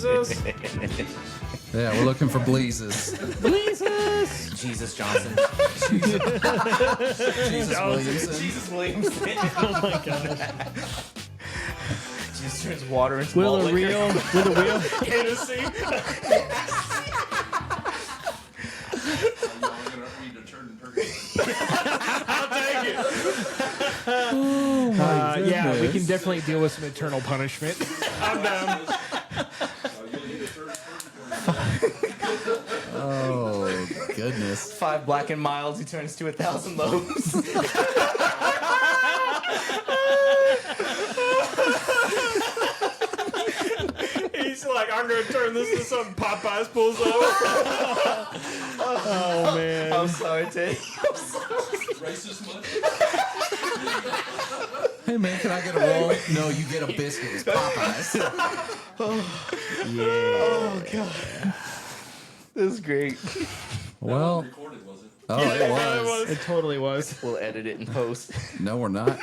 Yeah, we're looking for Bleezes. Bleezes! Jesus Johnson. Jesus Williamson. Jesus Williamson. Oh my gosh. Jesus turns water into With malt a liquor. real, with a real. Hennessy. I'll take it. Yeah, we can definitely deal with some eternal punishment. I'm down. Oh, goodness. 5 black and milds, he turns to 1,000 loaves. He's like, I'm gonna turn this to something Popeyes pulls up. Oh, man. I'm sorry, Teddy. Hey, man, can I get a roll? No, you get a biscuit. It's Popeyes. Oh, God. This is great. Well, oh, it was. It totally was. We'll edit it in post. No, we're not.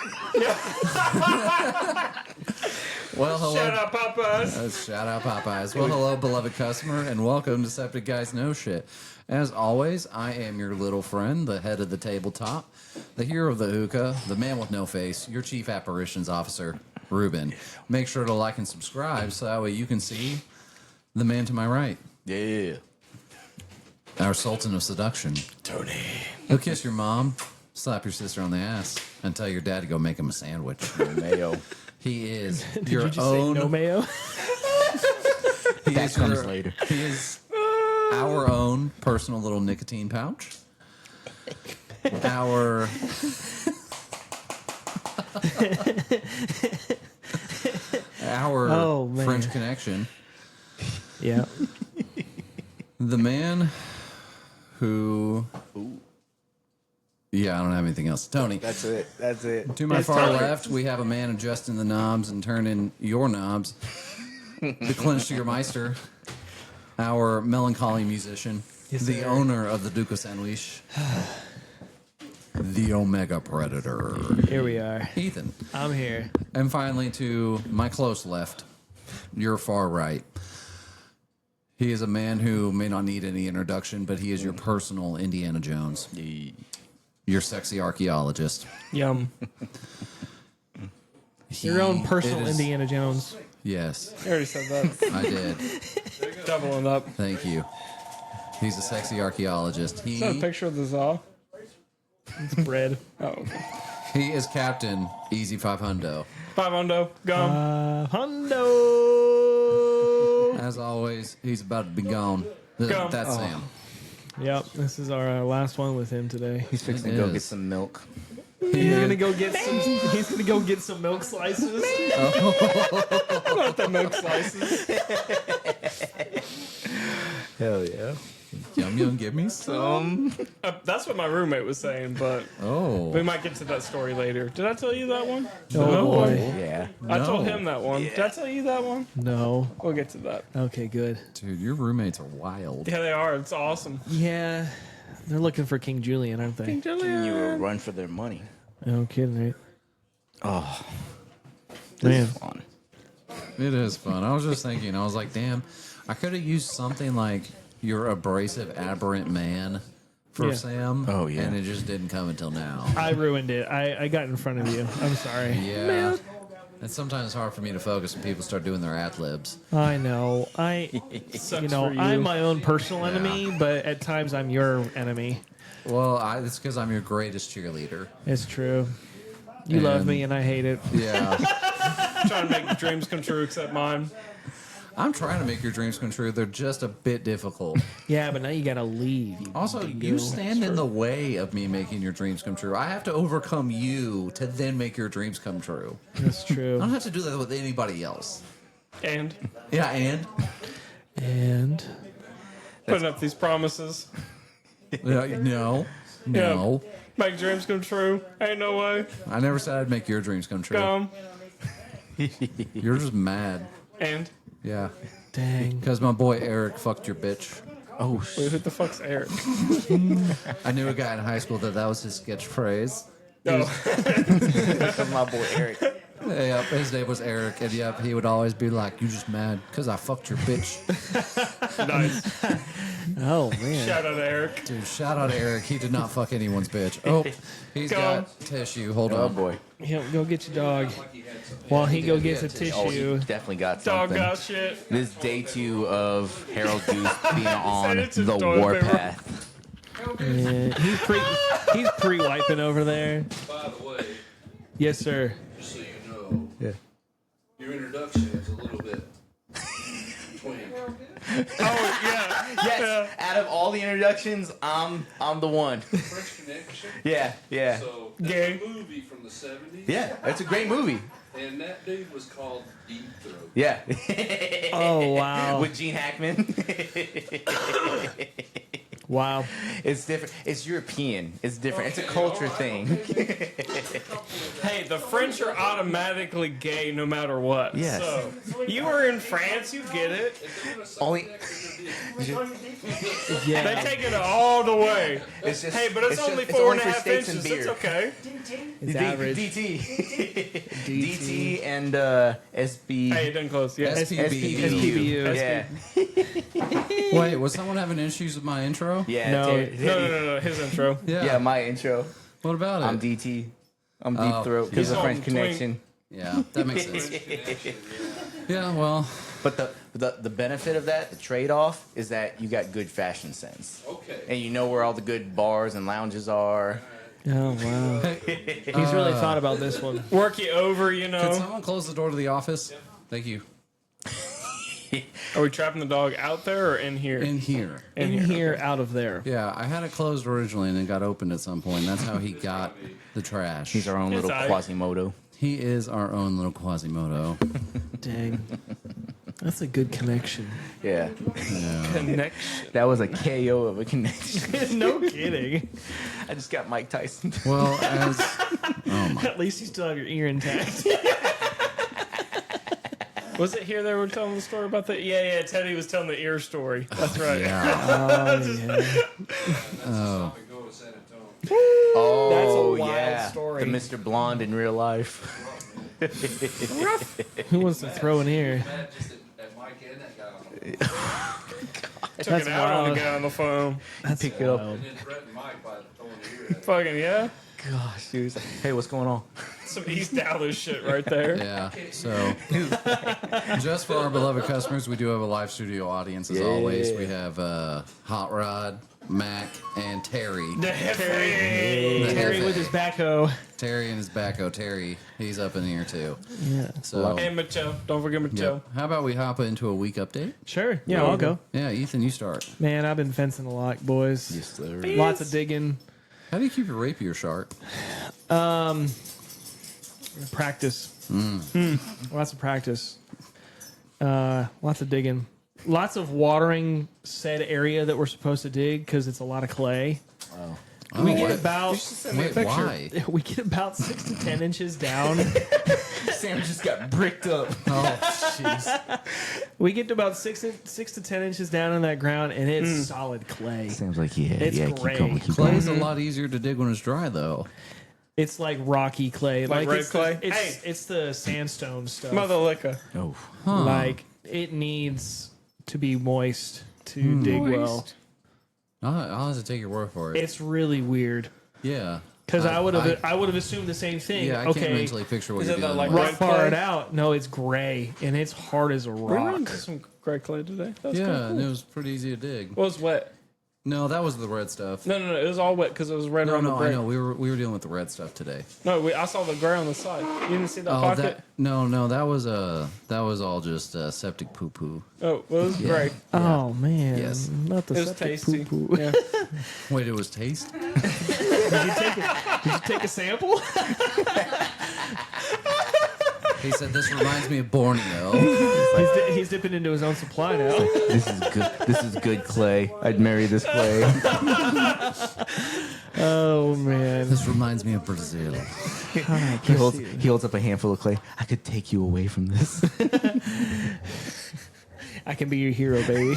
Well, hello. Shout out Popeyes. Shout out Popeyes. Well, hello, beloved customer, and welcome to Septic Guys Know Shit. As always, I am your little friend, the head of the tabletop, the hero of the hookah, the man with no face, your chief apparitions officer, Ruben. Make sure to like and subscribe so that way you can see the man to my right, Yeah. our sultan of seduction. Tony. He'll kiss your mom, slap your sister on the ass, and tell your dad to go make him a sandwich. Mayo. He is Did your you just own. say no mayo? That comes later. He is our own personal little nicotine pouch. Our Oh, man. French connection. Yeah. The man who. Yeah, I don't have anything else. Tony. That's it. That's it. To my It's far Tyler. left, we have a man adjusting the knobs and turning your knobs. The clinch to your meister. Our melancholy musician. Yes, the sir. owner of the Duke of Sandwich. The Omega Predator. Here we are. Ethan. I'm here. And finally, to my close left, your far right. He is a man who may not need any introduction, but he is your personal Indiana Jones. Your sexy archaeologist. Yum. Your own It personal is- Indiana Jones. Yes, I already said that. I did. Doubling up. Thank you. He's a sexy archaeologist. Is that a picture of the Zaw? It's bread. Oh, okay. He is Captain Easy 500. 500, gum. Hundo. As always, he's about to be gone. Go. That's Sam. Yep, this is our last one with him today. He's fixing to It go is. get some milk. He's gonna go get some. He's gonna go get some milk slices. Not the milk slices. Hell yeah. Yum yum, give me some. That's what my roommate was saying, but we Oh, might get to that story later. Did I tell you that one? Oh boy. Yeah. I told No. him that one. Did I tell you that one? No. We'll get to that. Okay, good. dude, your roommates are wild. Yeah, they are. It's awesome. Yeah, they're looking for King Julian, aren't they? You will run for their money. No kidding, right? Oh. This Man. is fun. It is fun. I was just thinking, I was like, damn, I could have used something like your abrasive, aberrant man for Yeah. Sam. Oh, yeah. And it just didn't come until now. I ruined it. I got in front of you. I'm sorry. Yeah. And sometimes it's hard for me to focus when people start doing their ad libs. I know. Sucks You know, for you. I'm my own personal enemy, but at times I'm your enemy. Well, it's because I'm your greatest cheerleader. It's true. You love And- me and I hate it. Yeah. trying to make your dreams come true, except mine. I'm trying to make your dreams come true. They're just a bit difficult. Yeah, but now you gotta leave. Also, you stand in the way of me making your dreams come true. I have to overcome you to then make your dreams come true. That's I true. don't have to do that with anybody else. And Yeah, and? And putting up these promises. No. No. Make dreams come true. Ain't no way. I never said I'd make your dreams come true. Gum. You're just mad. And Yeah. dang. Because my boy Eric fucked your bitch. Oh, wait, who the fuck's Eric? I knew a guy in high school that was his sketch phrase. No. my boy Eric. Yep, his name was Eric, and yep, he would always be like, "You just mad because I fucked your bitch." Nice. Oh man. Shout out to Eric. Dude, shout out to Eric. He did not fuck anyone's bitch. Oh, he's Go. got tissue. Hold Oh on. boy. Go get your dog. While he go gets a Oh, he tissue. definitely got Dog something. got shit. This day 2 of Harold Goose being on it's a the toilet paper. warpath. Yeah, he's pre-wiping over there. By the way, Yes, sir. just so you know, Yeah. your introduction is a little bit twink. Oh yeah. Yes. Out of all the introductions, I'm the one. French Connection. Yeah. Yeah. So Gay. that's a movie from the 70s. Yeah. It's a great movie. And that dude was called Deep Throat. Yeah. Oh wow. With Gene Hackman. Wow. It's different. It's European. It's different. It's a culture thing. Hey, the French are automatically gay no matter what. Yes. So you were in France, you get it. Only. They Yeah. take it all the way. It's just. Hey, but it's only just, 4.5 for steaks inches. and beer. It's okay. It's average. DT. DT and SB. Hey, it didn't close. Yeah. SPBU. Yeah. Wait, was someone having issues with my intro? Yeah. No, No. His intro. Yeah, my intro. What about it? I'm DT. I'm Deep Oh. Throat because He's of French on Twink. Connection. Yeah, that makes sense. Yeah, well, But the benefit of that, the trade off, is that you got good fashion sense. Okay. And you know where all the good bars and lounges are. Oh wow. He's really thought about this one. Work you over, you could know. someone close the door to the office? Thank you. Are we trapping the dog out there or in here? In here. In here, out of there. Yeah, I had it closed originally and it got opened at some point. That's how he got the trash. He's our own It's little aight. Quasimodo. He is our own little Quasimodo. Dang. That's a good connection. Yeah. Connection. That was a KO of a connection. No kidding. I just got Mike Tyson. Well, as oh my, At least you still have your ear intact. Was it here they were telling the story about the? Yeah. Teddy was telling the ear story. That's right. yeah. Oh yeah. Oh, We go to San Antonio. Oh, That's a wild yeah. story. The Mr. Blonde in real life. Who wants to throw an ear? Mad just at Mike and that guy on the phone. Took That's it out on wild. the guy on the phone. That's Pick it up. And then threatened Mike by throwing the ear at him. Fucking yeah. Gosh, dude. Hey, what's going on? Some East Dallas shit right there. yeah. So, just for our beloved customers, we do have a live studio audience as Yeah. always. We have Hot Rod, Mac, and Terry. Terry. The Terry Hefe. with his backhoe. Terry and his backhoe. Terry, he's up in here too. Yeah. So, And Michelle. Don't forget Michelle. yep. How about we hop into a week update? Sure. Yeah, I'll go. Yeah, Ethan, you start. Man, I've been fencing a lot, boys. Yes, sir. Lots of digging. How do you keep your rapier sharp? Practice. Lots of practice. Lots of digging. Lots of watering said area that we're supposed to dig because it's a lot of clay. Oh, We get what? about Wait, why? we get about 6 to 10 inches down. Sam just got bricked up. Oh, jeez. We get to about 6 to 10 inches down in that ground, and it's solid clay. Seems like yeah. It's yeah, gray. keep going, keep Clay going. is a lot easier to dig when it's dry, though. It's like rocky clay, Like red it's clay? The, it's, Hey. it's the sandstone stuff. Mother liquor. Oh, Like it needs to be moist to dig well. I'll have to take your word for it. It's really weird Yeah. because I would have assumed the same thing. Yeah, I okay, can't mentally picture what Is you're it the, dealing like, with. red rough far clay? it out. No, it's gray and it's hard as a We ran rock. into some gray clay today. That was Yeah, kinda and cool. it was pretty easy to dig. Well, it was wet. No, that was the red stuff. No. It was all wet because it was red No, around no, the I brick. know. We were dealing with the red stuff today. No, I saw the gray on the side. You didn't see that Oh, pocket? no, that was all just septic poo poo. Oh, well, it was Yeah. gray. Oh man, Yes. not the It was septic tasty. poo-poo. Yeah. Wait, it was taste? Did you take a sample? He said this reminds me of Borneo. He's dipping into his own supply now. this is good. This is good clay. I'd marry this clay. Oh man. This reminds me of Brazil. He holds up a handful of clay. I could take you away from this. I can be your hero, baby.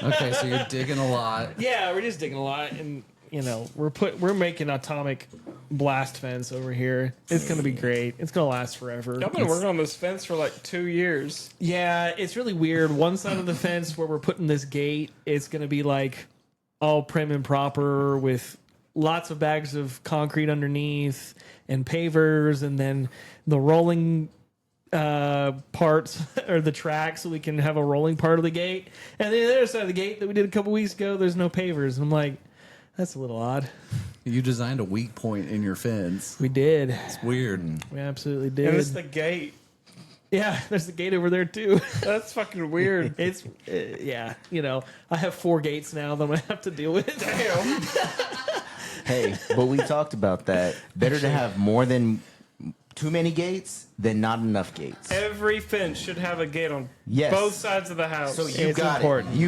Okay, so you're digging a lot. Yeah, we're just digging a lot, and we're making atomic blast fence over here. It's gonna be great. It's gonna last forever. I've been working on this fence for like 2 years. Yeah, it's really weird. One side of the fence where we're putting this gate, it's gonna be like all prim and proper with lots of bags of concrete underneath and pavers, and then the rolling parts or the track, so we can have a rolling part of the gate. And the other side of the gate that we did a couple weeks ago, there's no pavers. And I'm like, that's a little odd. You designed a weak point in your fence. We did. It's weird. We absolutely And did. it's the gate. Yeah, there's the gate over there too. That's fucking weird. It's yeah, I have 4 gates now that I'm gonna have to deal with. Damn. Hey, but we talked about that. Better to have more than too many gates than not enough gates. Every fence should have a gate on Yes. both sides of the house. So you It's got important. it.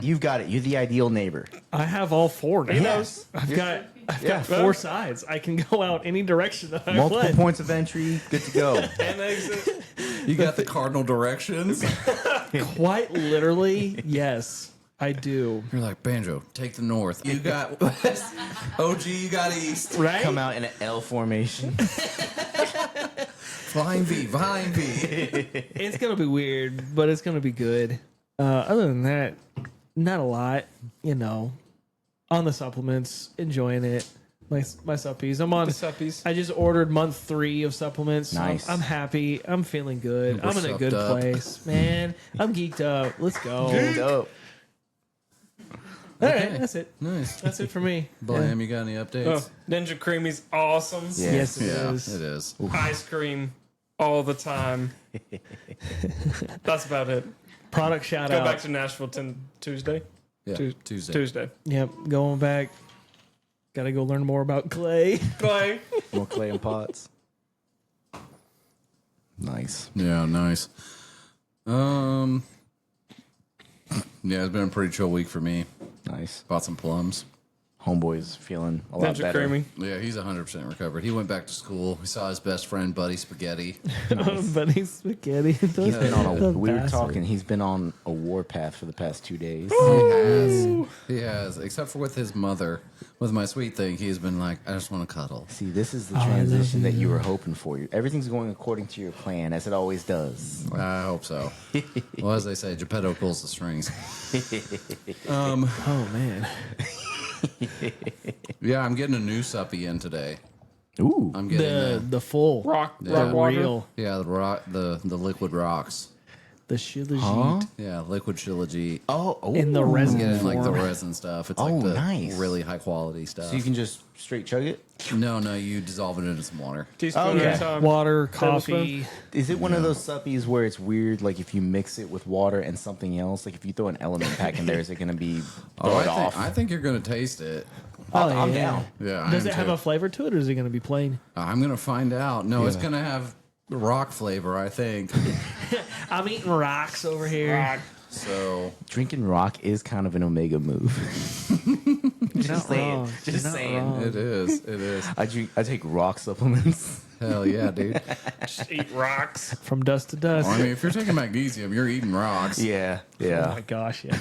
You've got it. You're the ideal neighbor. I have all 4 now. Yes. I've got Yeah. 4 sides. I can go out any direction that I Multiple want. points of entry. Good to go. and exit. You got the cardinal directions. Quite literally, yes, I do. You're like, Banjo, take the north. You got west. OG, you got east. Right? Come out in an L formation. Flying V, flying V. It's gonna be weird, but it's gonna be good. Other than that, not a lot. On the supplements, enjoying it. My suppies. I'm on. The suppies. I just ordered month 3 of supplements. So Nice. I'm happy. I'm feeling good. We're I'm in a good supped up. place, man. I'm geeked up. Let's go. Dope. All right, that's it. Nice. That's it for me. Blam, you got any updates? Oh, Ninja Creamy's awesome. Yeah. Yes, it Yeah, is. it is. Ice cream all the time. That's about it. Product shout Go out. back to Nashville Tuesday. Yeah, Tu- Tuesday. Tuesday. Yep, going back. Got to go learn more about clay. Clay. More clay and pots. Nice. Yeah, nice. Yeah, it's been a pretty chill week for me. Nice. Bought some plums. Homeboy's feeling a lot Ninja better. Creamy. Yeah, he's 100% recovered. He went back to school. He saw his best friend, Buddy Spaghetti. Buddy spaghetti. He's been on The we were bastard. talking. He's been on a warpath for the past 2 days. He has, except for with his mother. With my sweet thing, he's been like, I just want to cuddle. See, this is the I love transition that you. you were hoping for. Everything's going according to your plan, as it always does. I hope so. Well, as they say, Geppetto pulls the strings. Oh man. Yeah, I'm getting a new suppy in today. Ooh. I'm getting The full Rock Yeah. water. real the rock, the liquid rocks. the shilajit Huh? Yeah, liquid shilajit. Oh, in the I'm resin getting like the form. resin stuff. It's Oh, like the nice. really high quality stuff. So you can just straight chug it? No, you dissolve it into some water. Teaspoon Okay. at a time. Water, Tablespoon. coffee. Is it one of those suppies where it's weird, like if you mix it with water and something else? Like if you throw an element pack in there, is it going to be throw it off? I think you're gonna taste it. I'm yeah. down. Yeah. Does I it am have too. a flavor to it, or is it going to be plain? I'm gonna find out. No, it's Yeah. gonna have rock flavor. I think. I'm eating rocks over here. So Drinking rock is kind of an Omega move. You're not saying. wrong. Just You're not saying. wrong. it is. It is. I take rock supplements. Hell yeah, dude. Just eat rocks. From dust to dust. Well, I mean, if you're taking magnesium, you're eating rocks. Yeah, Oh yeah. my gosh, yeah.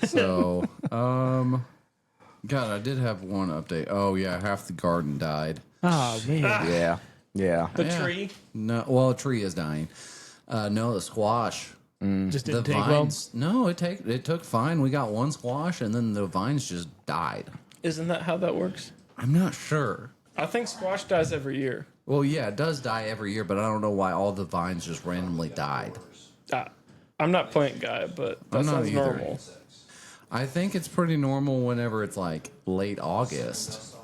So, God, I did have one update. Oh yeah, half the garden died. Oh man. Yeah, yeah. The Yeah. tree. No, well, a tree is dying. No, the squash. Just The didn't take well. vines. No, it took fine. We got one squash, and then the vines just died. Isn't that how that works? I'm not sure. I think squash dies every year. Well, yeah, it does die every year, but I don't know why all the vines just randomly died. I'm not plant guy, but that I'm not sounds either. normal. I think it's pretty normal whenever it's like late August.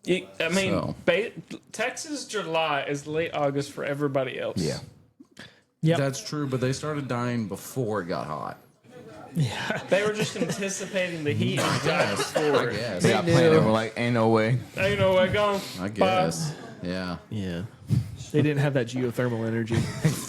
I mean, So. Texas July is late August for everybody else. Yeah. Yep. That's true, but they started dying before it got hot. They were just anticipating the heat and died I before. guess. They got planted and we're like, ain't no way. Ain't no way gone. I guess. Yeah. Yeah. They didn't have that geothermal energy.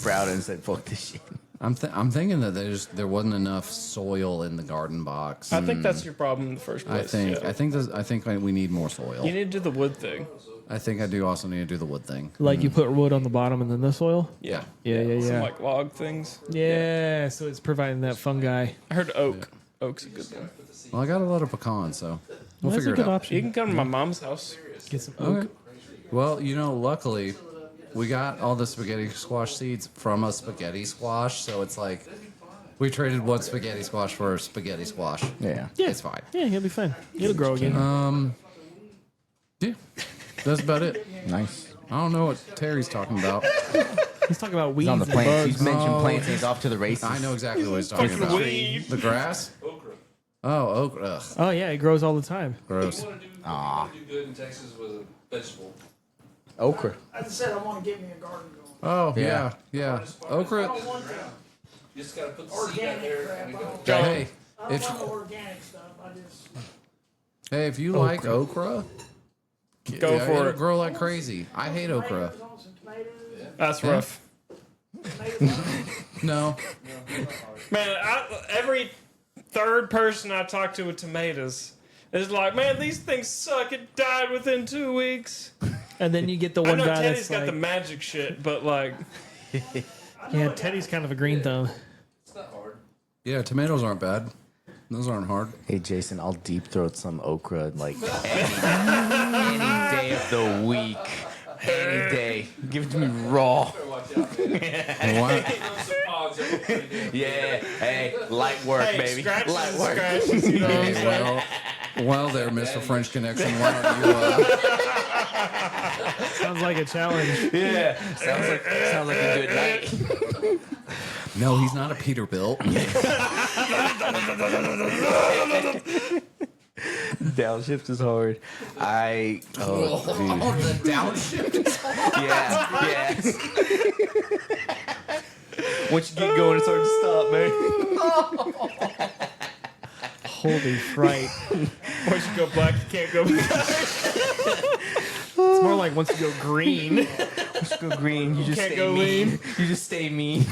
Proud and said, fuck this shit. I'm thinking that there wasn't enough soil in the garden box. I think that's your problem in the first I place. think yeah. I think we need more soil. You need to do the wood thing. I think I do also need to do the wood thing. Like you put wood on the bottom and then the soil. Yeah. Yeah. Some like log things. Yeah, so it's providing that fungi. I heard oak. Oak's a good one. Well, I got a lot of pecans, so we'll That's figure a it good out. option. You can come to my mom's house. Get some Okay. Well, luckily, we got all the spaghetti squash seeds from a spaghetti squash, so it's like we traded one spaghetti squash for a spaghetti squash. Yeah. It's fine. Yeah, he'll be fine. It'll grow again. Yeah, that's about it. Nice. I don't know what Terry's talking about. He's talking about weeds He's on the and plants. bugs. He's mentioned Oh. plants and he's off to the races. I know exactly what he's talking about. Weed. The grass? Okra. Oh, okra. Ugh, Oh yeah, it grows all the time. gross. You want to do good in Texas with a vegetable. Okra. I just said I want to get me a garden going. Oh, Yeah. yeah. Okra. I don't want the You just got to put the seed out organic there crap. and I go. don't, Hey, I don't if want the organic stuff. I just hey, if you like okra, Go for it'll it. grow like crazy. I hate okra. tomatoes on some tomatoes. That's Yeah. rough. No. Man, every third person I talk to with tomatoes is like, man, these things suck. It died within 2 weeks. And then you get the I one know guy Teddy's that's got like, the magic shit, but like, yeah, Teddy's kind of a green thumb. It's not hard. Yeah, tomatoes aren't bad. Those aren't hard. Hey, Jason, I'll deep throat some okra like any day of the week. Any day. Give it to me raw. Better watch out, man. Why- Throw some pods up pretty good. Yeah. Hey, light work, hey, baby. scratches Light and work. scratches, you know what I'm Hey, saying? well, there, Mr. French Connection. Why don't you? Sounds like a challenge. Yeah. Sounds like a good night. No, he's not a Peterbilt. Downshift is hard. Oh, dude. the downshift. Yeah. Once you get going, it's hard to stop, man. Holy fright! Once you go black, you can't go back. It's more like once you go green. Just go green. You just Can't stay go mean. lean. You just stay mean.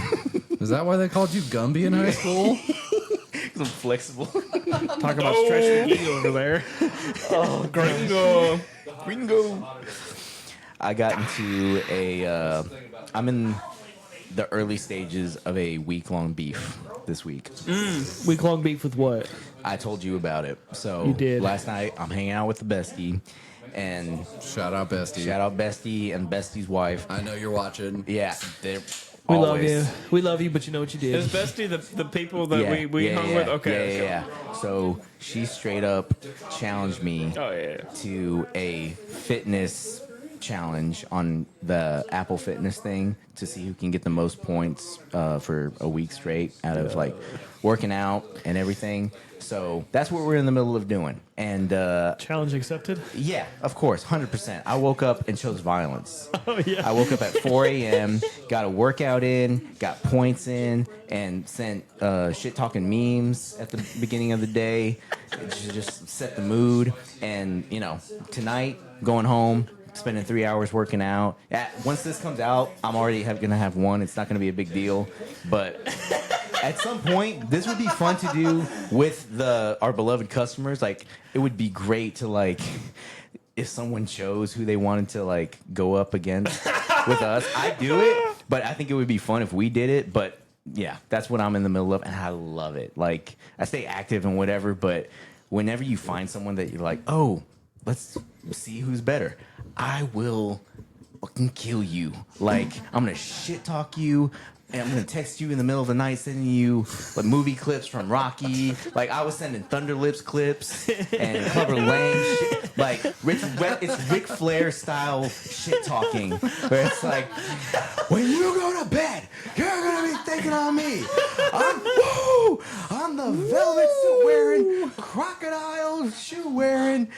Is that why they called you Gumby in high school? 'Cause I'm flexible. Talk about Stretch McGee over there. Gringo. Gringo. I got into I'm in the early stages of a week-long beef this week. Week long beef with what? I told you about it. So You did. last night I'm hanging out with the bestie, and Shout out, Bestie. shout out bestie and bestie's wife. I know you're watching. Yeah, they're We always. love you. We love you, but you know what you did. Is Bestie the people that we hung with? Okay. Yeah. So she straight up challenged me Oh, yeah. to a fitness challenge on the Apple Fitness thing to see who can get the most points for a week straight out of like working out and everything. So that's what we're in the middle of doing. And Challenge accepted. yeah, of course, 100%. I woke up and chose violence. Oh yeah. I woke up at 4 a.m., got a workout in, got points in, and sent shit talking memes at the beginning of the day to just set the mood. And, tonight, going home, spending 3 hours working out. Once this comes out, I'm already going to have one. It's not going to be a big deal. But at some point, this would be fun to do with our beloved customers. Like, it would be great to, like, if someone chose who they wanted to, like, go up against with us. I'd do it, but I think it would be fun if we did it. But, yeah, that's what I'm in the middle of, and I love it. Like, I stay active and whatever, but whenever you find someone that you're like, oh, let's see who's better, I will fucking kill you. Like, I'm gonna shit talk you, and I'm gonna text you in the middle of the night sending you like movie clips from Rocky. Like, I was sending Thunder Lips clips and Clubber Lang shit. Like, it's Ric Flair style shit talking, where it's like, when you go to bed, you're gonna be thinking on me. I'm the velvet suit wearing, crocodile shoe wearing,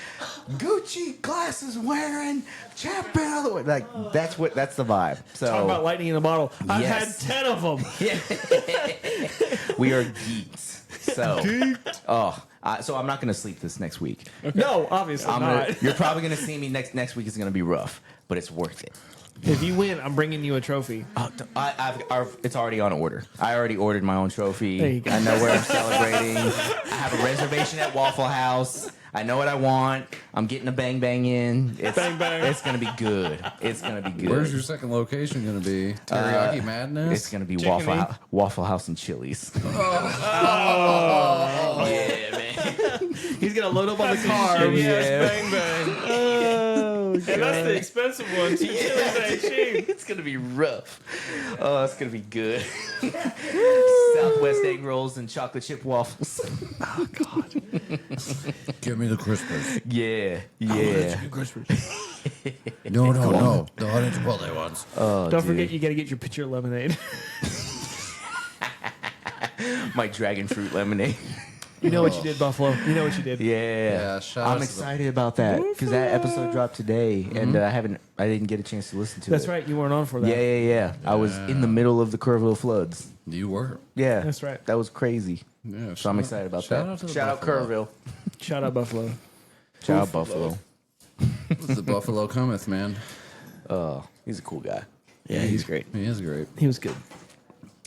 Gucci glasses wearing, champion of the way. Like, that's the vibe. So Talk about lightning in a bottle. I've Yes. had 10 of them. we are geeks. So, so I'm not gonna sleep this next week. No, obviously not. You're probably gonna see me next week. Is gonna be rough, but it's worth it. If you win, I'm bringing you a trophy. It's already on order. I already ordered my own trophy. There you go. I know where I'm celebrating. I have a reservation at Waffle House. I know what I want. I'm getting a bang bang in. Bang, bang. It's gonna be good. It's gonna be good. Where's your second location going to be? Teriyaki Madness? It's gonna be Chicken-y. Waffle House and Chili's. Oh. Yeah, man. He's gonna load up on the car. Yes, bang bang. Oh And that's the expensive one. Chili's ain't cheap. It's gonna be rough. Oh, it's gonna be good. Southwest egg rolls and chocolate chip waffles. Give me the crispers. Yeah. No. The honey chipotle ones. Oh, Don't dude. forget, you got to get your pitcher of lemonade. My dragon fruit lemonade. You know what you did, Buffalo. You know what you did. Yeah. shout out I'm to excited about that because that episode dropped today, and I didn't get a chance to listen to it. That's right. You weren't on for that. Yeah. I was in the middle of the Kerrville floods. You were. Yeah, That's right. That was crazy. Yeah. So I'm excited about shout that. out to the Shout out Buffalo. Kerrville. Shout out Buffalo. Shout out Buffalo. The Buffalo cometh, man. Oh, he's a cool guy. Yeah, he's great. He is great. He was good.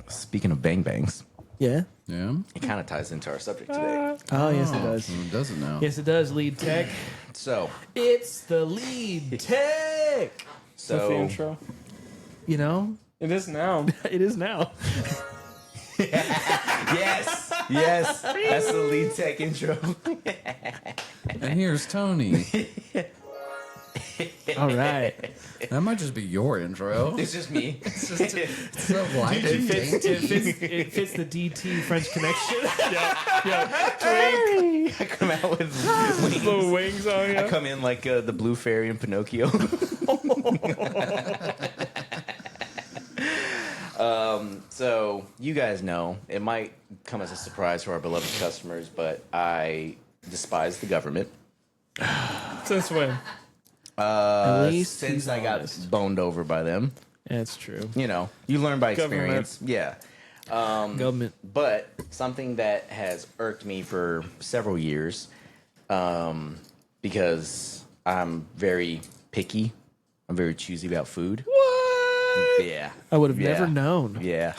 Speaking of bang bangs, Yeah. Yeah. it kind of ties into our subject today. Oh, yes, it does. Does it now? Yes, it does. Lead tech. So, It's the lead tech. That's the so intro. You know, It is now. it is now. yes, that's the lead tech intro. And here's Tony. All right. That might just be your intro. It's just me. It's so light It and fits, dainty. it fits the DT French Connection. I come out with wings. Little wings on I you. come in like the blue fairy in Pinocchio. So you guys know it might come as a surprise to our beloved customers, but I despise the government. Since when? At least Since he's I got honest. boned over by them. That's true. You know, you learn by Government. experience. Yeah. Government. But something that has irked me for several years, because I'm very picky. I'm very choosy about food. What? Yeah. I would have Yeah. never known. Yeah.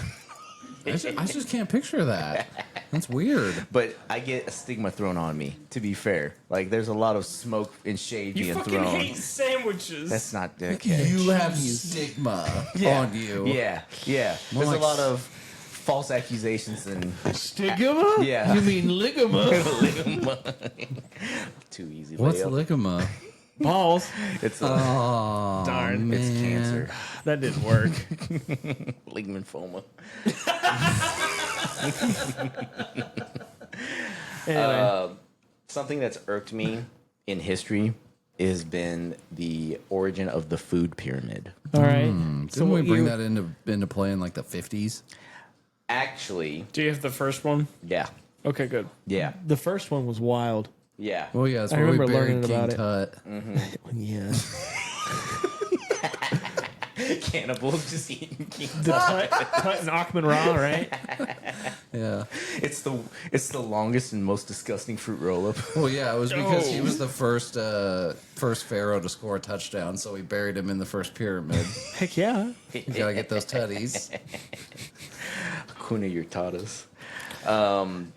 I just can't picture that. That's weird. But I get a stigma thrown on me, to be fair. Like, there's a lot of smoke and shade You being fucking thrown. hate sandwiches. That's not okay. You have stigma on you. Yeah. More There's like a lot of false accusations and Stigma? Yeah. You mean ligama? too easy. What's layup. ligama? Balls. It's a Oh, Darn. it's cancer. That didn't work. Ligamenphoma. Anyway. Something that's irked me in history has been the origin of the food pyramid. All right. Didn't we what bring you- that into play in like the 50s? Actually, Do you have the first one? yeah. Okay, good. Yeah. The first one was wild. Yeah. Well, yeah, that's I where we remember buried learning King about it. Tut. Yeah. Cannibals just eating king. The Tut and Achman Ra, right? Yeah. It's the longest and most disgusting fruit roll up. Well, yeah, it was because he No. was the first pharaoh to score a touchdown, so we buried him in the first pyramid. Heck yeah. You gotta get those tutties. Kuna Yurtadas.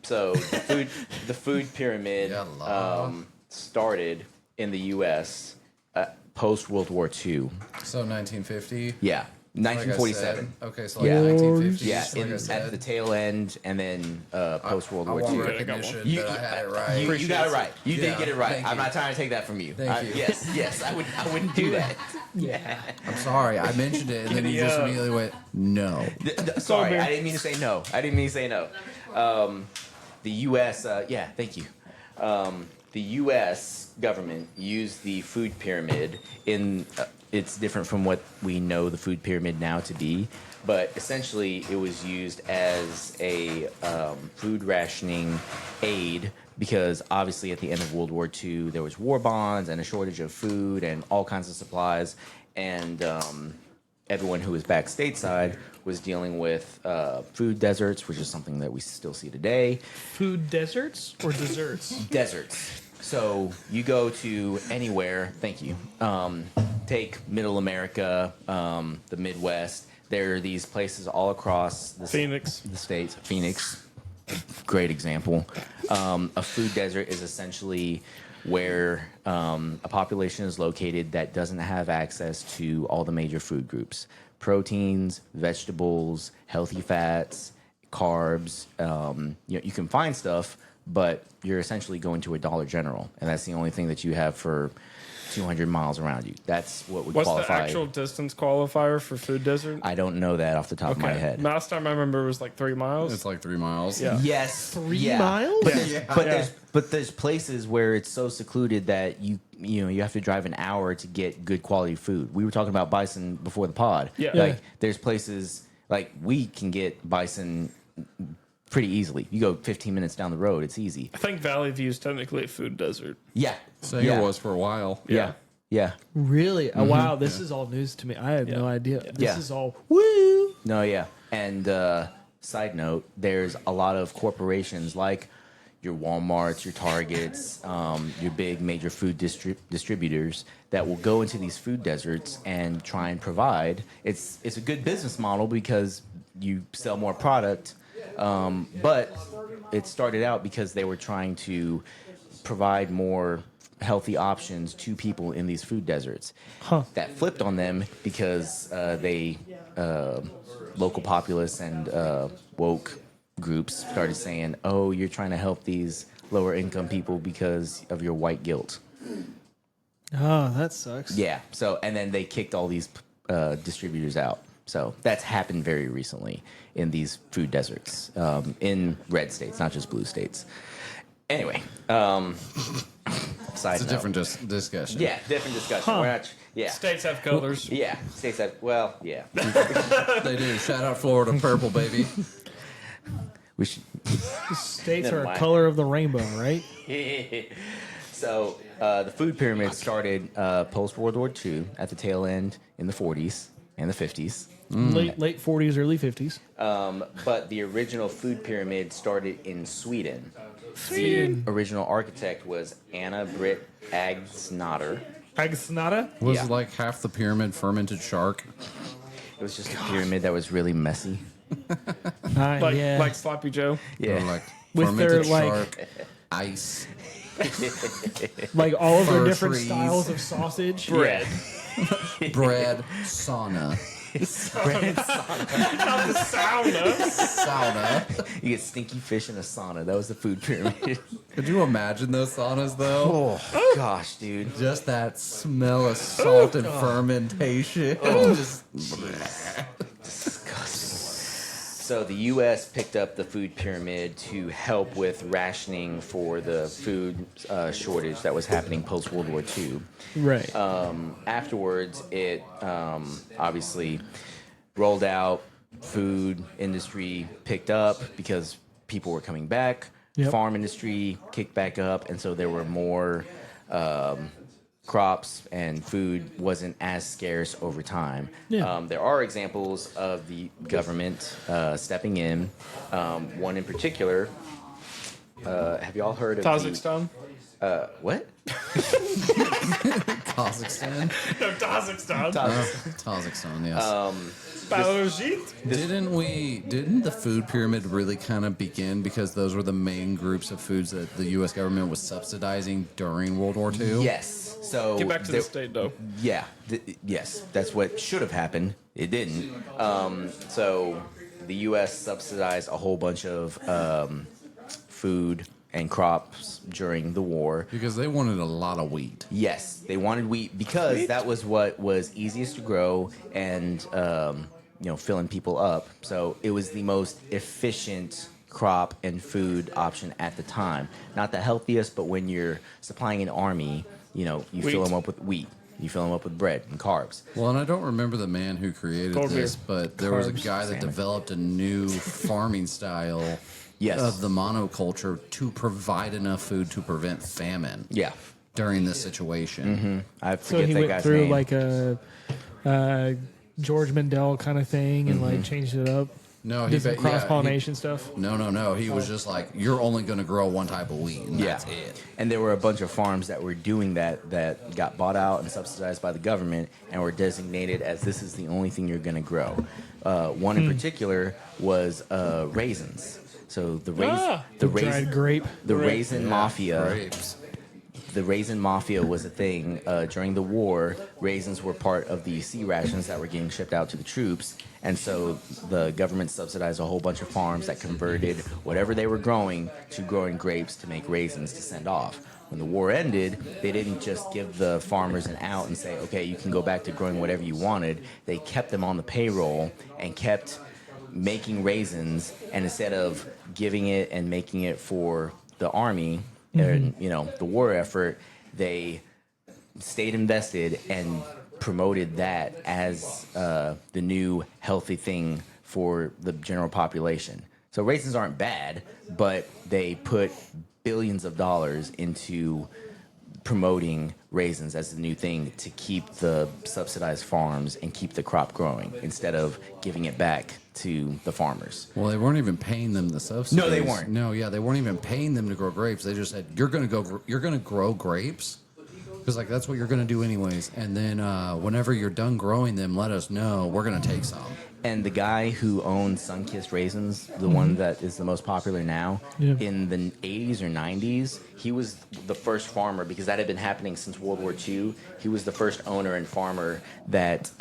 So the food pyramid Yalla. started in the U.S. Post World War II. So 1950. Yeah, like I 1947. said. Okay, so like Yeah. 1950s. Yeah, like I at said. the tail end, and then post World I War want II. recognition You- that I had it right. You got it right. You Yeah, did get it right. thank I'm you. not trying to take that from you. Thank you. Yes, I wouldn't do that. I'm sorry, I mentioned it, and then you just Yeah. immediately went, no. Sorry, I didn't mean to say no. The U.S. Thank you. The U.S. government used the food pyramid in. It's different from what we know the food pyramid now to be, but essentially it was used as a food rationing aid because obviously at the end of World War II there was war bonds and a shortage of food and all kinds of supplies, and everyone who was back stateside was dealing with food deserts, which is something that we still see today. Food deserts or desserts? Deserts. So you go to anywhere. Thank you. Take Middle America, the Midwest. There are these places all across the Phoenix. the states. Phoenix, great example. A food desert is essentially where a population is located that doesn't have access to all the major food groups: proteins, vegetables, healthy fats, carbs. You can find stuff, but you're essentially going to a Dollar General, and that's the only thing that you have for 200 miles around you. That's what would What's the qualify. actual distance qualifier for food desert? I don't know that off the top of my head. Last time I remember it was like 3 miles. It's like 3 miles. Yeah. Yes, 3 miles? But there's places where it's so secluded that you have to drive an hour to get good quality food. We were talking about bison before the pod. Yeah. Like there's places like we can get bison pretty easily. You go 15 minutes down the road, it's easy. I think Valley View is technically a food desert. Yeah. Sanger was for a while. Yeah. Yeah. Really? Oh, wow, this is all news to me. I had no idea. This Yeah. is all woo. No, yeah. And side note, there's a lot of corporations like your Walmarts, your Targets, your big major food distributors that will go into these food deserts and try and provide. It's a good business model because you sell more product, but it started out because they were trying to provide more healthy options to people in these food deserts. That flipped on them because local populace and woke groups started saying, "Oh, you're trying to help these lower income people because of your white guilt." Oh, that sucks. Yeah. So, and then they kicked all these distributors out. So that's happened very recently in these food deserts in red states, not just blue states. Anyway, side It's a note. different discussion. Yeah, different discussion. We're not. Yeah. States have colors. Yeah. States have. Well, yeah. They do. Shout out Florida purple, baby. We should. States Never are a mind. color of the rainbow, right? So the food pyramid started post World War II at the tail end in the 40s and the 50s. Late 40s, early 50s. But the original food pyramid started in Sweden. The original architect was Anna Britt Agsnader. Agsnada? Was Yeah. like half the pyramid fermented shark? It was just a pyramid that was really messy. Like Sloppy Joe. Or like With fermented their, like- shark, ice, Like all of their Fir different trees. styles of sausage. Bread. bread, sauna, Not the sauna. sauna. You get stinky fish in a sauna. That was the food pyramid. Could you imagine those saunas though? Oh, gosh, dude. Just that smell of salt and fermentation. Just So the U.S. picked up the food pyramid to help with rationing for the food shortage that was happening post World War II. Right. Afterwards, it obviously rolled out. Food industry picked up because people were coming back. Yep. Farm industry kicked back up, and so there were more crops, and food wasn't as scarce over time. Yeah. There are examples of the government stepping in. One in particular. Have y'all heard of Kazakhstan. What? Kazakhstan. No, Kazakhstan. Kazakhstan, yes. Balojit. Didn't the food pyramid really kind of begin because those were the main groups of foods that the U.S. government was subsidizing during World War II? Yes. So Get back to the state, though. Yeah. Yes. That's what should have happened. It didn't. So the U.S. subsidized a whole bunch of food and crops during the war. Because they wanted a lot of wheat. Yes, they wanted wheat because that was what was easiest to grow and filling people up. So it was the most efficient crop and food option at the time. Not the healthiest, but when you're supplying an army, you fill them up with wheat. You fill them up with bread and carbs. Well, and I don't remember the man who created Gold this, beer. but there was a Carbs, guy that developed a new farming style Yes. of the monoculture to provide enough food to prevent famine Yeah. during this situation. I So forget he that went guy's through name. like a George Mendel kind of thing and like changed it up. No, Did some yeah, cross pollination stuff. No. He was just like, you're only going to grow one type of wheat, and that's it. And there were a bunch of farms that were doing that got bought out and subsidized by the government and were designated as this is the only thing you're going to grow. One in particular was raisins. So the Dried grape. raisin mafia Grapes. the raisin mafia was a thing. During the war, raisins were part of the sea rations that were getting shipped out to the troops. And so the government subsidized a whole bunch of farms that converted whatever they were growing to growing grapes to make raisins to send off. When the war ended, they didn't just give the farmers an out and say, okay, you can go back to growing whatever you wanted. They kept them on the payroll and kept making raisins. And instead of giving it and making it for the army, and the war effort, they stayed invested and promoted that as the new healthy thing for the general population. So raisins aren't bad, but they put billions of dollars into promoting raisins as the new thing to keep the subsidized farms and keep the crop growing instead of giving it back to the farmers. Well, they weren't even paying them the subsidies. No, they weren't. No, yeah, they weren't even paying them to grow grapes. They just said, you're going to grow grapes because like that's what you're going to do anyways. And then whenever you're done growing them, let us know. We're going to take some. And the guy who owns Sunkist Raisins, the one that is the most popular now, in the 80s or 90s, he was the first farmer, because that had been happening since World War II. He was the first owner and farmer that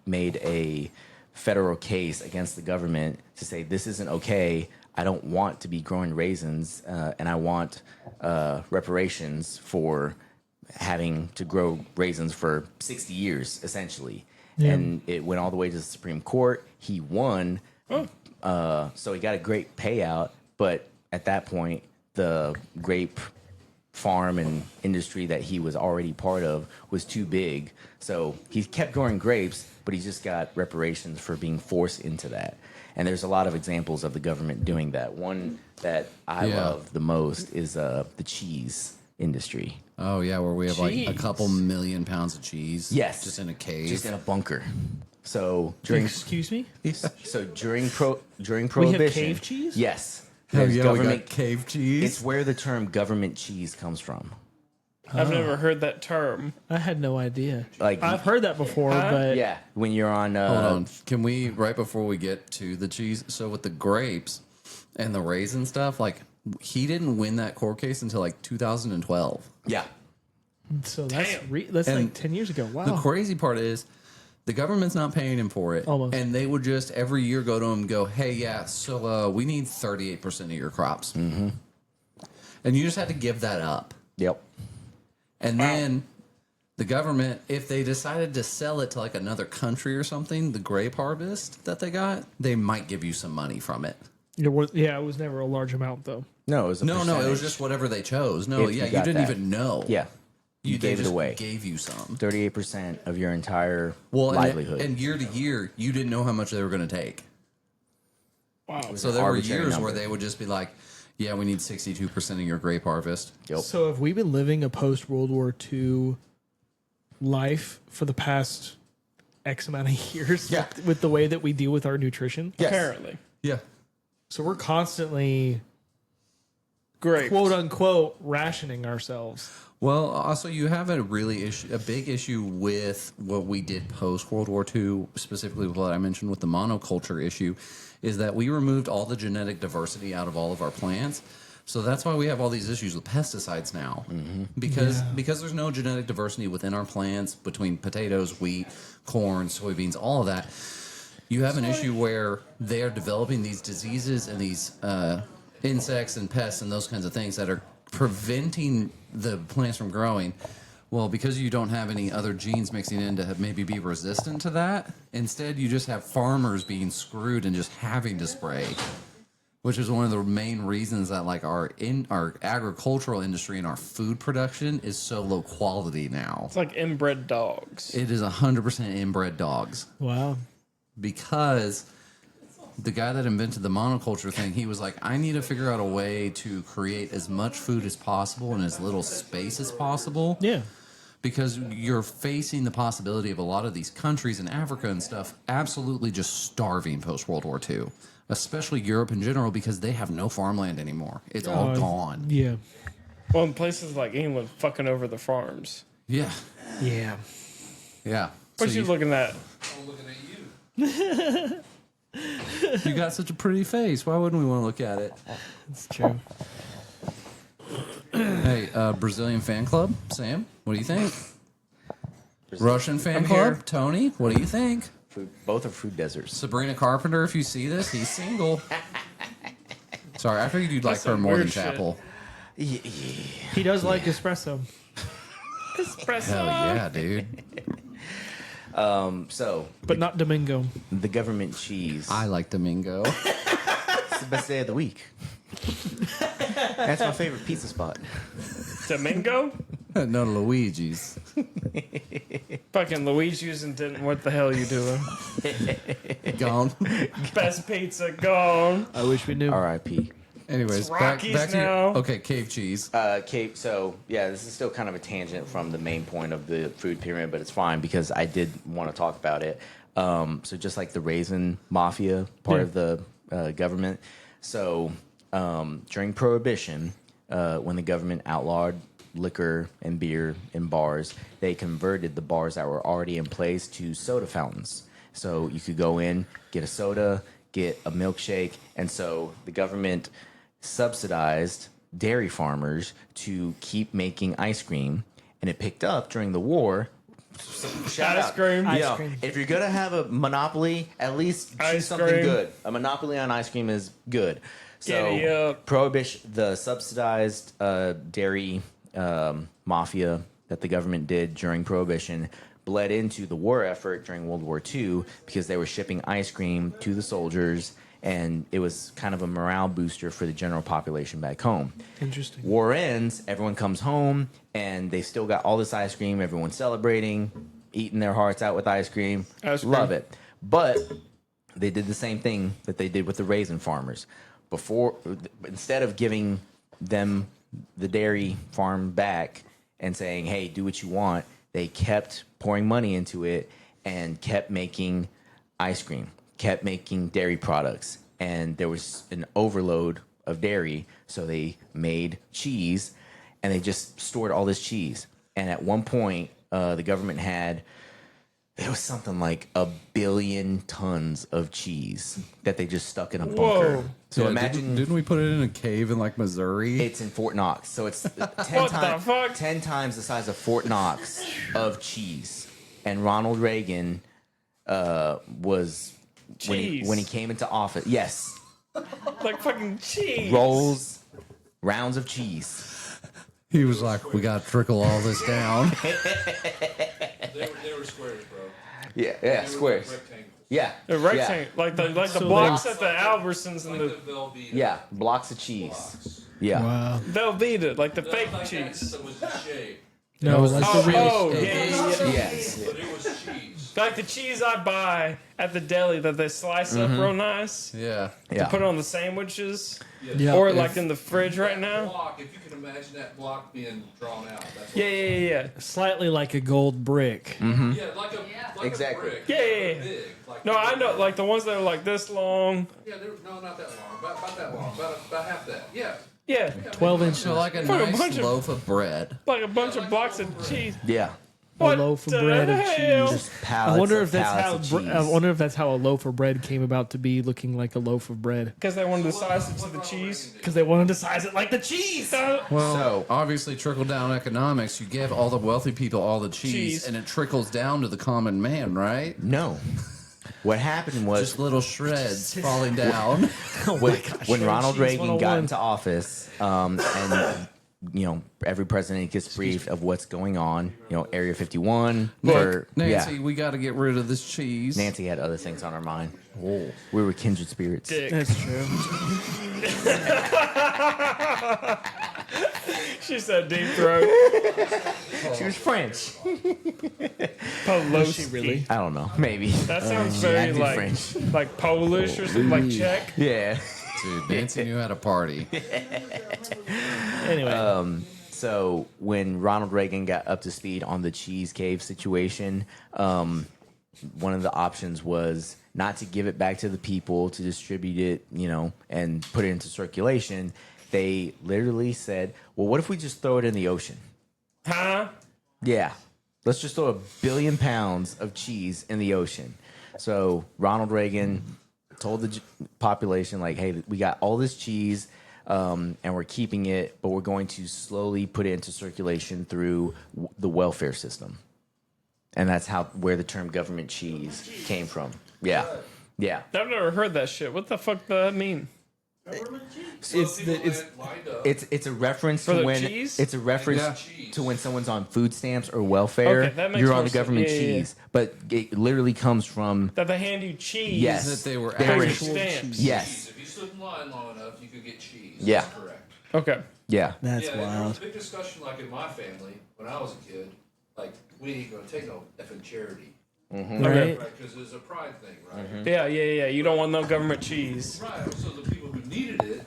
made a federal case against the government to say, this isn't okay. I don't want to be growing raisins, and I want reparations for having to grow raisins for 60 years, essentially. Yeah. And it went all the way to the Supreme Court. He won, so he got a great payout. But at that point, the grape farm and industry that he was already part of was too big. So he kept growing grapes, but he just got reparations for being forced into that. And there's a lot of examples of the government doing that. One that I love the most is the cheese industry. Oh, yeah, where we have like a Cheese. couple million pounds of cheese. Yes. Just in a cave. Just in a bunker. So during Excuse me? during We have prohibition, cave cheese? yes, Hell there's yeah, government. we got cave cheese. It's where the term government cheese comes from. I've never heard that term. I had no idea. Like, I've heard that before, but yeah, when you're on, Hold on. Can we, right before we get to the cheese, so with the grapes and the raisin stuff, like, he didn't win that court case until like 2012. yeah, so that's Damn. that's And like 10 years ago. Wow. The crazy part is the government's not paying him for it. Almost. And they would just every year go to him and go, hey, yeah, so we need 38% of your crops. Mm-hmm. And you just had to give that up. yep, And then the government, if they decided to sell it to like another country or something, the grape harvest that they got, they might give you some money from it. It was never a large amount though. no, it was a No, it was percentage. just whatever they chose. No, If you yeah, you got didn't that. even know. Yeah, They gave it just away. Gave you some. 38% of your entire Well, livelihood. and year to year, you didn't know how much they were going to take. Wow. So there were arbitrary years number. where they would just be like, "Yeah, we need 62% of your grape harvest." Yep. So have we been living a post World War II life for the past X amount of years Yeah. with the way that we deal with our nutrition? Yes. Apparently. Yeah. So we're constantly Great. quote unquote rationing ourselves. Well, also you have a big issue with what we did post World War II, specifically with what I mentioned with the monoculture issue, is that we removed all the genetic diversity out of all of our plants. So that's why we have all these issues with pesticides now, because there's no genetic diversity within our plants between potatoes, wheat, corn, soybeans, all of that. You have an issue where they are developing these diseases and these insects and pests and those kinds of things that are preventing the plants from growing. Well, because you don't have any other genes mixing in to maybe be resistant to that, instead you just have farmers being screwed and just having to spray, which is one of the main reasons that like our agricultural industry and our food production is so low quality now. It's like inbred dogs. It is 100% inbred dogs. Wow. Because the guy that invented the monoculture thing, he was like, I need to figure out a way to create as much food as possible in as little space as possible. Yeah. Because you're facing the possibility of a lot of these countries in Africa and stuff absolutely just starving post World War II, especially Europe in general, because they have no farmland anymore. It's all gone. Yeah. Well, in places like England, fucking over the farms. Yeah. Yeah. Yeah. What So you looking at? I'm looking at you. you got such a pretty face. Why wouldn't we want to look at it? It's true. Hey, Brazilian fan club, Sam. What do you think? Russian fan I'm club, here. Tony. What do you think? Both are food deserts. Sabrina Carpenter. If you see this, he's single. Sorry, I figured you'd like her some more than weird shit. Chapel. He does like espresso. Hell yeah, dude. So But not Domingo. the government cheese. I like Domingo. It's the best day of the week. That's my favorite pizza spot. Domingo? No Luigi's. Fucking Luigi's and didn't. What the hell are you doing? Gone. Best pizza gone. I wish we knew. R.I.P. Anyways, It's back Rockies to your, now. okay, cave cheese. Cape. So yeah, this is still kind of a tangent from the main point of the food pyramid, but it's fine because I did want to talk about it. So just like the raisin mafia part of the government. So during Prohibition, when the government outlawed liquor and beer in bars, they converted the bars that were already in place to soda fountains. So you could go in, get a soda, get a milkshake, and so the government subsidized dairy farmers to keep making ice cream, and it picked up during the war. Shout Ice out. cream. Ice Yo, cream. if you're gonna have a monopoly, at least choose Ice something cream. good. A monopoly on ice cream is good. Giddy So up. Prohibition, the subsidized dairy mafia that the government did during Prohibition, bled into the war effort during World War II because they were shipping ice cream to the soldiers, and it was kind of a morale booster for the general population back home. Interesting. War ends, everyone comes home, and they still got all this ice cream. Everyone's celebrating, eating their hearts out with ice cream. Ice cream. Love it. But they did the same thing that they did with the raisin farmers. Instead of giving them the dairy farm back and saying, hey, do what you want, they kept pouring money into it and kept making ice cream, kept making dairy products. And there was an overload of dairy, so they made cheese, and they just stored all this cheese. And at one point, the government had, it was something like 1 billion tons of cheese that they just stuck in a bunker. Whoa. So Yeah, imagine didn't we put it in a cave in like Missouri? it's in Fort Knox. So it's 10, What the fuck? 10 times the size of Fort Knox of cheese. And Ronald Reagan was, Cheese. when he came into office, yes, Like fucking cheese. rolls, rounds of cheese. He was like, "We got to trickle all this down." They were squares, bro. Yeah, They were squares. rectangles. Yeah. A rectangle. Like the So blocks they- at the Albertsons and Like the the Velveeta Yeah, blocks of cheese. box. Yeah. Wow. Velveeta, like the Not fake like that, cheese. just it was the shape. No, like Oh, the real. oh, yeah, yeah, yeah. Yes. But it was cheese. Like the cheese I buy at the deli that they slice up real nice. Yeah. Yeah. Put it on the sandwiches. Yeah. Or if- like in the fridge right That now. block, if you can imagine that block being drawn out. That's Yeah, what, yeah, yeah, yeah. Slightly like a gold brick. yeah, like Exactly. a brick. Yeah, yeah, yeah. Big. Like No, I know, like the ones that are like this long. Yeah, no, not that long. About that long. About half that. Yeah. Yeah, 12 inches. So like a Fuck a nice bunch of- loaf of bread. like a bunch of blocks of cheese. Yeah. A What loaf of the bread and hell? cheese. Just pallets I wonder of if that's how. pallets of cheese. I wonder if that's how a loaf of bread came about to be looking like a loaf of bread. Because they wanted to size it to the cheese. Because they wanted to size it like the cheese. Well, So- obviously, trickle down economics. You give all the wealthy people all the cheese, Cheese. and it trickles down to the common man, right? No. What happened was Just little shreds falling down. when Ronald Cheese Reagan got 101. into office, and every president gets briefed of what's going on. Area 51. Look, Nancy, yeah, we got to get rid of this cheese. Nancy had other things on her mind. We were kindred spirits. Dick. That's true. She said deep throat. She was French. Pelosi. Really? I don't know. Maybe. That sounds She very had to be like French. like Polish or something like Czech. Yeah. Dude, Nancy knew how to party. Anyway. So when Ronald Reagan got up to speed on the cheese cave situation, one of the options was not to give it back to the people to distribute it, and put it into circulation. They literally said, well, what if we just throw it in the ocean? Huh? Yeah. Let's just throw 1 billion pounds of cheese in the ocean. So Ronald Reagan told the population, like, hey, we got all this cheese. and we're keeping it, but we're going to slowly put it into circulation through the welfare system. And that's where the term government cheese came from. Yeah. Yeah. I've never heard that shit. What the fuck does that mean? It's a reference For to the when cheese? it's a reference Yeah. to when someone's on food stamps or welfare. Okay, that makes you're more on the sense. government Yeah, yeah, yeah. cheese, but it literally comes from That they hand you cheese. yes. That they were They were- actual stamps. yes, If you stood in line long enough, you could get cheese. Yeah. That's correct. Okay. yeah, That's Yeah, and there was wild. a big discussion, like in my family, when I was a kid, like, we ain't gonna take no effing charity. Right? Right, because it's a pride thing, right? Yeah. You don't want no government cheese. Right, so the people who needed it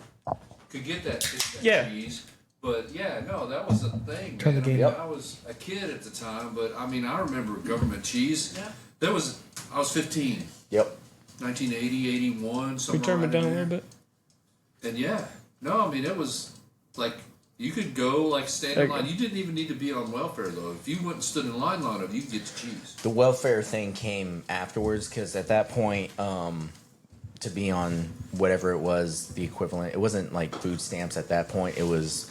could get that Yeah. cheese. But yeah, no, that was a thing. Turn man. the game I mean, up. I was a kid at the time, but I mean, I remember government cheese. I was 15, yep. 1980, 81, Can something you turn it right down a in little there. bit? And yeah, no, I mean, it was like you could go like stand in Okay. line. You didn't even need to be on welfare though. If you went and stood in line long enough, you could get the cheese. The welfare thing came afterwards because at that point, to be on whatever it was, the equivalent, it wasn't like food stamps at that point. It was,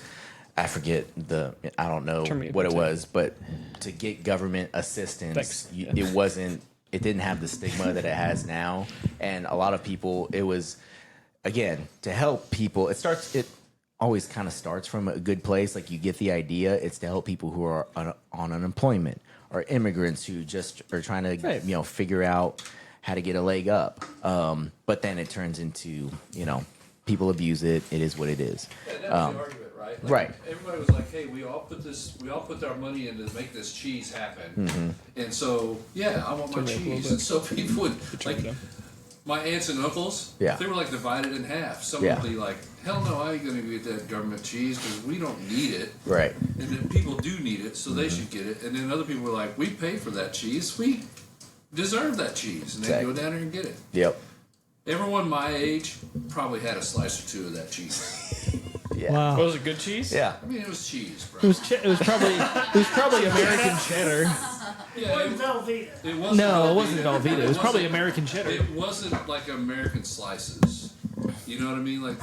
I forget I don't know Turn me up what it to- was, but to get government assistance, Thanks. it didn't have the stigma that it has now. And a lot of people, it was, again, to help people, it always kind of starts from a good place. Like you get the idea, it's to help people who are on unemployment or immigrants who just are trying to, Right. figure out how to get a leg up. But then it turns into, people abuse it. It is what it is. Yeah, that was the argument, right? Like, right. Everybody was like, "Hey, we all put our money in to make this cheese happen." Mm-hmm. And so, yeah, I want my cheese. And so people would like my aunts and uncles. Yeah. They were like divided in half. Some Yeah. would be like, "Hell no, I ain't gonna get that government cheese because we don't need it." Right. And then people do need it, so they Mm-hmm. should get it. And then other people were like, "We pay for that cheese. We deserve that cheese," and they Exactly. go down there and get it. Yep. Everyone my age probably had a slice or two of that cheese. Yeah. Wow. Was it good cheese? Yeah. I mean, it was cheese, bro. It was probably American cheddar. Yeah, Velveeta. it wasn't. No, it wasn't Velveeta. It was probably wasn't- American cheddar. It wasn't like American slices. You know what I mean? Like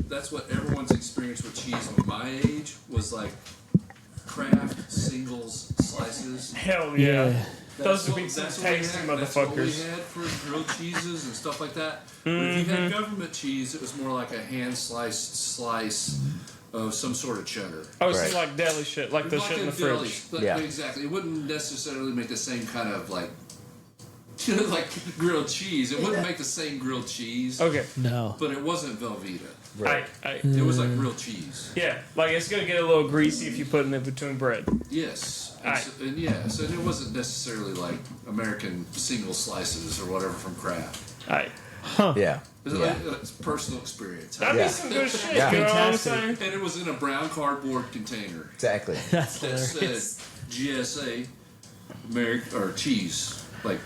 that's what everyone's experience with cheese on my age was like. Kraft singles slices. Hell yeah. Those would be That's some what we tasty had. That's what we motherfuckers. had for grilled cheeses and stuff like that. But if you had government cheese, it was more like a hand sliced slice of some sort of cheddar. Oh, it's Right. like deli shit, like the Like shit in a the deli, fridge. like- Yeah. Exactly. It wouldn't necessarily make the same kind of like grilled cheese. It wouldn't make the same grilled cheese. Okay. No. But it wasn't Velveeta. It It was like grilled cheese. yeah, like it's gonna get a little greasy if you put it in between bread. Yes. And, Aye. so, and yeah, so it wasn't necessarily like American single slices or whatever from Kraft. Alright. Yeah. It's, Yeah. it's personal experience. That'd Yeah. be some good shit, Yeah. you know what I'm Fantastic. saying? And it was in a brown cardboard container Exactly. That's that hilarious. said GSA, or cheese, like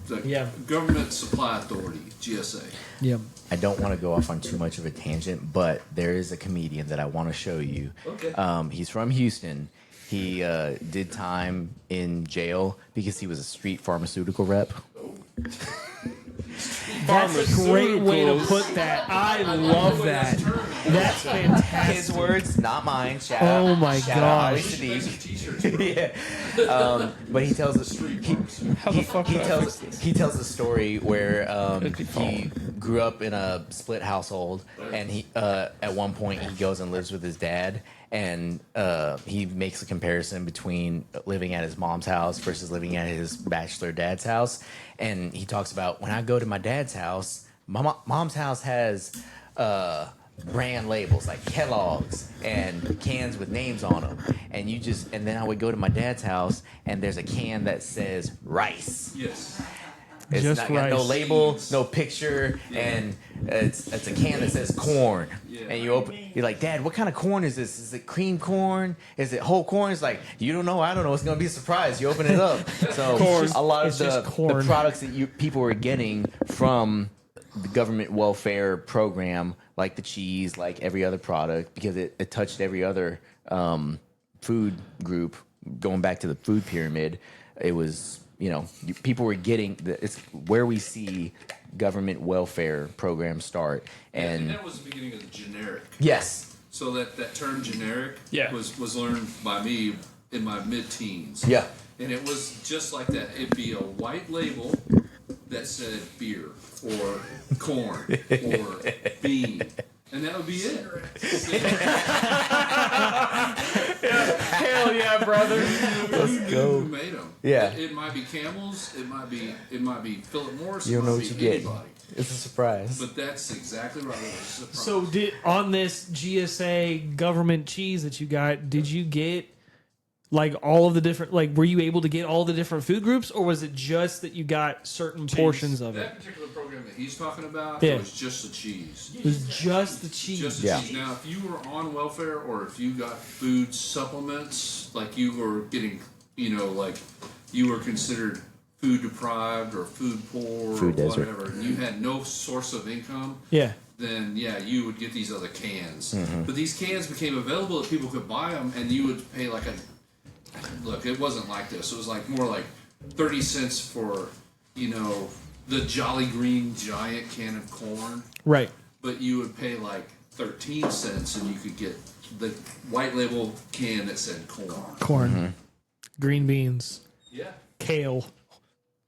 the Yeah. Government Supply Authority, GSA. Yep. I don't want to go off on too much of a tangent, but there is a comedian that I want to show you. Okay. He's from Houston. He did time in jail because he was a street pharmaceutical rep. That's a great way to put that. I love that. That's fantastic. His words, not mine. Shout Oh out, my shout out Holly gosh. Sadiq. T-shirts, bro. Yeah. But he tells us he tells a story where he grew up in a split household, and he at one point he goes and lives with his dad, and he makes a comparison between living at his mom's house versus living at his bachelor dad's house, and he talks about when I go to my dad's house, my mom's house has brand labels like Kellogg's and cans with names on them, and then I would go to my dad's house and there's a can that says rice. Yes. It's Just not got no rice. label, no picture, and it's a can that says corn. Yeah. And you're like, Dad, what kind of corn is this? Is it cream corn? Is it whole corn? It's like, you don't know, I don't know. It's gonna be a surprise. You open it up. So a lot It's of just the corn. products that people were getting from the government welfare program, like the cheese, like every other product, because it touched every other food group. Going back to the food pyramid, it was people were getting it's where we see government welfare programs start. And And that was the beginning of the generic. yes, So that term generic Yeah. was learned by me in my mid-teens. yeah, And it was just like that. It'd be a white label that said beer or corn or bean. And that would be it. Hell yeah, brother. Let's go. Who made them? Yeah. It might be Camels. It might be Philip Morris. you don't it know might what you be get. anybody. It's a surprise. But that's exactly right. It was a surprise. So did on this GSA government cheese that you got, did you get like all of the different like were you able to get all the different food groups, or was it just that you got certain portions of it? That particular program that he's talking about, Yeah. it was just the cheese. It was just the cheese. Just the Yeah. cheese. Now, if you were on welfare or if you got food supplements, like you were getting, like you were considered food deprived or food poor Food or desert. whatever, and you had no source of income, Yeah. then yeah, you would get these other cans. Mm-hmm. But these cans became available that people could buy them, and you would pay like look, it wasn't like this. It was like more like 30 cents for, the Jolly Green Giant can of corn. Right. But you would pay like 13 cents and you could get the white label can that said corn. Corn. Green beans. Yeah. Kale.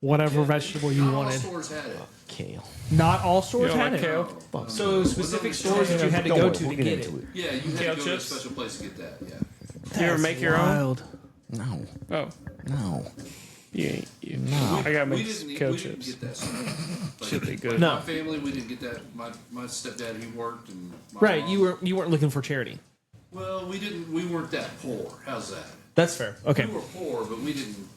Whatever vegetable you Not all wanted. stores had it. Kale. Not all stores You don't had like it. kale? So specific stores that you had to Don't go worry, to we'll to get into it. Yeah, you had Kale to go to a chips? special place to get that. Yeah. Do you ever make your own? Wild. No, Oh, no. you ain't. You. No. I gotta We make didn't, kale we didn't chips. get that stuff. Like, Should be good. No. My family, we didn't get that. My stepdad, he worked, and my Right. mom- You weren't looking for charity. Well, we weren't that poor. How's that? That's fair. Okay. We were poor, but we didn't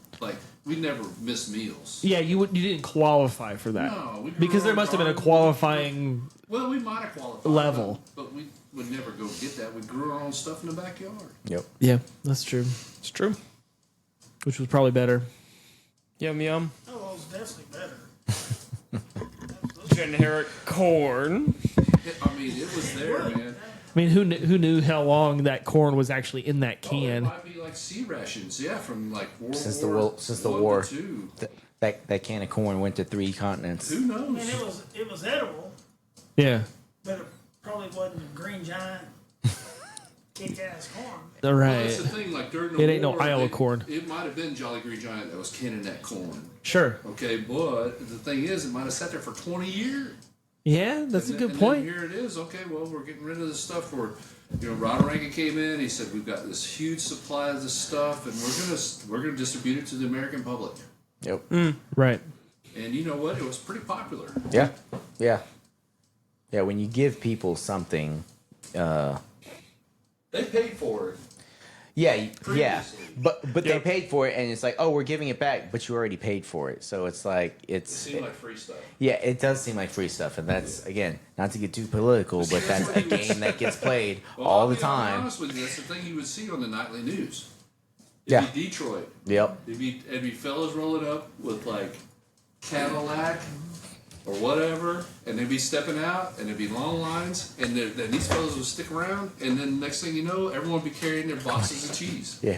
we never missed meals. Yeah, you didn't qualify for that. No, we grew Because there our must have been a garden. qualifying. Well, we might have qualified Level. but we would never go get that. We grew our own stuff in the backyard. Yep. Yeah, that's true. It's true. Which was probably better. Yum yum. Oh, well, it's definitely better. Generic corn. I mean, it was there, man. I mean, who knew how long that corn was actually in that Oh, it can? might be like sea rations, yeah, from like World Since the War war- since the I war. to II. That can of corn went to 3 continents. Who knows? I mean, it was edible, Yeah. but it probably wasn't a green giant kick-ass corn. All Well, right. that's the thing. Like during the It ain't no war, Iowa corn. It might have been Jolly Green Giant that was canning that corn. Sure. Okay, but the thing is, it might have sat there for 20 years. Yeah, that's a And good then point. here it is. Okay, well, we're getting rid of this stuff. Ronald Reagan came in. He said, "We've got this huge supply of this stuff, and we're gonna distribute it to the American public." Yep. Right. And you know what? It was pretty popular. Yeah. Yeah. Yeah. When you give people something, They paid for it. yeah, Previously. but they Yep. paid for it, and it's like, oh, we're giving it back, but you already paid for it. So it's like It seemed like free stuff. yeah, it does seem like free stuff, and that's again not to get too political, See, but that's that's what a he was- game that gets played Well, all I'll the be time. honest with you, that's the thing you would see on the nightly news. Yeah. It'd be Detroit. Yep. It'd be fellas rolling up with like Cadillac or whatever, and they'd be stepping out, and there'd be long lines, and then these fellas would stick around, and then next thing you know, everyone would be carrying their boxes of cheese. Yeah.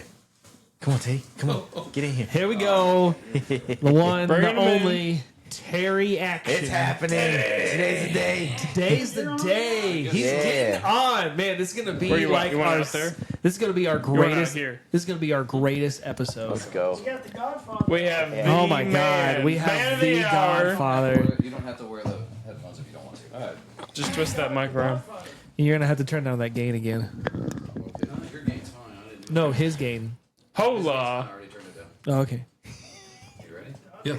Come on, Tay. Come on. Get in here. Here we go. The one, Bring the him in. only Terry Action. It's happening. Today's the day. Today's the day. He's Yeah. getting on, man. This is gonna be Where you want- like you want our. it out there? This is gonna be our want it out greatest. here? This is gonna be our greatest episode. Let's go. You got the Godfather. We have the Oh my man, God, we man have of the hour. Godfather. You don't have to wear the headphones if you don't want to. Just twist that mic around. You're gonna have to turn down that gain again. Your game's fine. I didn't do No, his gain. Hola. I already turned it down. Oh, okay. You ready? Yeah,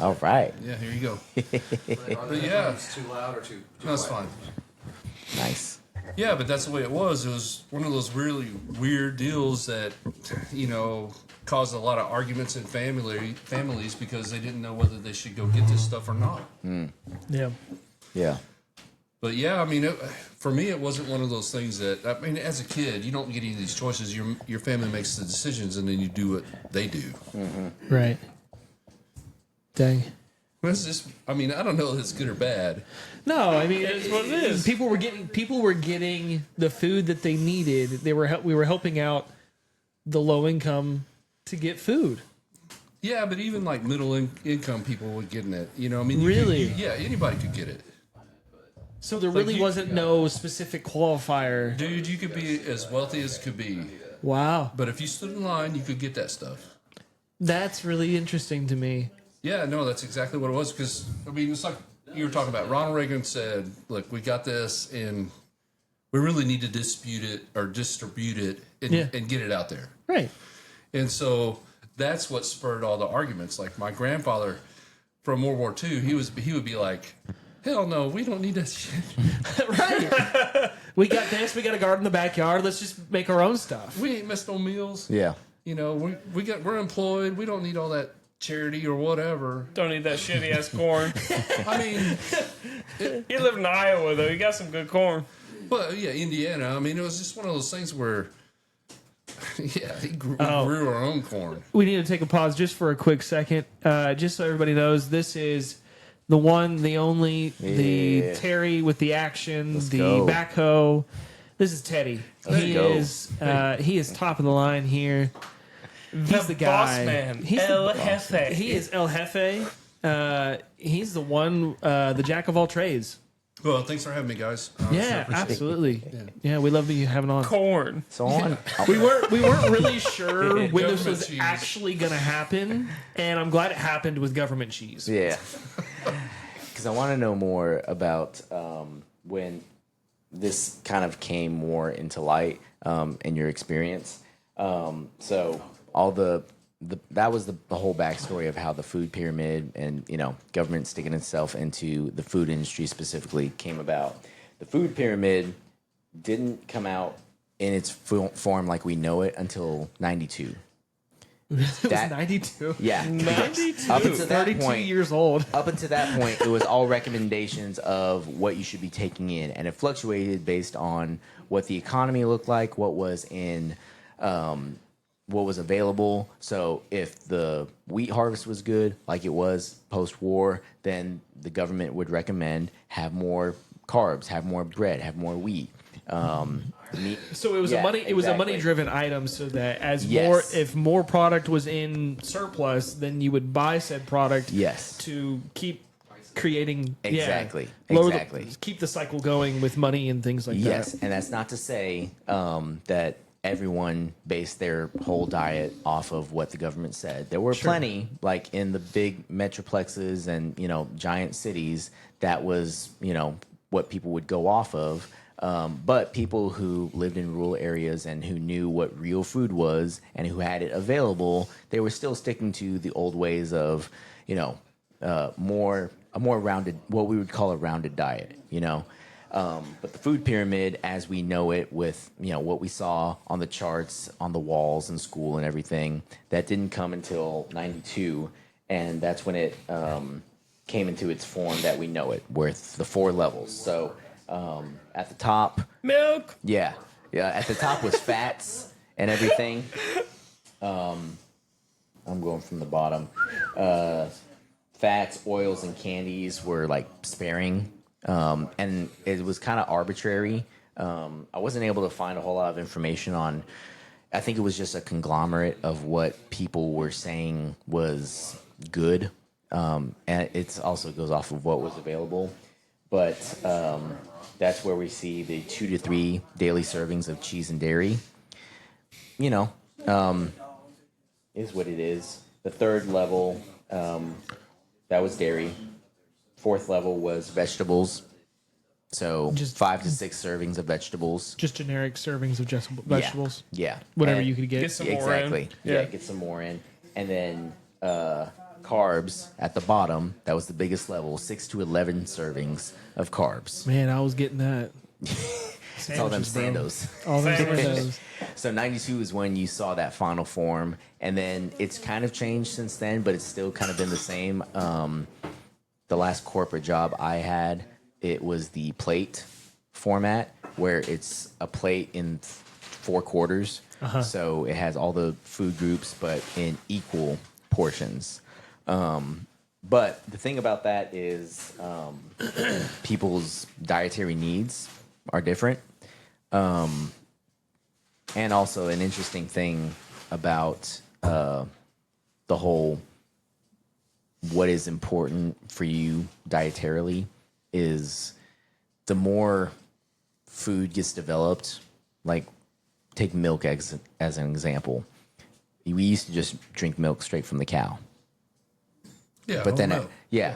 All right. yeah. Here you go. But yeah. it's too loud or too. That's fine. Nice. Yeah, but that's the way it was. It was one of those really weird deals that, caused a lot of arguments in families because they didn't know whether they should go get this stuff or not. Yeah. Yeah. But yeah, I mean, for me, it wasn't one of those things that, I mean, as a kid, you don't get any of these choices. Your family makes the decisions, and then you do what they do. Right. Dang. It's just, I mean, I don't know if it's good or bad. No, I mean, It's what it is. People were getting the food that they needed. We were helping out the low income to get food. Yeah, but even like income people were getting it. You know, I mean, Really? yeah, anybody could get it. So there really you- wasn't no specific qualifier. Dude, you could be as wealthy as could be, Wow. but if you stood in line, you could get that stuff. That's really interesting to me. Yeah, no, that's exactly what it was. Because I mean, it's like you were talking about. Ronald Reagan said, "Look, we got this, and we really need to dispute it or distribute it and get it out there." Right. And so that's what spurred all the arguments. Like my grandfather from World War II, he would be like, "Hell no, we don't need that shit. Right. We got this. We got a garden in the backyard. Let's just make our own stuff. We ain't missed no meals. Yeah. You know, we're employed. We don't need all that charity or whatever." Don't eat that shitty ass corn. I mean, You live in Iowa though. You got some good corn. but yeah, Indiana. I mean, it was just one of those things where, yeah, we grew our own corn. We need to take a pause just for a quick second. Just so everybody knows, this is the one, the only, the Terry with the action, the go. backhoe. This is Teddy. He go. is top of the line here. He's the guy. Boss man. He's El the, Jefe. he is El Jefe. He's the one, the jack of all trades. Well, thanks for having me, guys. Yeah, absolutely. Yeah, we love you having on. corn. So on. We weren't really sure when this Government was cheese. actually going to happen, and I'm glad it happened with government cheese. Yeah. Because I want to know more about when this kind of came more into light in your experience. So all that was the whole backstory of how the food pyramid and, you know, government sticking itself into the food industry specifically came about. The food pyramid didn't come out in its form like we know it until 92. It was That- 92. Yeah. 92. Up until that 32 point, years old. up until that point, it was all recommendations of what you should be taking in, and it fluctuated based on what the economy looked like, what was in, what was available. So if the wheat harvest was good, like it was post-war, then the government would recommend have more carbs, have more bread, have more wheat. Meat. So it was Yeah, a money. It was a exactly. money-driven item, so that as Yes. if more product was in surplus, then you would buy said product. Yes. To keep creating. Exactly. Lower Exactly. keep the cycle going with money and things like Yes, that. and that's not to say that everyone based their whole diet off of what the government said. There were plenty, like in the big metroplexes and, you know, giant cities, that was, you know, what people would go off of. But people who lived in rural areas and who knew what real food was and who had it available, they were still sticking to the old ways of, you know, a more rounded, what we would call a rounded diet, you know. But the food pyramid, as we know it, with, you know, what we saw on the charts, on the walls in school and everything, that didn't come until 92, and that's when it came into its form that we know it, with the 4 levels. So at the top, Milk. yeah, at the top was fats and everything. I'm going from the bottom. Fats, oils, and candies were like sparing, and it was kind of arbitrary. I wasn't able to find a whole lot of information on. I think it was just a conglomerate of what people were saying was good, and it also goes off of what was available. But that's where we see the 2 to 3 daily servings of cheese and dairy. You know, is what it is. The 3rd level, that was dairy. 4th level was vegetables. So Just- 5 to 6 servings of vegetables. Just generic servings of just vegetables. Yeah. Whatever And- you could get. Get some more Exactly. in. Yeah, get some more in. And then carbs at the bottom. That was the biggest level. 6 to 11 servings of carbs. Man, I was getting that. It's all them Sandwiches, Sandos. All them Sandwiches. Sandos. So 92 is when you saw that final form, and then it's kind of changed since then, but it's still kind of been the same. The last corporate job I had, it was the plate format, where it's a plate in 4 quarters. So it has all the food groups, but in equal portions. But the thing about that is people's dietary needs are different. And also an interesting thing about the whole what is important for you dietarily is the more food gets developed, like take milk as an example. We used to just drink milk straight from the cow. Yeah, But then, milk.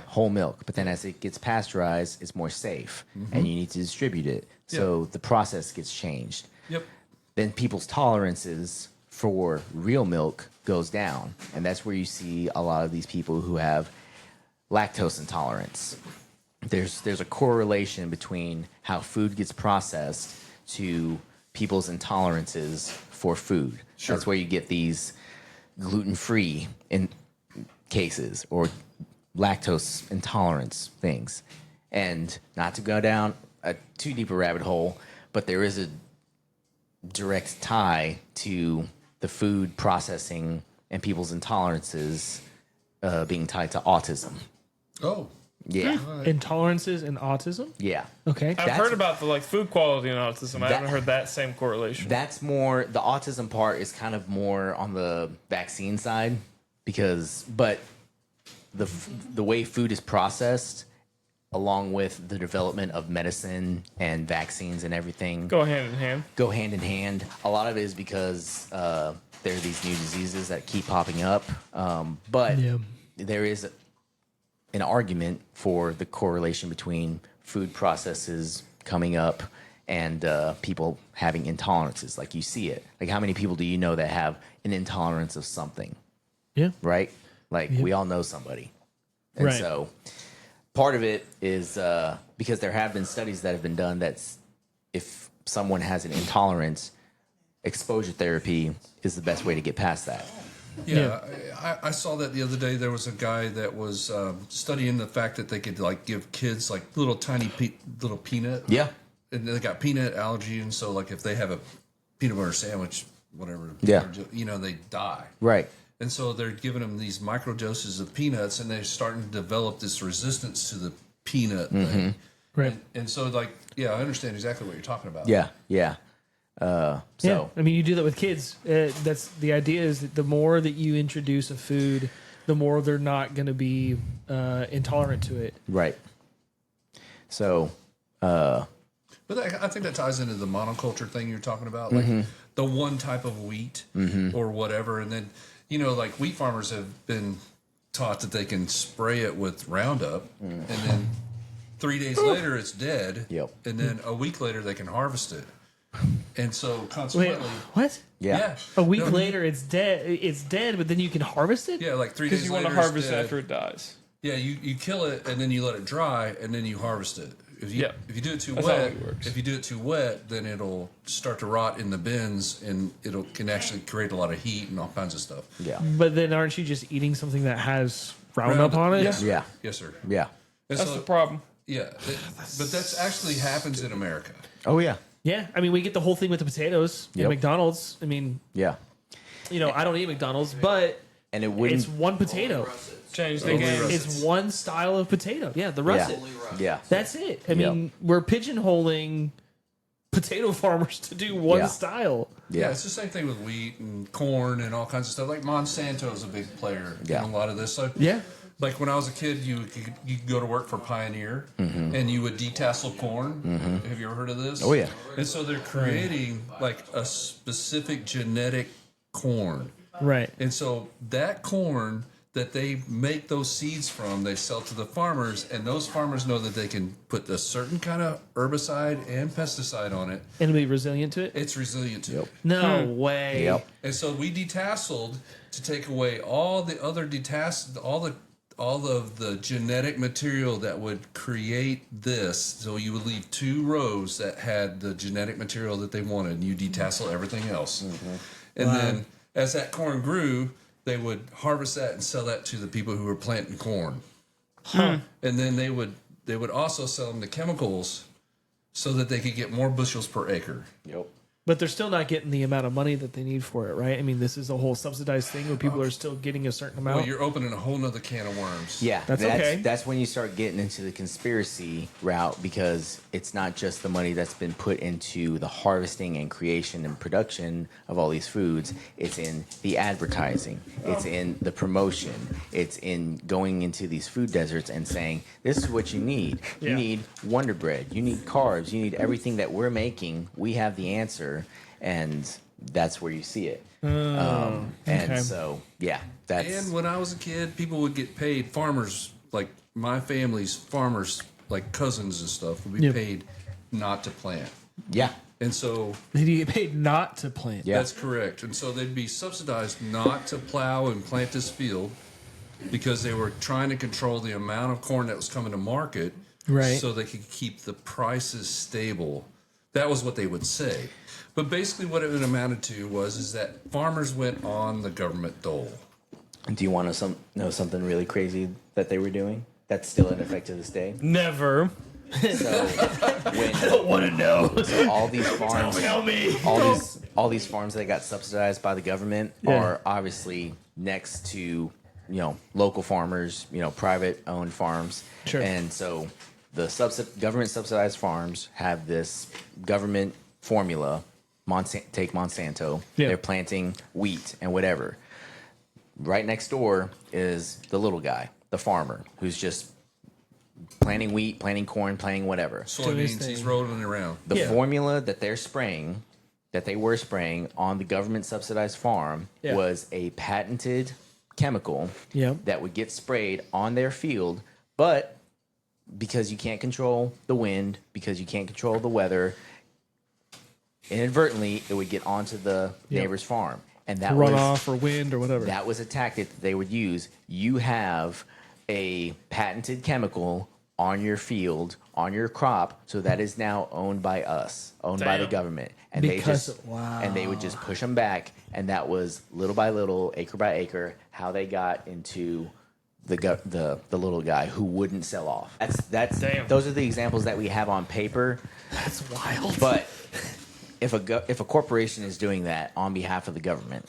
whole milk. But then as it gets pasteurized, it's more safe, and you need to distribute it. So the process gets changed. Yep. Then people's tolerances for real milk goes down, and that's where you see a lot of these people who have lactose intolerance. There's a correlation between how food gets processed to people's intolerances for food. Sure. That's where you get these gluten-free in cases or lactose intolerance things. And not to go down a too deep a rabbit hole, but there is a direct tie to the food processing and people's intolerances being tied to autism. Oh, Yeah. Intolerances and autism. Yeah. Okay. I've That's- heard about the like food quality and autism. I That- haven't heard that same correlation. That's more, the autism part is kind of more on the vaccine side but the way food is processed along with the development of medicine and vaccines and everything Go hand in hand. go hand in hand. A lot of it is because there are these new diseases that keep popping up. But Yeah. there is an argument for the correlation between food processes coming up and people having intolerances. Like you see it. Like how many people do you know that have an intolerance of something, Yeah. right? Like we all know somebody. And Right. so part of it is because there have been studies that have been done that's if someone has an intolerance, exposure therapy is the best way to get past that. yeah. I saw that the other day. There was a guy that was studying the fact that they could like give kids like little tiny little peanut. Yeah. And they got peanut allergy, and so like if they have a peanut butter sandwich, whatever, Yeah. they die. Right. And so they're giving them these micro doses of peanuts, and they're starting to develop this resistance to the peanut thing. Right. And so, like, yeah, I understand exactly what you're talking about. Yeah. Yeah. Yeah, So I mean, you do that with kids. That's the idea. Is that the more that you introduce a food, the more they're not going to be intolerant to it. right. So But I think that ties into the monoculture thing you're talking about, like the one type of wheat or whatever. And then, like wheat farmers have been taught that they can spray it with Roundup, and then 3 days later it's dead. Yep. And then a week later they can harvest it. And so Wait, consequently, what? yeah. A week No, later, it's dead. It's dead, but then you can harvest it. yeah, like 3 Because days you later want to harvest it's it dead. after it dies. Yeah, you kill it and then you let it dry and then you harvest it. If you Yeah. if you do it too That's how wet, it works. if you do it too wet, then it'll start to rot in the bins and can actually create a lot of heat and all kinds of stuff. Yeah. But then, aren't you just eating something that has Roundup on it? Yes, sir. Yeah. Yes, sir. Yeah. And That's so- the problem. Yeah, but that's actually happens in America. Oh yeah. Yeah, I mean, we get the whole thing with the potatoes Yep. at McDonald's. I mean, Yeah. I don't eat McDonald's, but And it wouldn't. it's one potato. Change the Only game. russet. It's one style of potato. Yeah, the Yeah. russet. Yeah. That's it. I Yep. mean, we're pigeonholing potato farmers to do one Yeah. style. Yeah, Yeah. it's the same thing with wheat and corn and all kinds of stuff. Like Monsanto is a big player Yeah. in a lot of this. So Yeah. like when I was a kid, you could go to work for Pioneer and you would detassel corn. Have you ever heard of this? Oh, yeah. And so they're creating like a specific genetic corn. Right. And so that corn that they make those seeds from, they sell to the farmers, and those farmers know that they can put a certain kind of herbicide and pesticide on it. And be resilient to it? It's resilient to it. No way. Yep. And so we detasseled to take away all the other all of the genetic material that would create this. So you would leave 2 rows that had the genetic material that they wanted, and you detassel everything else. And then as that corn grew, they would harvest that and sell that to the people who were planting corn. And then they would also sell them the chemicals so that they could get more bushels per acre. Yep. But they're still not getting the amount of money that they need for it, right? I mean, this is a whole subsidized thing where people are still getting a certain amount. Well, you're opening a whole nother can of worms. Yeah, That's okay. That's when you start getting into the conspiracy route, because it's not just the money that's been put into the harvesting and creation and production of all these foods. It's in the advertising. It's in the promotion. It's in going into these food deserts and saying, this is what you need. Yeah. You need Wonder Bread. You need carbs. You need everything that we're making. We have the answer. And that's where you see it. And okay. so, yeah, that's... And when I was a kid, people would get paid. Farmers, like my family's farmers, like cousins and stuff, would be Yeah. paid not to plant. Yeah. And so They get paid not to plant. Yeah. that's correct. And so they'd be subsidized not to plow and plant this field because they were trying to control the amount of corn that was coming to market, Right. so they could keep the prices stable. That was what they would say. But basically what it amounted to is that farmers went on the government dole. Do you want to know something really crazy that they were doing that's still in effect to this day? Never. So when Want to know? so all these farms, Tell me. all these farms that got subsidized by the government Yeah. are obviously next to local farmers, private owned farms, Sure. and so the government subsidized farms have this government formula. Take Monsanto. Yeah. They're planting wheat and whatever. Right next door is the little guy, the farmer, who's just planting wheat, planting corn, planting whatever. Doing his Soybeans, he's thing. rolling around. The Yeah. formula that they're spraying, that they were spraying on the government subsidized farm, Yeah. was a patented chemical Yeah. that would get sprayed on their field, but because you can't control the wind, because you can't control the weather, inadvertently it would get onto the neighbor's farm. And that was Runoff or wind or whatever. that was a tactic that they would use. You have a patented chemical on your field, on your crop, so that is now owned by us, owned by the Damn. government. And they would just push them back, and that was little by little, acre by acre, how they got into the little guy who wouldn't sell off. That's Damn. Those are the examples that we have on paper. That's wild. But if a corporation is doing that on behalf of the government,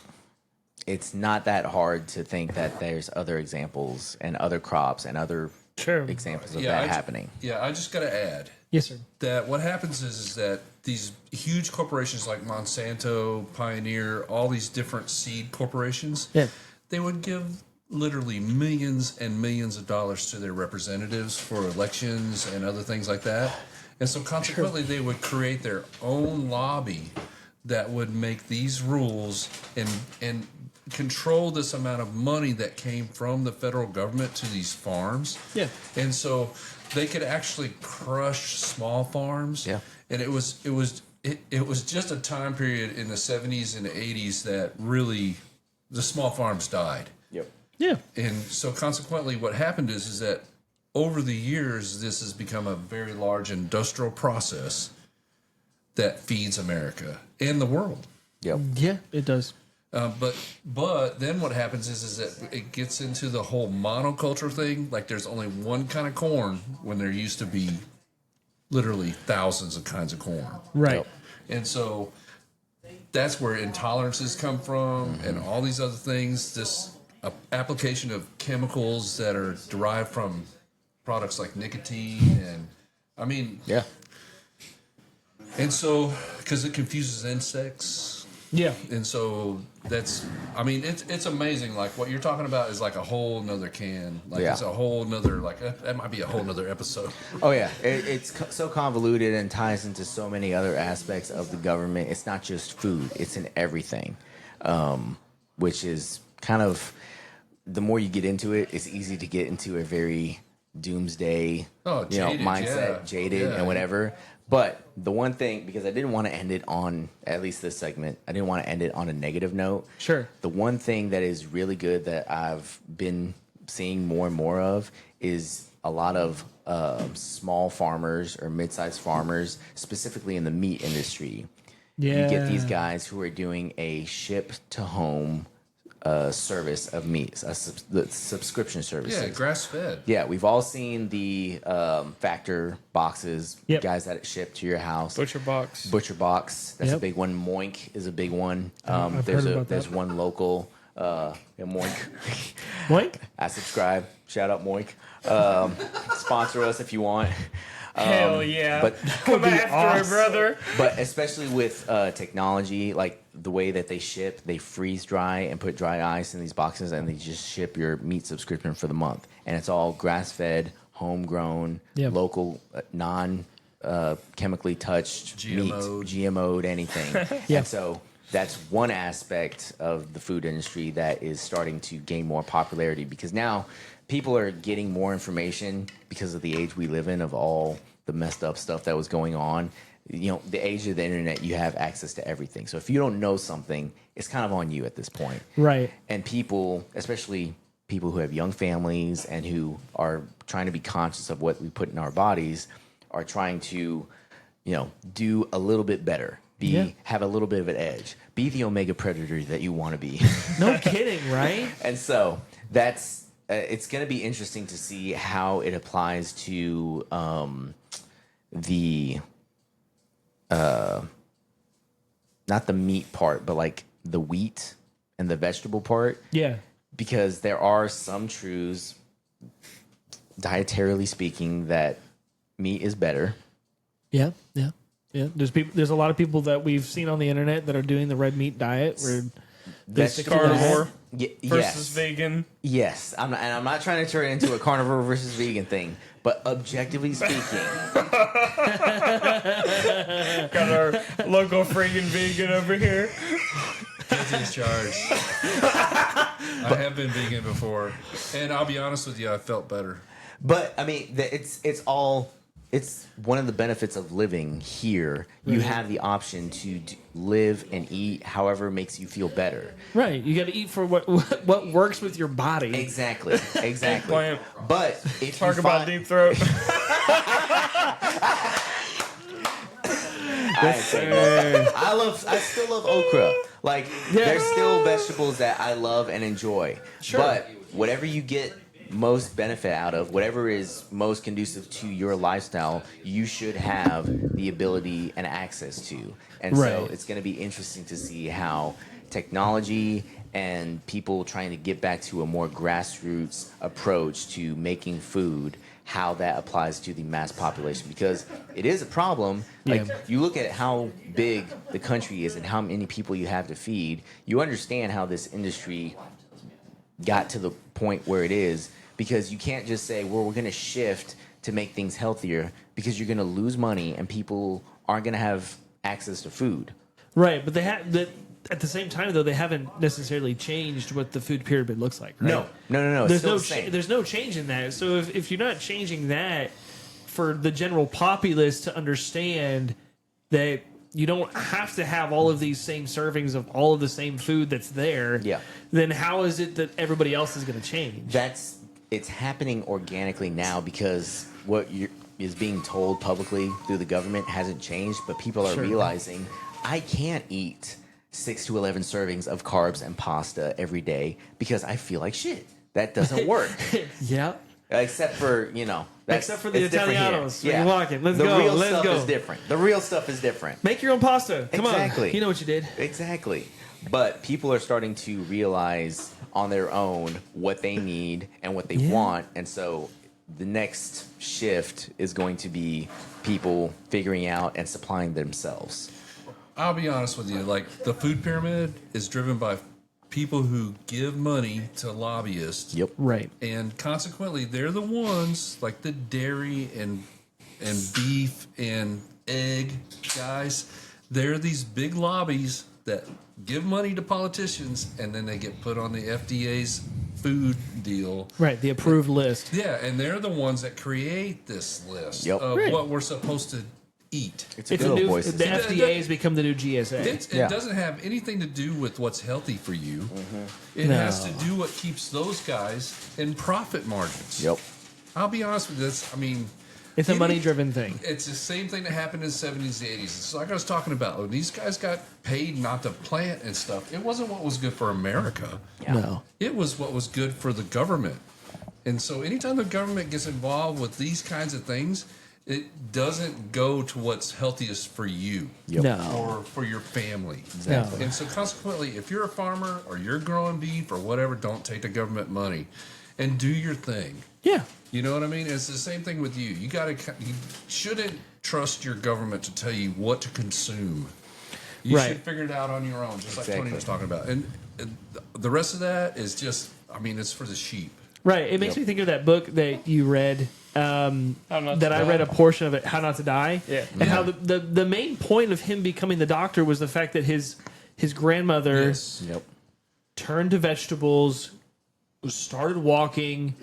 it's not that hard to think that there's other examples and other crops and other Sure. examples of Yeah, that I ju- happening. Yeah, I just got to add Yes, sir. that what happens is that these huge corporations like Monsanto, Pioneer, all these different seed corporations, Yeah. they would give literally millions and millions of dollars to their representatives for elections and other things like that. And so consequently, they would create their own lobby that would make these rules and control this amount of money that came from the federal government to these farms. Yeah. And so they could actually crush small farms. Yeah. And it was just a time period in the 70s and the 80s that really the small farms died. Yep. Yeah. And so consequently what happened is that over the years this has become a very large industrial process that feeds America and the world. Yep. Yeah, it does. But then what happens is that it gets into the whole monoculture thing. Like there's only one kind of corn when there used to be literally thousands of kinds of corn. Right. Yep. And so that's where intolerances come from and all these other things. This application of chemicals that are derived from products like nicotine and I mean, Yeah. and so because it confuses insects. Yeah. And so that's, I mean, it's amazing. Like what you're talking about is like a whole nother can. Like Yeah. it's a whole nother, like that might be a whole nother episode. Oh yeah, it's so convoluted and ties into so many other aspects of the government. It's not just food; it's in everything, which is kind of the more you get into it, it's easy to get into a very doomsday, Jaded, mindset, yeah. jaded, Yeah. and whatever. But the one thing, because I didn't want to end it on, at least this segment, I didn't want to end it on a negative note. Sure. The one thing that is really good that I've been seeing more and more of is a lot of small farmers or mid-sized farmers, specifically in the meat industry. Yeah. You get these guys who are doing a ship to home service of meats, the subscription service. Yeah, grass fed. Yeah, we've all seen the Factor boxes, Yep. guys that ship to your house. Butcher box. Butcher box, that's a Yep. big one. Moink is a big one. I've There's heard about there's that. one local. Moink. Moink? I subscribe. Shout out Moink. Sponsor us if you want. Hell yeah. But Come after it, brother. But especially with technology, like the way that they ship, they freeze dry and put dry ice in these boxes, and they just ship your meat subscription for the month. And it's all grass fed, homegrown, Yep. local, non chemically touched GMO'd. meat, GMO'd, anything. Yeah. And so that's one aspect of the food industry that is starting to gain more popularity, because now people are getting more information because of the age we live in, of all the messed up stuff that was going on. You know, the age of the internet, you have access to everything. So if you don't know something, it's kind of on you at this point. Right. And people, especially people who have young families and who are trying to be conscious of what we put in our bodies, are trying to, you know, do a little bit better. Have a little bit of an edge. Be the omega predator that you want to be. No kidding, right? And so that's it's going to be interesting to see how it applies to the not the meat part, but like the wheat and the vegetable part, Yeah. because there are some truths, dietarily speaking, that meat is better. Yeah. Yeah. Yeah. There's a lot of people that we've seen on the internet that are doing the red meat diet where they stick to that. Carnivore Versus versus vegan. Yes, I'm not trying to turn it into a carnivore versus vegan thing, but objectively speaking, Got our local freaking vegan over here. Guilty as charged. I have been vegan before, and I'll be honest with you, I felt better. but I mean, it's one of the benefits of living here. You have the option to live and eat however makes you feel better. Right. You got to eat for what works with your body. Exactly. Eggplant. But if Talk you about find, deep throat. I still love okra. Like, there's still vegetables that I love and enjoy. Sure. But whatever you get most benefit out of, whatever is most conducive to your lifestyle, you should have the ability and access to. And so Right. it's going to be interesting to see how technology and people trying to get back to a more grassroots approach to making food, how that applies to the mass population, because it is a problem. Like, Yeah. you look at how big the country is and how many people you have to feed, you understand how this industry got to the point where it is, because you can't just say, well, we're going to shift to make things healthier, because you're going to lose money and people aren't going to have access to food. Right. But they have that. At the same time, though, they haven't necessarily changed what the food pyramid looks like. Right? No. It's There's still no the same. there's no change in that. So if you're not changing that for the general populace to understand that you don't have to have all of these same servings of all of the same food that's there, Yeah. then how is it that everybody else is going to change? It's happening organically now, because what is being told publicly through the government hasn't changed, but people are Sure. realizing, I can't eat 6 to 11 servings of carbs and pasta every day because I feel like shit. That doesn't work. Yeah. Except for, Except for the it's different here. Italianos. When you're walking. Let's the go, real let's stuff go. is different. The real stuff is different. Make your own pasta. Come Exactly. on. You know what you did. Exactly. But people are starting to realize on their own what they need and what they want. And so the next shift is going to be people figuring out and supplying themselves. I'll be honest with you, like, the food pyramid is driven by people who give money to lobbyists. Yep. Right. And consequently, they're the ones, like the dairy and beef and egg guys. They're these big lobbies that give money to politicians, and then they get put on the FDA's food deal. Right. The approved list. Yeah, and they're the ones that create this list Yep. of Right. what we're supposed to eat. It's a It's good a old new. boy The system. FDA has become the new GSA. It Yeah. doesn't have anything to do with what's healthy for you. Mm-hmm. It No. has to do what keeps those guys in profit margins. Yep. I'll be honest with this. I mean, It's a money-driven thing. It's the same thing that happened in the 70s, the 80s. It's like I was talking about. When these guys got paid not to plant and stuff, it wasn't what was good for America. No. It was what was good for the government. And so anytime the government gets involved with these kinds of things, it doesn't go to what's healthiest for you No. or for your family. Exactly. And so consequently, if you're a farmer or you're growing beef or whatever, don't take the government money and do your thing. Yeah. You know what I mean? It's the same thing with you. You shouldn't trust your government to tell you what to consume. You Right. should figure it out on your own, just like Exactly. Tony was talking about. And the rest of that is just, I mean, it's for the sheep. Right. It makes me think of that book that you read. Not That to I Die. read a portion of it, How Not to Die. Yeah. And how the main point of him becoming the doctor was the fact that his grandmother Yes. Yep. turned to vegetables, started walking,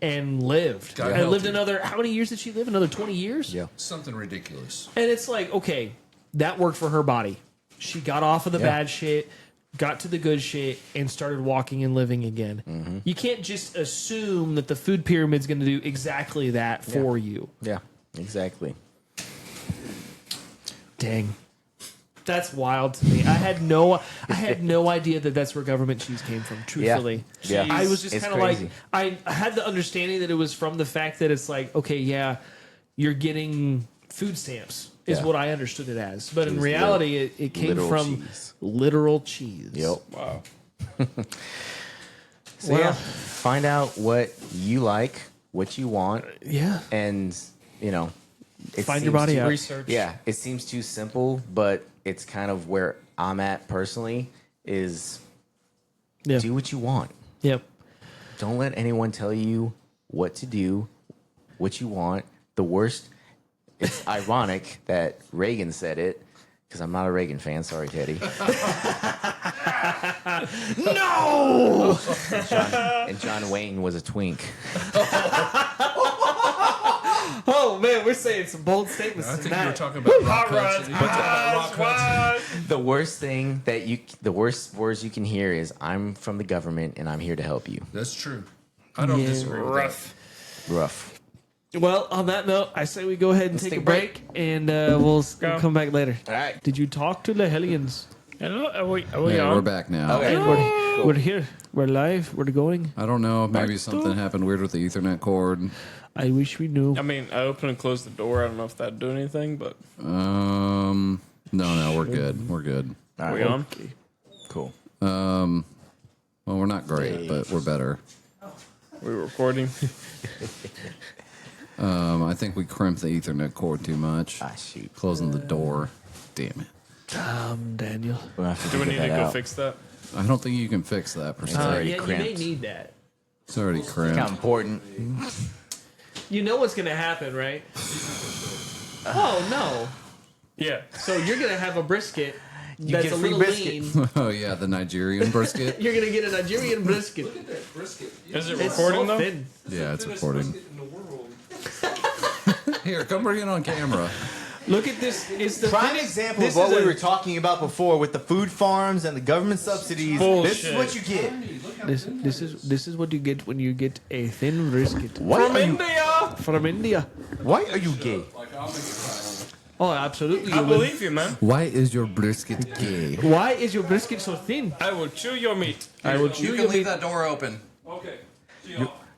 and lived. Got And lived healthy. another, how many years did she live? Another 20 years? Yeah. Something ridiculous. And it's like, okay, that worked for her body. She got off of the bad shit, got to the good shit, and started walking and living again. You can't just assume that the food pyramid's going to do exactly that for you. Yeah. Exactly. Dang. That's wild to me. I had no idea that that's where government cheese came from. Truthfully, Yeah. I was just It's kind of like, crazy. I had the understanding that it was from the fact that it's like, okay, yeah, you're getting food stamps is Yeah. what I understood it as, but in Cheese, reality, it came literal from cheese. literal cheese. Yep. Wow. So yeah, find out what you like, what you want, Yeah. and it Find your seems body too- out. Research. Yeah, it seems too simple, but it's kind of where I'm at personally. Is Yeah. do what you want. Yep. Don't let anyone tell you what to do, what you want. The worst. It's ironic that Reagan said it because I'm not a Reagan fan. Sorry, Teddy. No. And John Wayne was a twink. Oh man, we're saying some bold statements I think tonight. you were talking about rock Hot rods, cuts. You were talking about rock cuts. The worst thing the worst words you can hear is "I'm from the government and I'm here to help you." That's true. I don't disagree with Rough. Rough. Well, on that note, I say we go ahead and take a take a break, and we'll Go. come back later. All right. Did you talk to the Hellions? Hello, are we Yeah, on? we're back now. Okay. We're here. We're live. We're going. I don't know. Maybe something happened weird with the Ethernet cord. I wish we knew. I mean, I opened and closed the door. I don't know if that'd do anything, but No, we're good. We're good. All we right. on? Cool. Well, we're not great, but we're better. We were recording. I think we crimped the Ethernet cord too much. Ah, shoot. Closing the door. Damn it. Daniel. We'll have to Do we figure need to that go out. fix that? I don't think you can fix that per se. already Yeah, you may crimped. need that. It's already How crimped. important? You know what's gonna happen, right? Oh no! Yeah. So you're gonna have a brisket that's get a free little brisket. lean. Oh yeah, the Nigerian brisket. You're gonna get a Nigerian brisket. Is it It's recording so though? thin. Yeah, it's recording. Here, come bring it on camera. Look at this. It's the Prime thinnest- example this of what is we a- were talking about before with the food farms and the government subsidies. This is Bullshit. what you get. This is what you get when you get a thin brisket Why From are you, India. from India. why are you gay? Oh, absolutely. I you will. believe you, man. Why is your brisket gay? Why is your brisket so thin? I will chew your meat. I will chew your meat. that door open. Okay.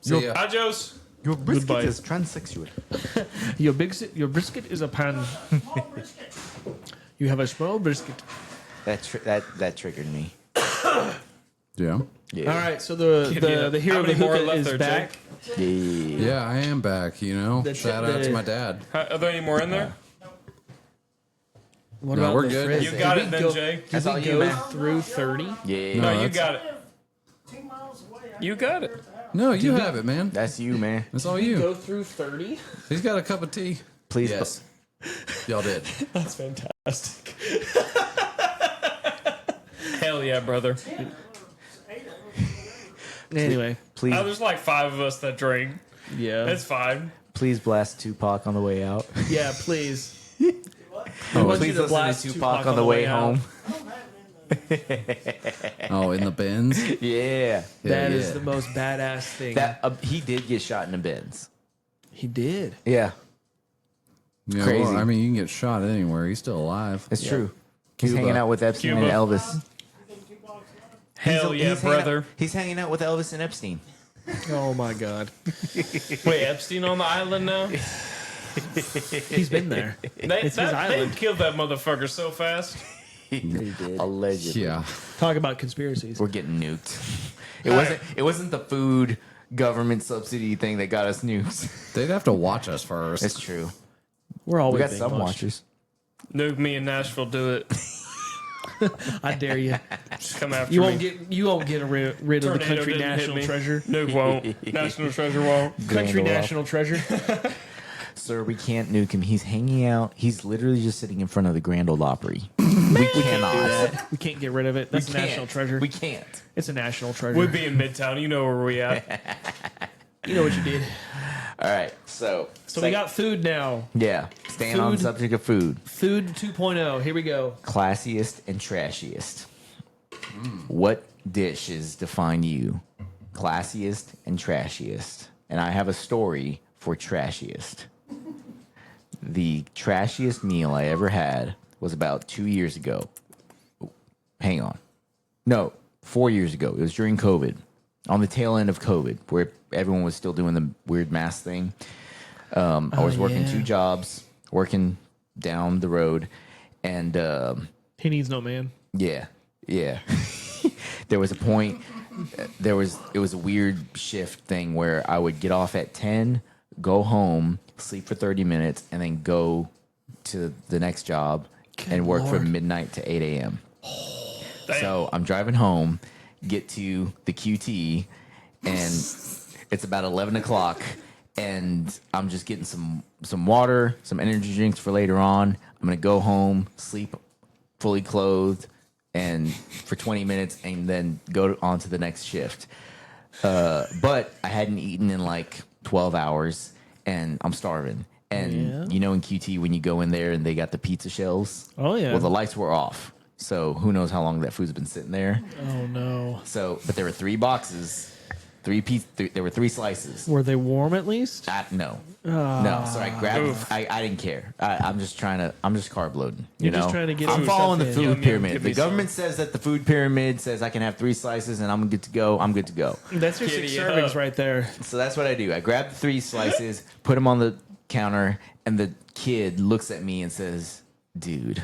See ya. Adios. Your brisket Goodbye. is transsexual. Your brisket is a pan. You have a small brisket. That triggered me. Yeah. Yeah. All right, so the hero How of the many more hookah left is there, back. Yeah. Yeah, I am back. You know, The- shout out the- to my dad. Are there any more in there? What No, about we're the good. frizz? You got Did it we then, go- Jay. Did That's we all you, go man. through 30? Yeah. No, No, you that's- got it. 2 miles away. You got it. No, you have it, man. That's you, man. That's all Go you. through 30? He's got a cup of tea. Please. Yes. Y'all did. That's fantastic. Hell yeah, brother. Anyway, Please, There's like 5 of us that drink. yeah. It's fine. please blast Tupac on the way out. Yeah, please. Oh, want you Please to listen blast to Tupac on the way home. oh, in the bins. Yeah. That is yeah. the most badass thing. That he did get shot in the Benz. He did. Yeah. Yeah, Crazy. well, I mean, you can get shot anywhere. He's still alive. It's true. He's Cuba. hanging out with Epstein Cuba. and Elvis. Hell yeah, He's hanging out- brother. He's hanging out with Elvis and Epstein. Oh my God. Wait, Epstein on the island now? He's been there. They island. killed that motherfucker so fast. Allegedly. Yeah. Talk about conspiracies. We're getting nuked. It wasn't the food government subsidy thing that got us nukes. They'd have to watch us first. It's true. We're always We got being some watched. watchers. Nuke me in Nashville, do it. I dare you. Just come after You me. won't get rid of the Tornado country didn't hit national me. treasure. Nuke won't. National treasure won't. Country Grand Ole national treasure. Sir, we can't nuke him. He's hanging out. He's literally just sitting in front of the Grand Ole Opry. We cannot. We can't get rid of it. That's a national treasure. We can't. It's a national treasure. We'd be in Midtown. You know where we at. You know what you did. All right. So So we got food now. yeah. Staying on the Food. subject of food. Food 2.0. Here we go. Classiest and trashiest. What dishes define you? Classiest and trashiest. And I have a story for trashiest. The trashiest meal I ever had was about 2 years ago. Hang on. No, 4 years ago. It was during COVID. On the tail end of COVID, where everyone was still doing the weird mask thing. I was working yeah. 2 jobs, working down the road, and He needs no man. yeah. There was a point. It was a weird shift thing where I would get off at 10, go home, sleep for 30 minutes, and then go to the next job and work Lord. from midnight to 8 a.m. So I'm driving home, get to the QT, and it's about 11 o'clock, and I'm just getting some water, some energy drinks for later on. I'm going to go home, sleep fully clothed, and for 20 minutes, and then go on to the next shift. But I hadn't eaten in like 12 hours, and I'm starving. And you know in QT, when you go in there and they got the pizza shelves? Oh, yeah. Well, the lights were off. So who knows how long that food's been sitting there. Oh, no. So, but there were 3 boxes, there were 3 slices. Were they warm at least? No. No, so I grabbed. I didn't care. I'm just carb loading. You You're know, just trying to get I'm some following the stuff in. food Yum, pyramid. give The me some. government says that the food pyramid says I can have 3 slices and I'm good to go. I'm good to go. That's your 6 Giddy servings up. right there. So that's what I do. I grab the 3 slices, put them on the counter, and the kid looks at me and says, "Dude,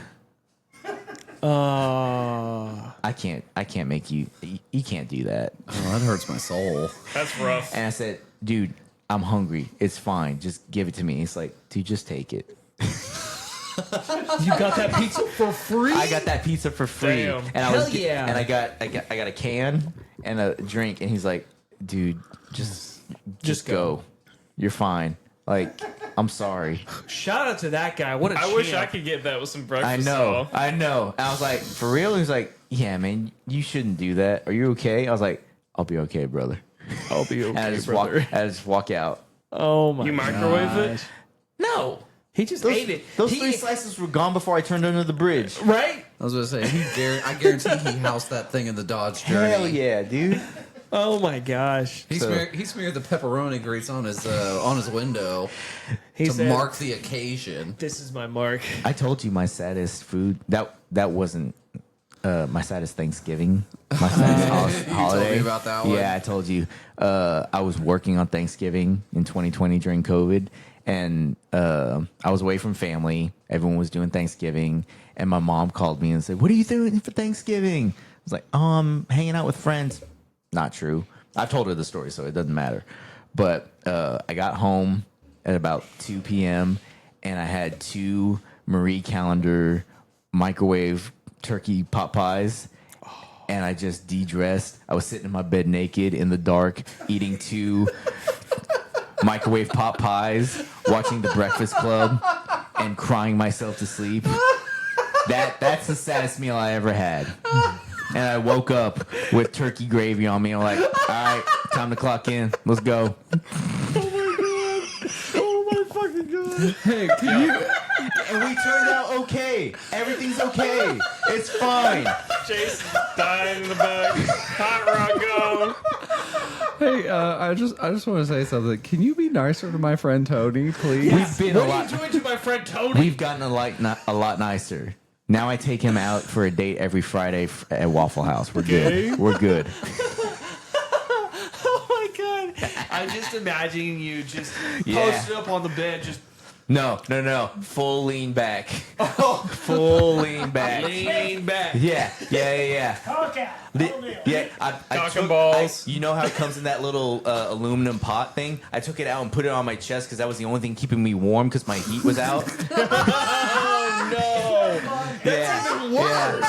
I can't make you. You can't do that." Oh, that hurts my soul. That's rough. And I said, "Dude, I'm hungry. It's fine. Just give it to me." He's like, "Dude, just take it." You got that pizza for free? I got that pizza for free, Damn. and I was Hell yeah. and I got a can and a drink, and he's like, "Dude, just go. You're fine. Like, I'm sorry." Shout out to that guy. What a I wish champ. I could get that with some I breakfast. know, though. I know. And I was like, "For real?" He's like, "Yeah, man, you shouldn't do that. Are you okay?" I was like, "I'll be okay, brother." I'll be okay, And I just brother. walk out. Oh, my You microwave it? gosh. No, He just ate it. those He- 3 slices were gone before I turned under the bridge. Right? I was going to say, I guarantee he housed that thing in the Dodge Journey. Hell yeah, dude. Oh, my gosh. He So- smeared the pepperoni grease on his window He to said, mark the occasion. "This is my mark." I told you my saddest food. That wasn't my saddest Thanksgiving. My saddest holiday. me about that one. Yeah, I told you. I was working on Thanksgiving in 2020 during COVID, and I was away from family. Everyone was doing Thanksgiving, and my mom called me and said, "What are you doing for Thanksgiving?" I was like, "Oh, I'm hanging out with friends." Not true. I've told her the story, so it doesn't matter. But I got home at about 2 p.m. and I had 2 Marie Callender microwave turkey pot pies. And I just de-dressed. I was sitting in my bed naked in the dark, eating 2 microwave pot pies, watching The Breakfast Club, and crying myself to sleep. That's the saddest meal I ever had. And I woke up with turkey gravy on me. I'm like, all right, time to clock in. Let's go. Hey, can you? And we turned out okay. Everything's okay. It's fine. Jason's dying in the back. Hot rock go. Hey, I just want to say something. Can you be nicer to my friend Tony, please? We've been What are you doing to my friend Tony? We've gotten a lot nicer. Now I take him out for a date every Friday at Waffle House. We're good. We're good. Oh my god! I'm just imagining you just Yeah. posted up on the bed, just No. Full lean back. Full lean back. leaning back. Yeah. Cock out. Whole deal. Yeah, I Cock took, and balls. you know how it comes in that little aluminum pot thing? I took it out and put it on my chest because that was the only thing keeping me warm because my heat was out. Oh no! That's even worse.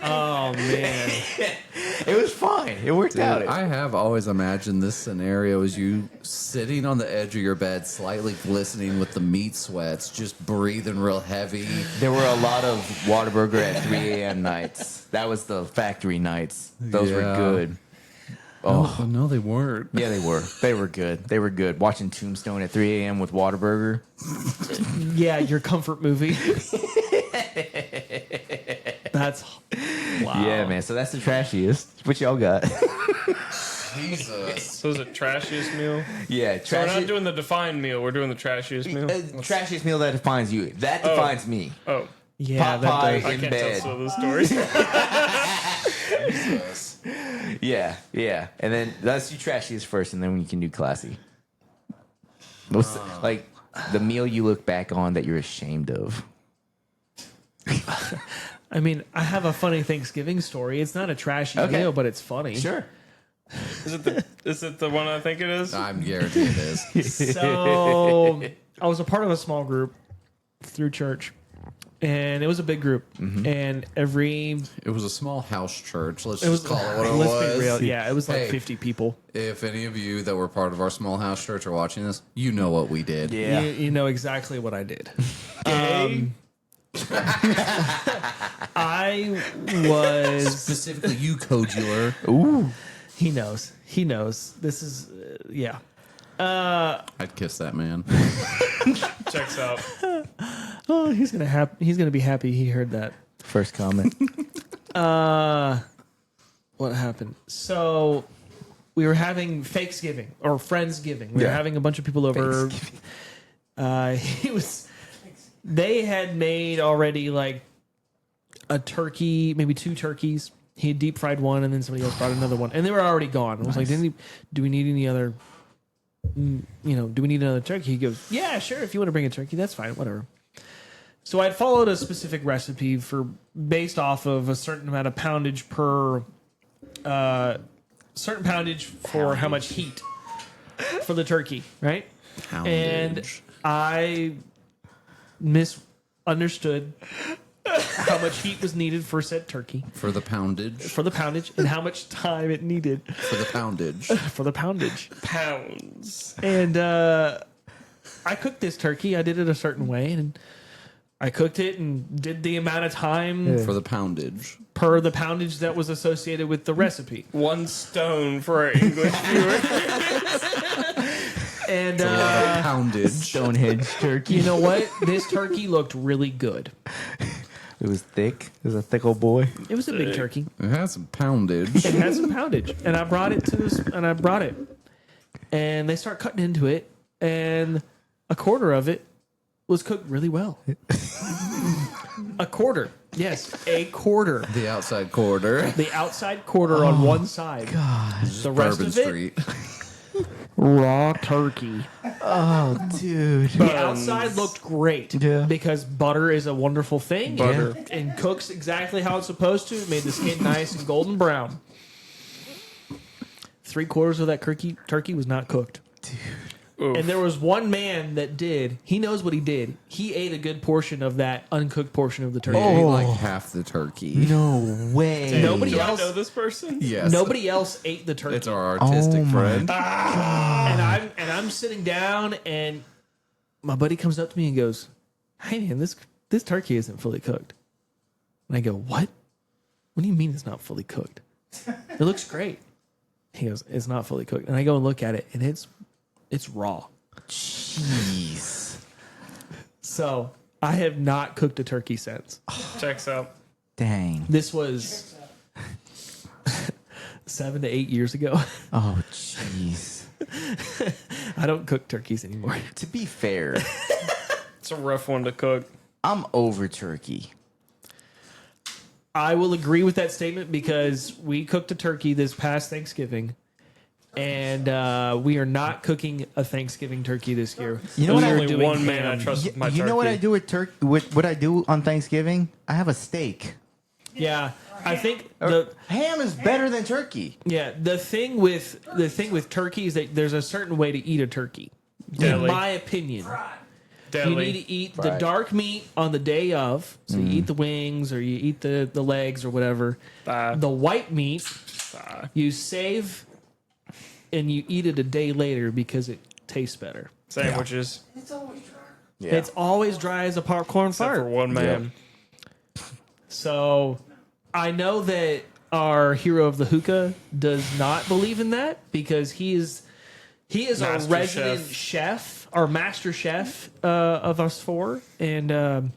Oh man! It was fine. It worked out. Dude, I have always imagined this scenario as you sitting on the edge of your bed, slightly glistening with the meat sweats, just breathing real heavy. There were a lot of Whataburger at 3 a.m. nights. That was the factory nights. Those were Yeah. good. Oh, no, they weren't. Yeah, they were. They were good. They were good. Watching Tombstone at 3 a.m. with Whataburger. Yeah, your comfort movie. That's wow. Yeah, man. So that's the trashiest. What y'all got? Jesus. So is it trashiest meal? Yeah, So we're not trashiest. doing the defined meal. We're doing the trashiest meal. Trashiest meal that defines you. That defines me. Oh, Yeah, Pot that pie does. I in can't bed. tell some of the stories. Jesus. Yeah. And then let's do trashiest first, and then we can do classy. What's like the meal you look back on that you're ashamed of? I mean, I have a funny Thanksgiving story. It's not a trashy Okay. meal, but it's funny. Sure. Is it the one I think it is? I'm guaranteed it is. So I was a part of a small group through church, and it was a big group. And every It was a small house church. Let's it was just call it what it let's was. be real, yeah, it was like Hey. 50 people. If any of you that were part of our small house church are watching this, you know what we did. Yeah. You know exactly what I did. I was. Specifically, you, Codular. Ooh. He knows. He knows. This is yeah. I'd kiss that man. Checks out. Oh, he's gonna be happy he heard that. First comment. What happened? So we were having Fakesgiving or Friendsgiving. We were Yeah. having a bunch of people over. They had made already like a turkey, maybe 2 turkeys. He had deep fried one, and then somebody else brought another one, and they were already gone. I was like, do we need any other? Do we need another turkey? He goes, yeah, sure. If you want to bring a turkey, that's fine. Whatever. So I'd followed a specific recipe based off of a certain amount of poundage per certain poundage for how much heat for the turkey, right? And Poundage. I misunderstood how much heat was needed for said turkey For the poundage. for the poundage and how much time it needed For the poundage. for the poundage. Pounds. And I cooked this turkey. I did it a certain way, and I cooked it and did the amount of time For the poundage. per the poundage that was associated with the recipe. 1 stone for our English viewer. And Poundage. Stonehenge turkey. you know what? This turkey looked really good. It was thick. It was a thick old boy. It was a big turkey. It has some poundage. It had some poundage, and I brought it to this, and I brought it, and they start cutting into it, and a quarter of it was cooked really well. A quarter, yes, a quarter. The outside quarter. The outside quarter on one side. God, the rest Bourbon of it, Street. raw turkey. Oh, dude. The outside looked great Yeah. because butter is a wonderful thing. Butter. And cooks exactly how it's supposed to. It made the skin nice and golden brown. 3/4 of that turkey was not cooked. And there was one man that did. He knows what he did. He ate a good portion of that uncooked portion of the turkey. We ate like half the turkey. No way. Nobody Do I else. know this person? Yes. Nobody else ate the turkey. It's our artistic Oh my friend. And I'm sitting down, and my buddy comes up to me and goes, "Hey man, this turkey isn't fully cooked." And I go, "What? What do you mean it's not fully cooked? It looks great." He goes, "It's not fully cooked." And I go and look at it, and it's raw. Jeez. So I have not cooked a turkey since. Checks out. Dang. This was 7 to 8 years ago. Oh, jeez. I don't cook turkeys anymore. To be fair, It's a rough one to cook. I'm over turkey. I will agree with that statement because we cooked a turkey this past Thanksgiving, and we are not cooking a Thanksgiving turkey this year. You know We what are Only doing one man I ham. trust with my You turkey. know what I do with turkey? What I do on Thanksgiving? I have a steak. Yeah, I think Ham is better than turkey. the thing with turkey is that there's a certain way to eat a turkey. Deli. In my opinion, Deli. you need to eat the Right. dark meat on the day of. So you eat the wings or you eat the legs or whatever. Thigh. The white meat you save and you eat it a day later because it tastes better. Sandwiches. It's always dry. Yeah. It's always dry as a popcorn Except for fart. one man. So I know that our hero of the hookah does not believe in that because he is our Master resident chef, our master chef of us four, and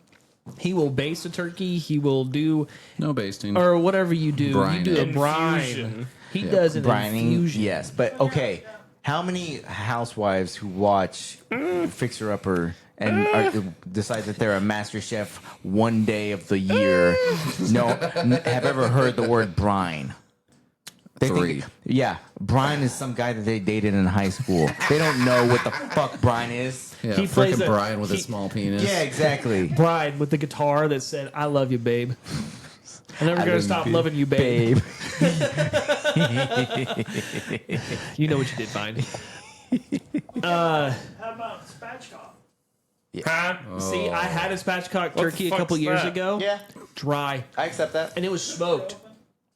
he will baste a turkey. He will do No basting. or whatever you do. Brine You do it. a brine. Infusion. He does an Brining, infusion. yes, but okay. How many housewives who watch Fixer Upper and decide that they're a master chef one day of the year have ever heard the word brine? They Three. brine is some guy that they dated in high school. They don't know what the fuck brine is. Yeah, He plays freaking a- Brian with a he- small penis. Yeah, exactly. Bride with the guitar that said, "I love you, babe. I'm never gonna love stop you, loving you, babe." Babe. You know what you did, fine. How about spatchcock? Huh? See, I had a spatchcock the turkey a fuck's couple years that? ago. Yeah, Dry, I accept that. and it was smoked.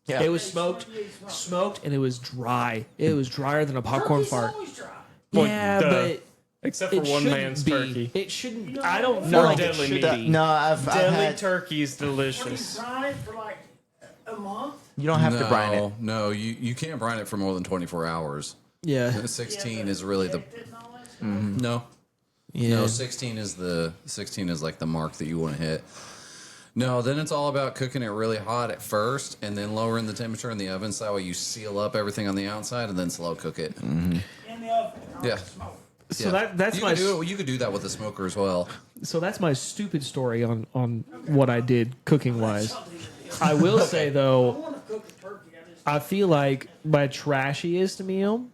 Yeah. It was smoked, and it was dry. It was drier than a popcorn Turkey's fart. always dry. Well, Yeah, duh. but Except for it one shouldn't man's be. turkey. It shouldn't. I don't No, feel like it deadly should meat. be. No, I've Deli had. turkey is Have you delicious. brine it for like a month? You don't have to brine it. No, you can't brine it for more than 24 hours. Yeah, 16 is really the And all that stuff? no. yeah. No, 16 is like the mark that you want to hit. No, then it's all about cooking it really hot at first and then lowering the temperature in the oven so that way you seal up everything on the outside and then slow cook it. In the oven. Not Yeah. smoke. So that's you my you could do that with a smoker as well. so that's my stupid story on what I did cooking wise. I will say I though, want to cook a turkey. I feel like my trashiest meal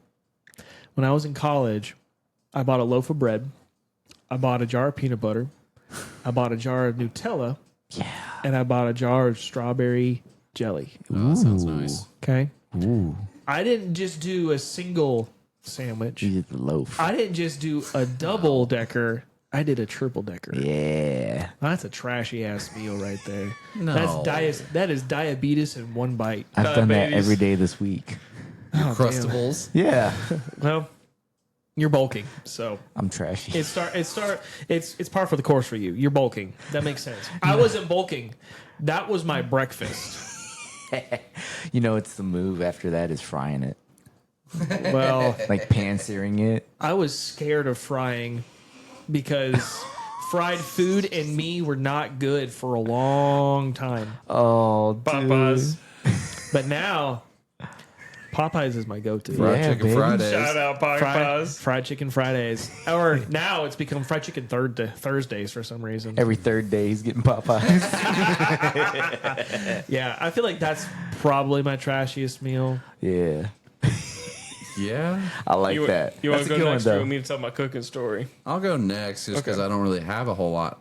when I was in college, I bought a loaf of bread, I bought a jar of peanut butter, I bought a jar of Nutella, and I bought a jar of strawberry jelly. Oh, that sounds nice. Okay. I didn't just do a single sandwich. You did the loaf. I didn't just do a double decker. I did a triple decker. Yeah. That's a trashy ass meal right there. No. That is diabetes in one bite. I've done that Diabetes. every day this week. Crustables. Yeah. Well, you're bulking, so I'm trashy. it's par for the course for you. You're bulking. That makes sense. I wasn't bulking. That was my breakfast. You know, it's the move after that is frying it. Well, Like pan searing it. I was scared of frying because fried food and me were not good for a long time. Oh, Popeyes. But now, Popeyes is my go-to. Fried Yeah, chicken baby. Fridays. Shout out Popeyes. Fried chicken Fridays. Or now it's become fried chicken Thursdays for some reason. Every third day he's getting Popeyes. Yeah, I feel like that's probably my trashiest meal. Yeah. Yeah. I like that. You want That's to a go good next one, or though. you want me to tell my cooking story? I'll go next just because Okay. I don't really have a whole lot.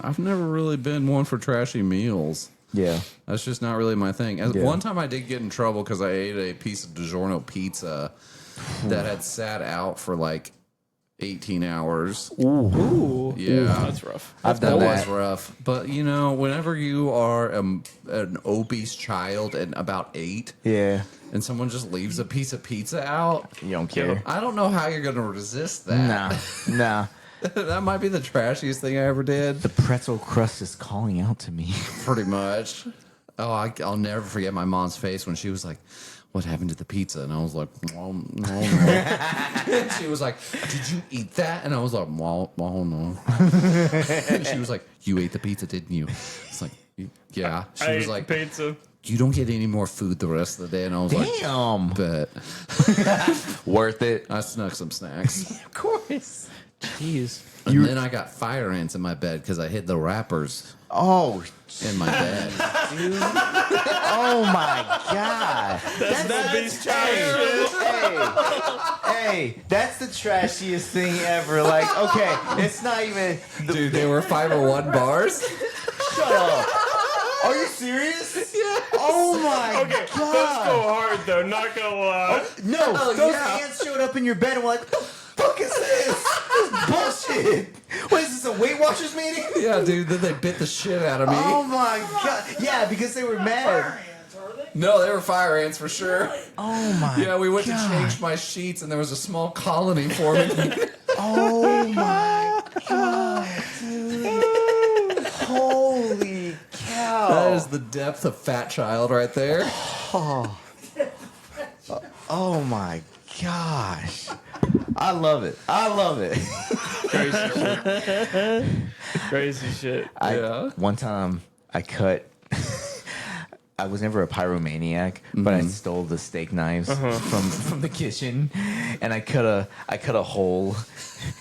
I've never really been one for trashy meals. Yeah. That's just not really my thing. Yeah. One time I did get in trouble because I ate a piece of DiGiorno pizza that had sat out for like 18 hours. Ooh. Yeah. That's rough. I've That done was that. rough. But, you know, whenever you are an obese child and about 8 Yeah. and someone just leaves a piece of pizza out, You don't care. I don't know how you're going to resist that. Nah. That might be the trashiest thing I ever did. The pretzel crust is calling out to me. Pretty much. Oh, I'll never forget my mom's face when she was like, "What happened to the pizza?" And I was like, "Well, no." She was like, "Did you eat that?" And I was like, "Well, no." And she was like, "You ate the pizza, didn't you?" It's like, "Yeah." She I was ate like, pizza. you don't get any more food the rest of the day. And I was like, Damn. bet. Worth it. I snuck some snacks. Of course. Jeez. And then I got fire ants in my bed because I hid the wrappers Oh, in my bed. oh my God. That's That beats trash. Hey, that's the trashiest thing ever. Like, okay, it's not even. Dude, they were Fiber One bars. Shut up. Are you serious? Yeah. Oh my Okay, those God. go hard though. Not gonna lie. No, those ants showed up in your bed and were like, what the fuck is this? This is bullshit. What is this, a Weight Watchers meeting? Yeah, dude, then they bit the shit out of me. Oh my God. Yeah, because they were mad. Fire ants, are they? No, they were fire ants for sure. Oh my Yeah, we went God. to change my sheets and there was a small colony forming. Oh my God, dude. Holy cow. That is the depth of fat child right there. Oh my gosh. I love it. I love it. Crazy shit. Yeah. One time I cut. I was never a pyromaniac, but I stole the steak knives from the kitchen, and I cut a hole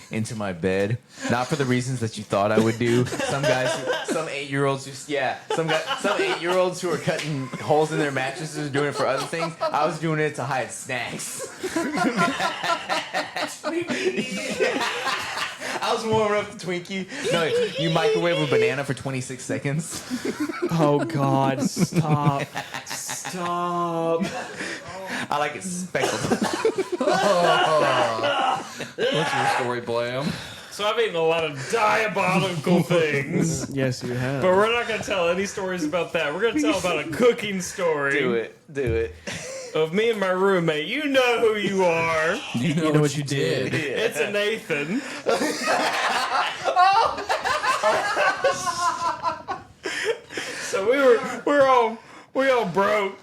into my bed. Not for the reasons that you thought I would do. Some 8-year-olds some 8-year-olds who are cutting holes in their mattresses are doing it for other things. I was doing it to hide snacks. I was warming up the Twinkie. No, you microwave a banana for 26 seconds. Oh God! Stop! Stop! I like it speckled. What's your story, Blam? So I've eaten a lot of diabolical things. Yes, you have. But we're not going to tell any stories about that. We're going to tell about a cooking story Do it. of me and my roommate. You know who you are. You know what you did. It's a Nathan. So we all broke.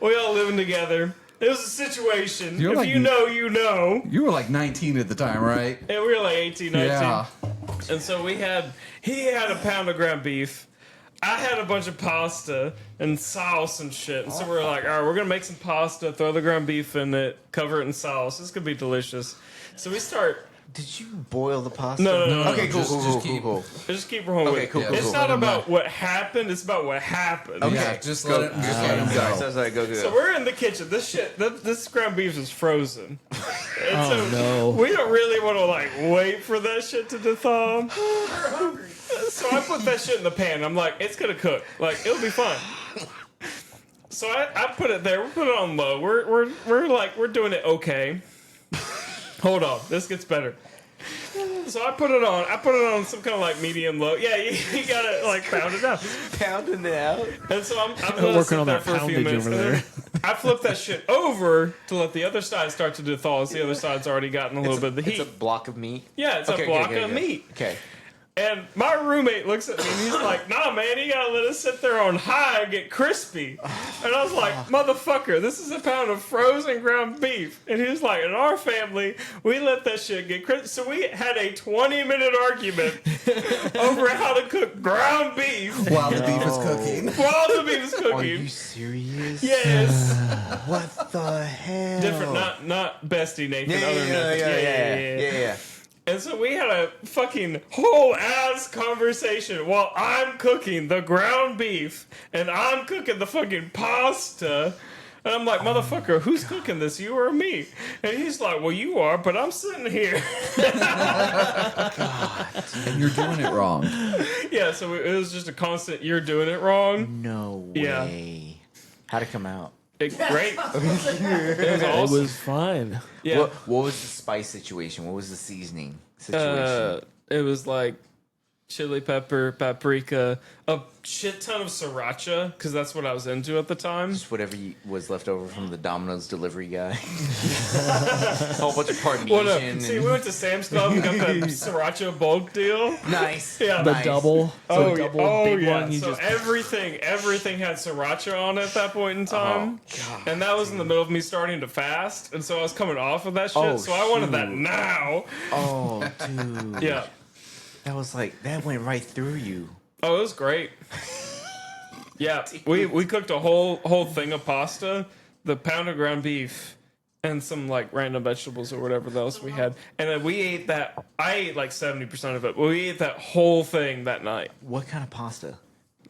We all living together. It was a situation. You're if like- you know, you know. You were like 19 at the time, right? And we were like 18, 19. Yeah. And so he had a pound of ground beef. I had a bunch of pasta and sauce and shit. And so we were like, all right, we're going to make some pasta, throw the ground beef in it, cover it in sauce. This could be delicious. So we start, Did you boil the pasta? No. Okay, cool, just- cool, just cool, keep- cool. just keep rolling Okay, with it. cool, Yeah, cool, It's cool. not let him about know. what happened, it's about what happened. Okay. Yeah, just let him So go. it's like, go. So we're in the kitchen. This ground beef is frozen. And so no. we don't really want to like wait for that shit to thaw. So I put that shit in the pan. I'm like, it's gonna cook. Like it'll be fine. So I put it there. We put it on low. We're doing it okay. Hold on, this gets better. So I put it on. I put it on some kind of like medium low. Yeah, you gotta like pound it out. Pounding it out. And so I'm Working working on there that for a few poundage minutes. over and there. then I flip that shit over to let the other side start to thaw. As the other side's already gotten a little bit of the heat. It's a block of meat. Yeah, it's a block of meat. Okay. And my roommate looks at me and he's like, nah, man, you gotta let it sit there on high and get crispy. And I was like, motherfucker, this is a pound of frozen ground beef. And he was like, in our family, we let that shit get crispy. So we had a 20-minute argument over how to cook ground beef While the beef is cooking. while the beef is Are you cooking. serious? Yes. What the hell? Different, not bestie Nathan. Other Nathan. Yeah. And so we had a fucking whole ass conversation while I'm cooking the ground beef and I'm cooking the fucking pasta. And I'm like, motherfucker, who's cooking this, you or me? And he's like, well, you are, but I'm sitting here. And you're doing it wrong. Yeah, so it was just a constant, you're doing it wrong. No Yeah. way. How'd it come out? Great. It was It awesome. was fine. Yeah. What was the spice situation? What was the seasoning situation? It was like chili pepper, paprika, a shit ton of sriracha, because that's what I was into at the time. Just whatever was left over from the Domino's delivery guy. A whole bunch of Parmesan. Well, no. See, we went to Sam's Club and got the sriracha bulk deal. Nice. Yeah. The Nice. double, Oh, the yeah. double big yeah. one. You So just everything had sriracha on it at that point in time. And that was in the middle of me starting to fast. And so I was coming off of that shit. Oh, so I wanted that shoot. now. Oh, dude. Yeah. That was like, that went right through you. Oh, it was great. Yeah, we cooked a whole thing of pasta, the pound of ground beef, and some like random vegetables or whatever else we had, and then we ate that. I ate like 70% of it, but we ate that whole thing that night, What kind of pasta?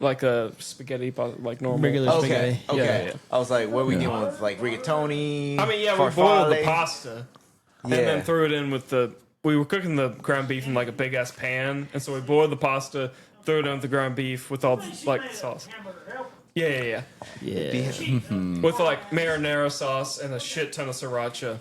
like a spaghetti pasta, like normal. Regular Okay. spaghetti. Okay. Yeah. I was like, what are we dealing with? Like rigatoni? I mean, yeah, we boiled the farfalle? pasta Yeah. and then threw it in with the. We were cooking the ground beef in like a big ass pan, and so we boiled the pasta, threw it in with the ground beef with all the, like sauce. Hamburger helper. Yeah. With like marinara sauce and a shit ton of sriracha.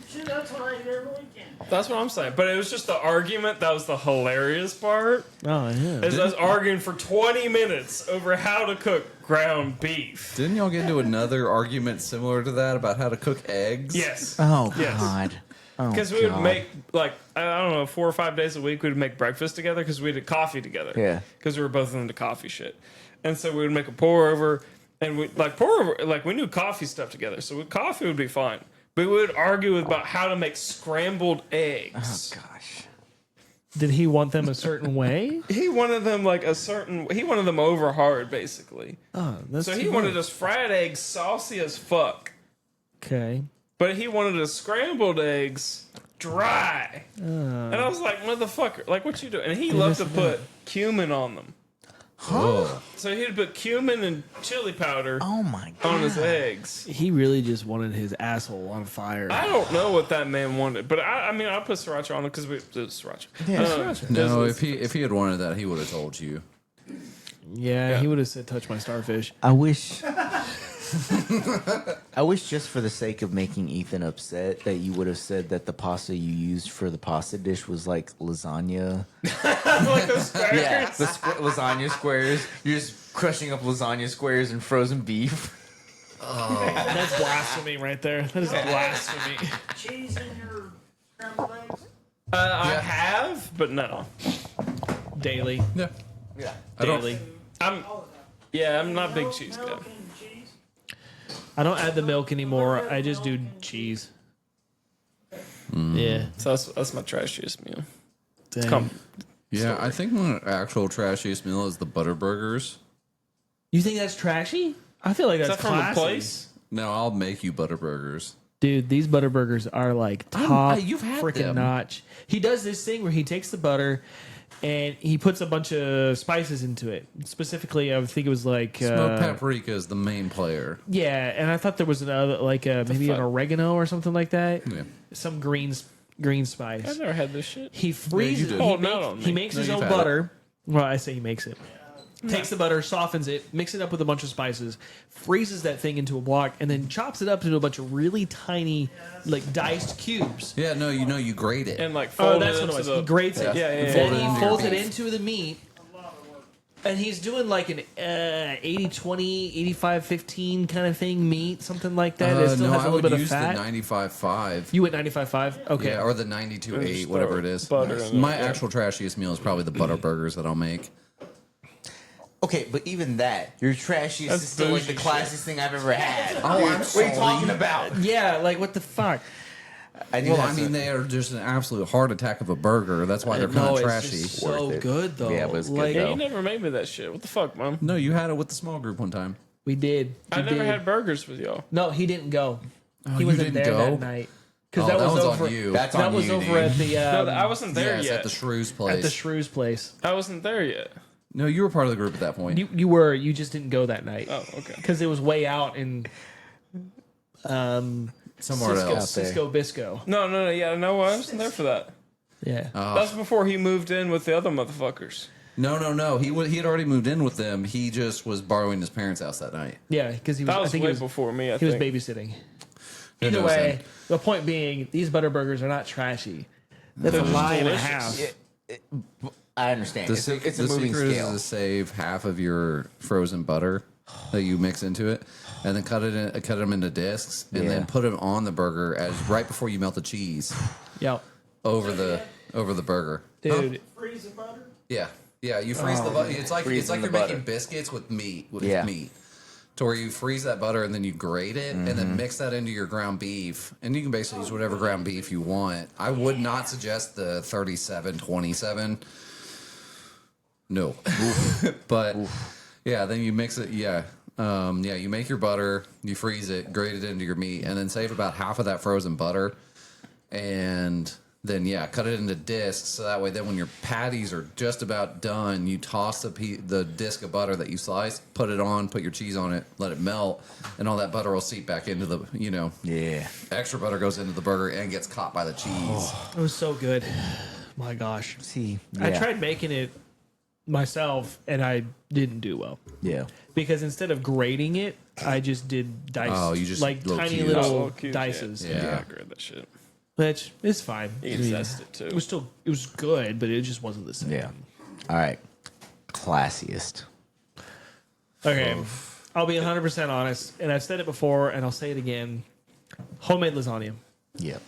Shit, that's what I eat every weekend. That's what I'm saying. But it was just the argument that was the hilarious part. Oh yeah. Is us arguing for 20 minutes over how to cook ground beef. Didn't y'all get into another argument similar to that about how to cook eggs? Yes. Oh Yes. God. Oh, Because we would God. make, like, I don't know, 4 or 5 days a week, we'd make breakfast together because we did coffee together. Yeah. Because we were both into coffee shit. And so we would make a pour over, and we, like, pour over, like, we knew coffee stuff together. So coffee would be fine. But we would argue about how to make scrambled eggs. Oh gosh. Did he want them a certain way? He wanted them, like, he wanted them over hard, basically. Oh, that's So he too wanted much. his fried eggs saucy as fuck. Okay. But he wanted his scrambled eggs dry. And I was like, motherfucker, like, what you doing? And he loved to put cumin on them. Oh. So he'd put cumin and chili powder Oh my God. on his eggs. He really just wanted his asshole on fire. I don't know what that man wanted, but I mean, I put sriracha on it because we did sriracha. No, if he had wanted that, he would have told you. Yeah, he would have said, "Touch my starfish." I wish. I wish, just for the sake of making Ethan upset, that you would have said that the pasta you used for the pasta dish was like lasagna. Like those squares. Yeah, the lasagna squares. You're just crushing up lasagna squares and frozen beef. That's blasphemy right there. That is blasphemy. Cheese in your scrambled eggs. I have, but no. Daily, Yeah. Yeah. I don't. daily. I'm not a big cheese guy. Milk and cheese. I don't add the milk anymore. I just do cheese. Yeah. So that's my trashiest meal. Dang. Come. Yeah, I think my actual trashiest meal is the butter burgers. You think that's trashy? I feel like Is that's that from a classy. place? No, I'll make you butter burgers. Dude, these butter burgers are like top you've had freaking them. notch. He does this thing where he takes the butter and he puts a bunch of spices into it. Specifically, I think it was like Smoked paprika is the main player. yeah, and I thought there was another like maybe an fuck? oregano or something like that. Yeah. Some green spice. I've never had this shit. He freezes. did. he, Oh, make- no, he makes No, his you've own had it. butter. Well, I say he makes it. Takes the butter, softens it, mixes it up with a bunch of spices, freezes that thing into a block, and then chops it up into a bunch of really tiny, like diced cubes. Yeah, no, you grate it. And like Oh, fold that's it what it into was. the. He grates it. Yeah, yeah, yeah. Then Fold it he into your folds it beef. into the meat. And he's doing like an 80-20, 85-15 kind of thing, meat, something like that. It still no, has a I little would bit of use the fat. 95.5. You went 95.5? Okay. Yeah, or the 92.8, Just whatever throw it is. butter in My it, yeah. actual trashiest meal is probably the butter burgers that I'll make. Okay, but even that, your trashiest That's is still like the bougie classiest thing I've ever had. Oh, I'm What are sorry. you talking about? Yeah, like what the fuck? I think Well, I that's mean, a- they are just an absolute heart attack of a burger. That's why they're kind No, of it's trashy. just so Worth it. good though. Yeah, but it's good, like, Yeah, though. you never made me that shit. What the fuck, mom? No, you had it with the small group one time. We did. I We never did. had burgers with y'all. No, he didn't go. Oh, He you wasn't didn't there go? that night. Because Oh, that, was on over. you. That's That on was you, over dude. at the No, I wasn't there Yes, yet. at the Shrews place. at the Shrews place. I wasn't there yet. No, you were part of the group at that point. You were. You just didn't go that night. Oh, okay. Because it was way out in Somewhere Cisco, else. there. Cisco Bisco. No, yeah, no, I wasn't there for that. Yeah. That's before he moved in with the other motherfuckers. No. He had already moved in with them. He just was borrowing his parents' house that night. Yeah, because he was. That I was think way he was, before me. I he was think. babysitting. Who Either knows way, then? the point being, these butter burgers are not trashy. That's a They're lie and a delicious. half. I understand. The, It's a moving secret scale. is to save half of your frozen butter that you mix into it, and then cut them into discs, and Yeah. then put them on the burger as right before you melt the cheese Yep. over the burger. Dude, Freeze the butter. Yeah. You freeze the butter. It's like Freezing you're the making butter. biscuits with meat. Yeah. To where you freeze that butter and then you grate it and then mix that into your ground beef. And you can basically use whatever ground beef you want. I would not suggest the 37-27. No. But Yeah, then you mix it. Yeah. You make your butter, you freeze it, grate it into your meat, and then save about half of that frozen butter. And then, cut it into discs. So that way, then when your patties are just about done, you toss the disc of butter that you sliced, put it on, put your cheese on it, let it melt, and all that butter will seep back into the, Yeah. extra butter goes into the burger and gets caught by the cheese. It was so good. My gosh. See, I tried making it myself and I didn't do well. Yeah. Because instead of grating it, I just did dice. Oh, you just like little tiny cubes. little little cubes, dices. Yeah. I agree with that shit. Which is fine. You can test it too. It was good, but it just wasn't the same. Yeah. All right. Classiest. Okay. I'll be 100% honest, and I've said it before, and I'll say it again. Homemade lasagna. Yep.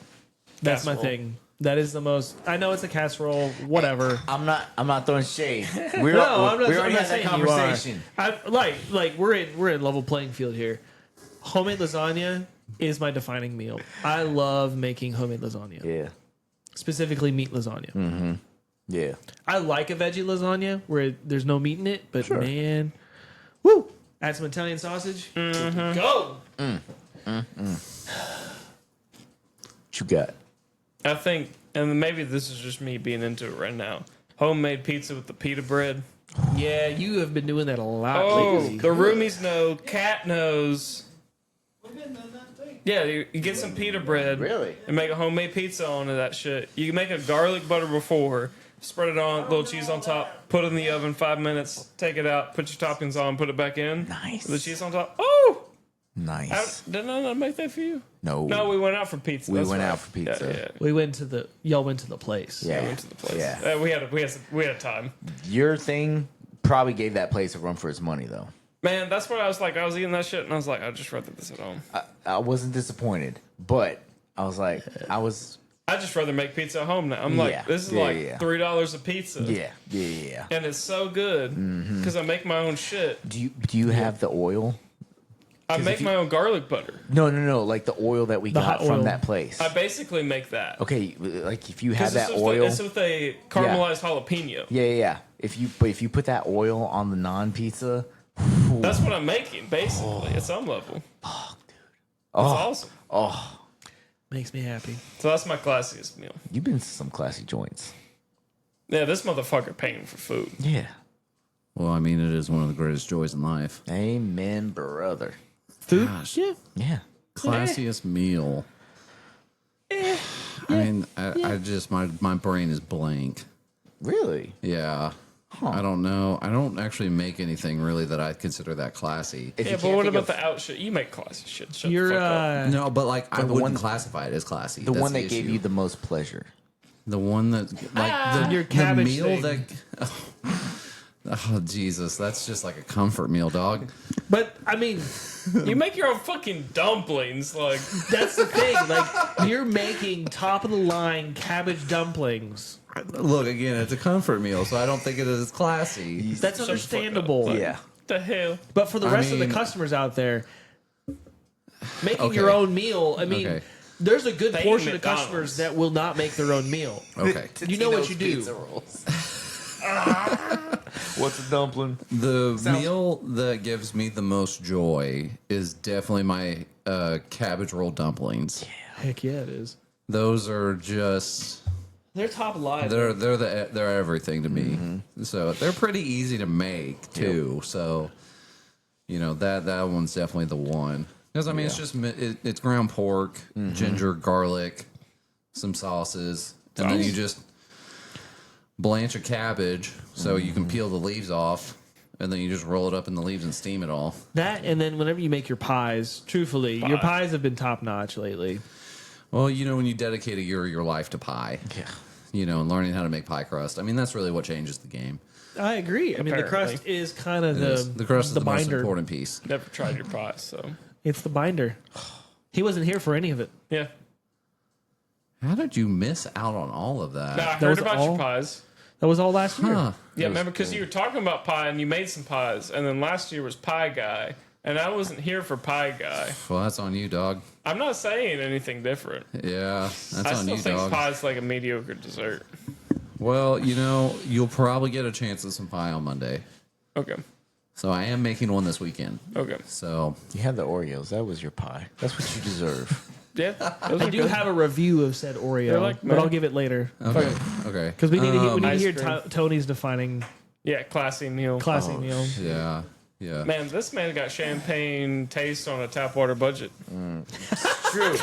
That's my Casserole. thing. That is the most. I know it's a casserole, whatever. I'm not throwing shade. No, I'm not, we I'm already not had that saying conversation. you are. Like we're in level playing field here. Homemade lasagna is my defining meal. I love making homemade lasagna, Yeah. specifically meat lasagna. Yeah. I like a veggie lasagna where there's no meat in it, but man, woo! Add some Italian sausage. Go. What you got? I think, and maybe this is just me being into it right now. Homemade pizza with the pita bread. Yeah, you have been doing that a lot Oh, lately. the roomies know, cat knows. We've been doing that too. Yeah, you get some pita bread. Really? And make a homemade pizza onto that shit. You can make a garlic butter before, spread it on, little cheese on top, put it in the oven 5 minutes, take it out, put your toppings on, put it back in. Nice. The cheese on top. Oh! Nice. Didn't I not make that for you? No. No, we went out for pizza. We That's went right. out for pizza. We went to y'all went to the place. Yeah. We went to the place. Yeah. We had time. Your thing probably gave that place a run for its money, though. Man, that's what I was like. I was eating that shit, and I was like, I'd just rather this at home. I wasn't disappointed, but I was like, I'd just rather make pizza at home now. I'm like, Yeah. this is Yeah, like yeah. $3 a pizza. yeah. And it's so good because I make my own shit. Do you have the oil? I make my own garlic butter. No, like the oil that we got hot from oil. that place. I basically make that. Okay, like if you have 'Cause that it's oil, It's with a caramelized jalapeno. yeah. If you put that oil on the non pizza, That's what I'm making, basically, at some level. Fuck, dude. That's awesome. Makes me happy. So that's my classiest meal. you've been to some classy joints. Yeah, this motherfucker paying for food. Yeah, Well, I mean, it is one of the greatest joys in life. amen, brother. Food? Gosh. Yeah. Yeah, Classiest meal. I mean, I just my brain is blank. really. Yeah. I don't know. I don't actually make anything really that I consider that classy. If Yeah, you but can't what think about of the out shit? You make classy shit. Shut You're the fuck up. No, but like I the wouldn't one- classify it as classy. the That's one that gave issue. you the most pleasure? the one that like Your the cabbage meal thing. that. Oh Jesus, that's just like a comfort meal, dog. But I mean, You make your own fucking dumplings. Like, that's the thing. Like you're making top of the line cabbage dumplings. Look again, it's a comfort meal, so I don't think it is classy. That's the fuck up. understandable. Yeah, the hell? But for the I rest of mean- the customers out there, making Okay. your own meal, I mean, Okay. there's a good They portion eat of customers that will not make their own meal. Okay. You know what you do. What's a dumpling? The meal that gives me the most joy is definitely my cabbage roll dumplings. Heck yeah, it is. Those are just They're top line. they're everything to me. So they're pretty easy to make too. So you know that one's definitely the one. Because I mean, it's just it's ground pork, ginger, garlic, some sauces, and then you just blanch a cabbage so you can peel the leaves off, and then you just roll it up in the leaves and steam it all. That, and then whenever you make your pies, truthfully, your pies have been top notch lately. Well, you know, when you dedicate a year of your life to pie, you know, and learning how to make pie crust, I mean, that's really what changes the game. I agree. I mean, the Apparently. crust is kind of The crust is the most binder. important piece. Never tried your pie, so It's the binder. He wasn't here for any of it. yeah. How did you miss out on all of that? No, I was heard about all? your pies. That was all last year. Huh. Yeah, remember because you were talking about pie and you made some pies, and then last year was Pie Guy, and I wasn't here for Pie Guy. Well, that's on you, dog. I'm not saying anything different. Yeah, that's I on still you, think dog. pie's like a mediocre dessert. Well, you know, you'll probably get a chance at some pie on Monday. Okay. So I am making one this weekend. Okay. So You had the Oreos. That was your pie. That's what you deserve. Yeah. Those I are do good. have a review of said Oreo, They're like but I'll give it later okay, okay. because we need to Ice hear cream. Tony's defining Yeah, classy meal. classy meal. Yeah, yeah. Man, this man got champagne taste on a tap water budget. True.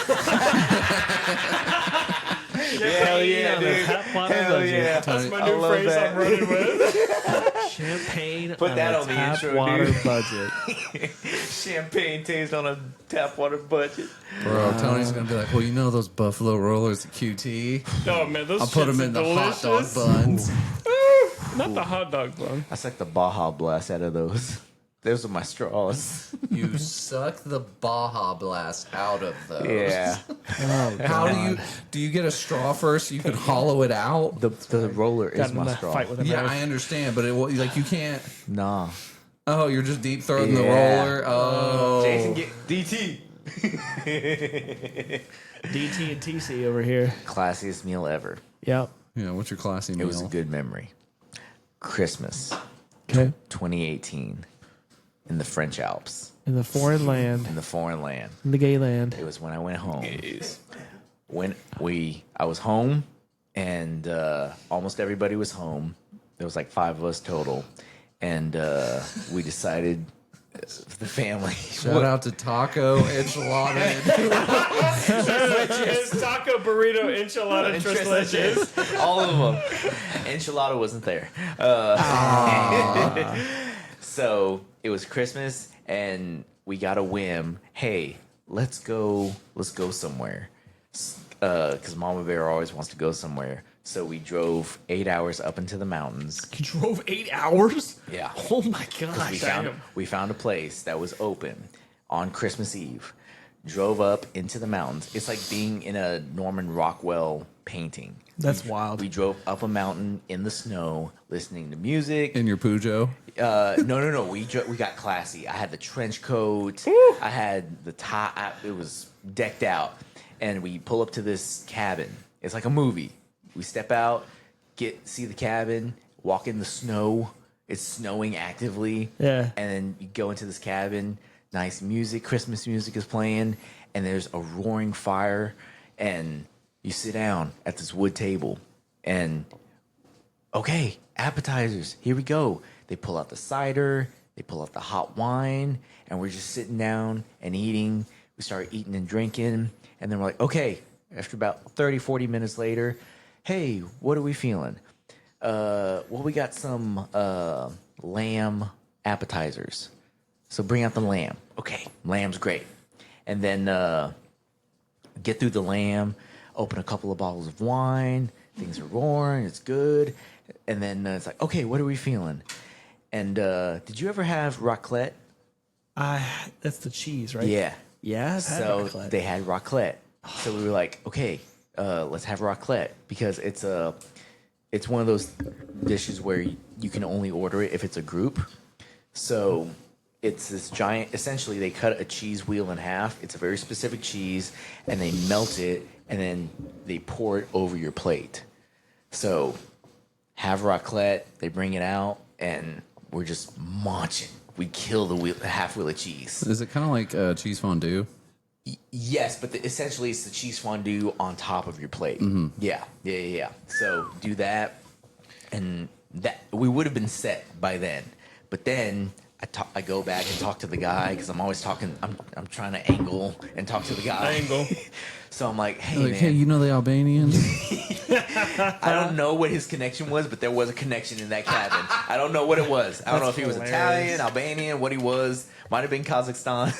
Hell yeah, On a dude. tap water Hell budget. yeah. That's my I new love phrase that. I'm running with. Champagne Put that a on the tap intro, water dude. budget. Champagne taste on a tap water budget. Bro, Tony's gonna be like, well, you know those buffalo rollers at QT? Oh man, those I'll put them shits in are the hot dog delicious. buns. Not the hot dog bun. I sucked the Baja Blast out of those. Those are my straws. You suck the Baja Blast out of those. Yeah. How do you get a straw first so you can hollow it out? The roller Got is in my a straw. fight with him. Yeah, I understand, but like you can't. Nah. Oh, you're just deep throating the Yeah. roller. Oh, Jason, get DT. DT and TC over here. Classiest meal ever. Yep. yeah. What's your classy It meal? was a good memory. Christmas Okay. 2018 in the French Alps, In the foreign land, in the foreign land. in the gay land. It was when I went home. I was home, and almost everybody was home. There was like 5 of us total, and we decided, the family. Shout out to Taco Enchilada. It's taco, burrito, enchilada, tres leches. All of them. Enchilada wasn't there. So it was Christmas, and we got a whim. Hey, let's go somewhere. Because Mama Bear always wants to go somewhere. So we drove 8 hours up into the mountains. You drove 8 hours? Yeah. Oh my gosh. We found a place that was open on Christmas Eve. Drove up into the mountains. It's like being in a Norman Rockwell painting. That's wild. We drove up a mountain in the snow, listening to music. In your Pujo. No. We got classy. I had the trench coat. I had the tie. It was decked out. And we pull up to this cabin. It's like a movie. We step out, see the cabin, walk in the snow. It's snowing actively. Yeah. And then you go into this cabin. Nice music, Christmas music is playing, and there's a roaring fire, and you sit down at this wood table, and okay, appetizers, here we go. They pull out the cider, they pull out the hot wine, and we're just sitting down and eating. We start eating and drinking, and then we're like, okay, after about 30, 40 minutes later, hey, what are we feeling? Well, we got some lamb appetizers. So bring out the lamb. Okay, lamb's great. And then get through the lamb, open a couple of bottles of wine. Things are roaring, it's good. And then it's like, okay, what are we feeling? And did you ever have raclette? That's the cheese, right? Yeah. Yeah, I've had So raclette. they had raclette. So we were like, okay, let's have raclette because it's one of those dishes where you can only order it if it's a group. So it's this giant. Essentially, they cut a cheese wheel in half. It's a very specific cheese, and they melt it, and then they pour it over your plate. So have raclette. They bring it out, and we're just munching. We kill the half wheel of cheese. Is it kind of like cheese fondue? Yes, but essentially it's the cheese fondue on top of your plate. Yeah. So do that, and that we would have been set by then. But then I go back and talk to the guy because I'm always talking. I'm trying to angle and talk to the guy. Angle. So I'm like, hey Like, man, hey, you know the Albanians? I don't know what his connection was, but there was a connection in that cabin. I don't know what it was. I don't know if he was Italian, Albanian, what he was. Might have been Kazakhstan.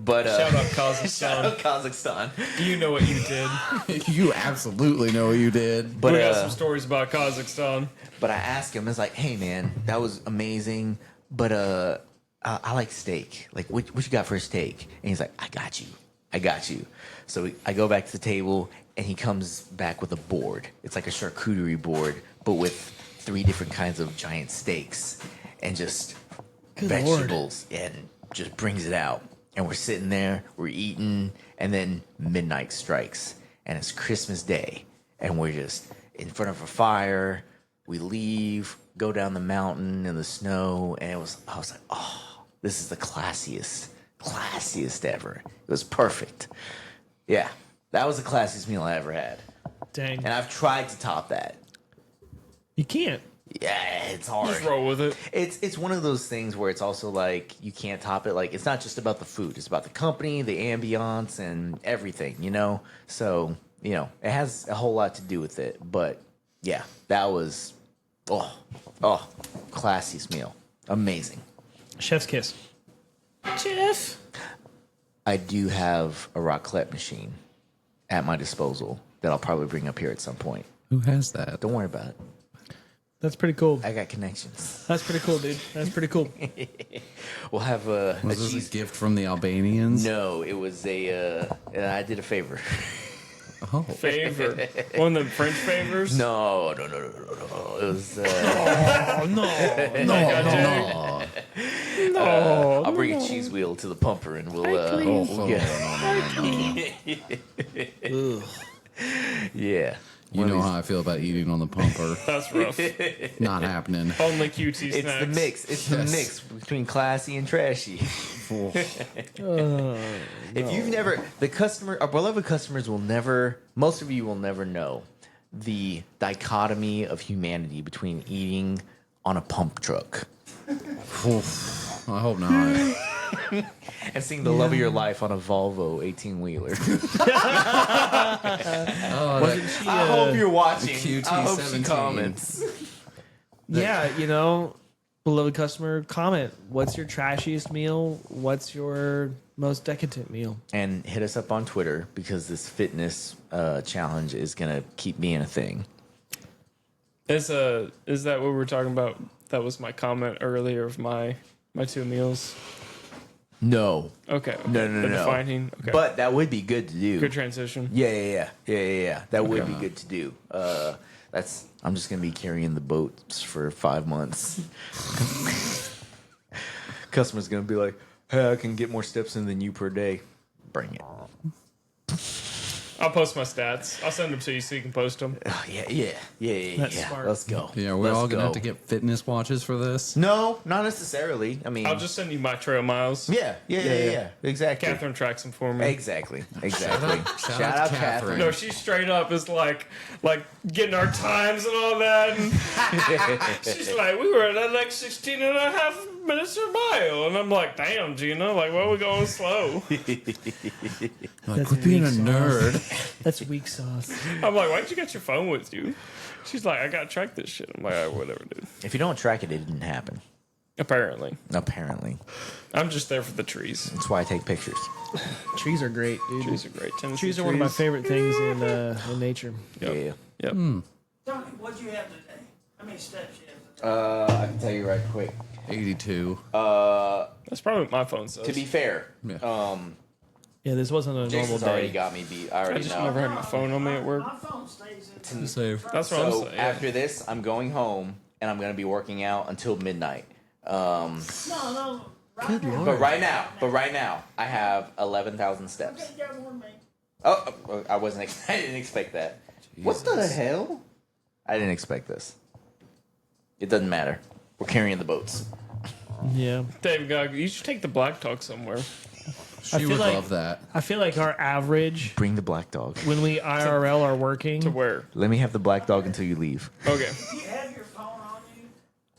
But Shout out Kazakhstan. shout out Kazakhstan. You know what you did. You absolutely know what you did. But We got some stories about Kazakhstan. But I asked him, it's like, hey man, that was amazing, but I like steak. Like, what you got for a steak? And he's like, I got you. So I go back to the table, and he comes back with a board. It's like a charcuterie board, but with 3 different kinds of giant steaks and just vegetables, and just brings it out. And we're sitting there, we're eating, and then midnight strikes, and it's Christmas Day, and we're just in front of a fire. We leave, go down the mountain in the snow, and I was like, oh, this is the classiest ever. It was perfect. Yeah, that was the classiest meal I ever had, Dang. and I've tried to top that. You can't. Yeah, it's hard. Just roll with it. It's one of those things where it's also like you can't top it. Like it's not just about the food; it's about the company, the ambiance, and everything. You know, so you know it has a whole lot to do with it. But yeah, that was classiest meal, amazing. Chef's kiss. Chef. I do have a raclette machine at my disposal that I'll probably bring up here at some point. Who has that? Don't worry about it. That's pretty cool. I got connections. That's pretty cool, dude. That's pretty cool. We'll have a Was this cheese. a gift from the Albanians? No, it was I did a favor. Oh. Favor. One of them French favors? No. It was. Oh, no. No. I'll bring a cheese wheel to the pumper and we'll. Yeah. You know how I feel about eating on the pumper. That's rough. Not happening. Only QT snacks. It's the mix. It's the mix between classy and trashy. If you've never, our beloved customers will never, most of you will never know the dichotomy of humanity between eating on a pump truck I hope not. and seeing the love of your life on a Volvo 18-wheeler. Wasn't she, I hope you're watching. QT I hope she 17. comments. yeah, you know, beloved customer, comment. What's your trashiest meal? What's your most decadent meal? And hit us up on Twitter because this fitness challenge is gonna keep being a thing. Is that what we were talking about? That was my comment earlier of my two meals. No. Okay. No. The defining. Okay. But that would be good to do. good transition. Yeah. That would be good to do. I'm just gonna be carrying the boats for 5 months. Customer's gonna be like, "Hey, I can get more steps in than you per day." Bring it. I'll post my stats. I'll send them to you so you can post them. Oh, yeah. That's smart. Let's go. Yeah, we're Let's all going to go. have to get fitness watches for this. No, not necessarily. I mean, I'll just send you my trail miles. yeah. Exactly. Catherine tracks them for me. Exactly. Shout out out to Catherine. Catherine. No, she straight up is like getting our times and all that. And she's like, we were at like 16 and a half minutes a mile. And I'm like, damn, Gina, like, why are we going slow? Like, quit being a weak nerd. That's weak sauce. I'm like, why'd you get your phone with you? She's like, I gotta track this shit. I'm like, all right, whatever, dude. If you don't track it, it didn't happen. Apparently. I'm just there for the trees. That's why I take pictures. Trees are great, dude. Trees are great. Tennessee Trees are one of my favorite things in nature. Yep. Yeah. Yep. Tony, what'd you have today? How many steps you have today? I can tell you right quick. 82. That's probably what my phone says. To be fair, Yeah, this wasn't a normal Jason's already day. got me beat. I I already just know. never had my phone on me at work. My phone stays in. Save. That's what I'm So saying. after this, I'm going home and I'm gonna be working out until midnight. No. Right now. But right now, I have 11,000 steps. Okay, you got more than me. Oh, I wasn't. I didn't expect that. What the hell? I didn't expect this. It doesn't matter. We're carrying the boats. Yeah. Dave, God, you should take the black talk somewhere. She feel would like- love that. I feel like our average Bring the black dog. when we IRL are working. To where? Let me have the black dog until you leave. Okay. Do you have your phone on you?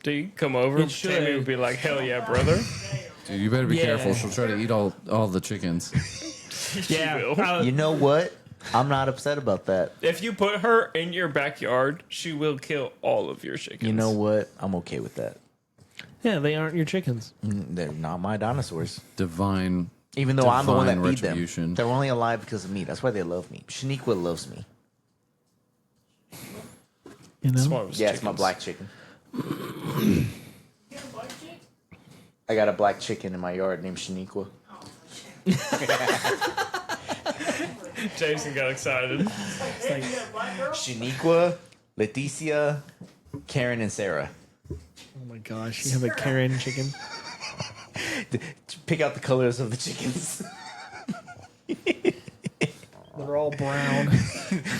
Do you come over? It should. Tammy would be like, hell yeah, brother. Dude, you better be Yeah. careful. She'll try to eat all the chickens. Yeah. will. You know what? I'm not upset about that. If you put her in your backyard, she will kill all of your chickens. You know what? I'm okay with that. Yeah, they aren't your chickens. They're not my dinosaurs. Divine. Even though I'm the one that Divine beat them. retribution. They're only alive because of me. That's why they love me. Shaniqua loves me. You know? Smart as Yeah, it's my chickens. black chicken. You got a black chick? I got a black chicken in my yard named Shaniqua. Jason got excited. Hey, you got a black girl? Shaniqua, Leticia, Karen, and Sarah. Oh my gosh, you have a Karen chicken. Pick out the colors of the chickens. They're all brown.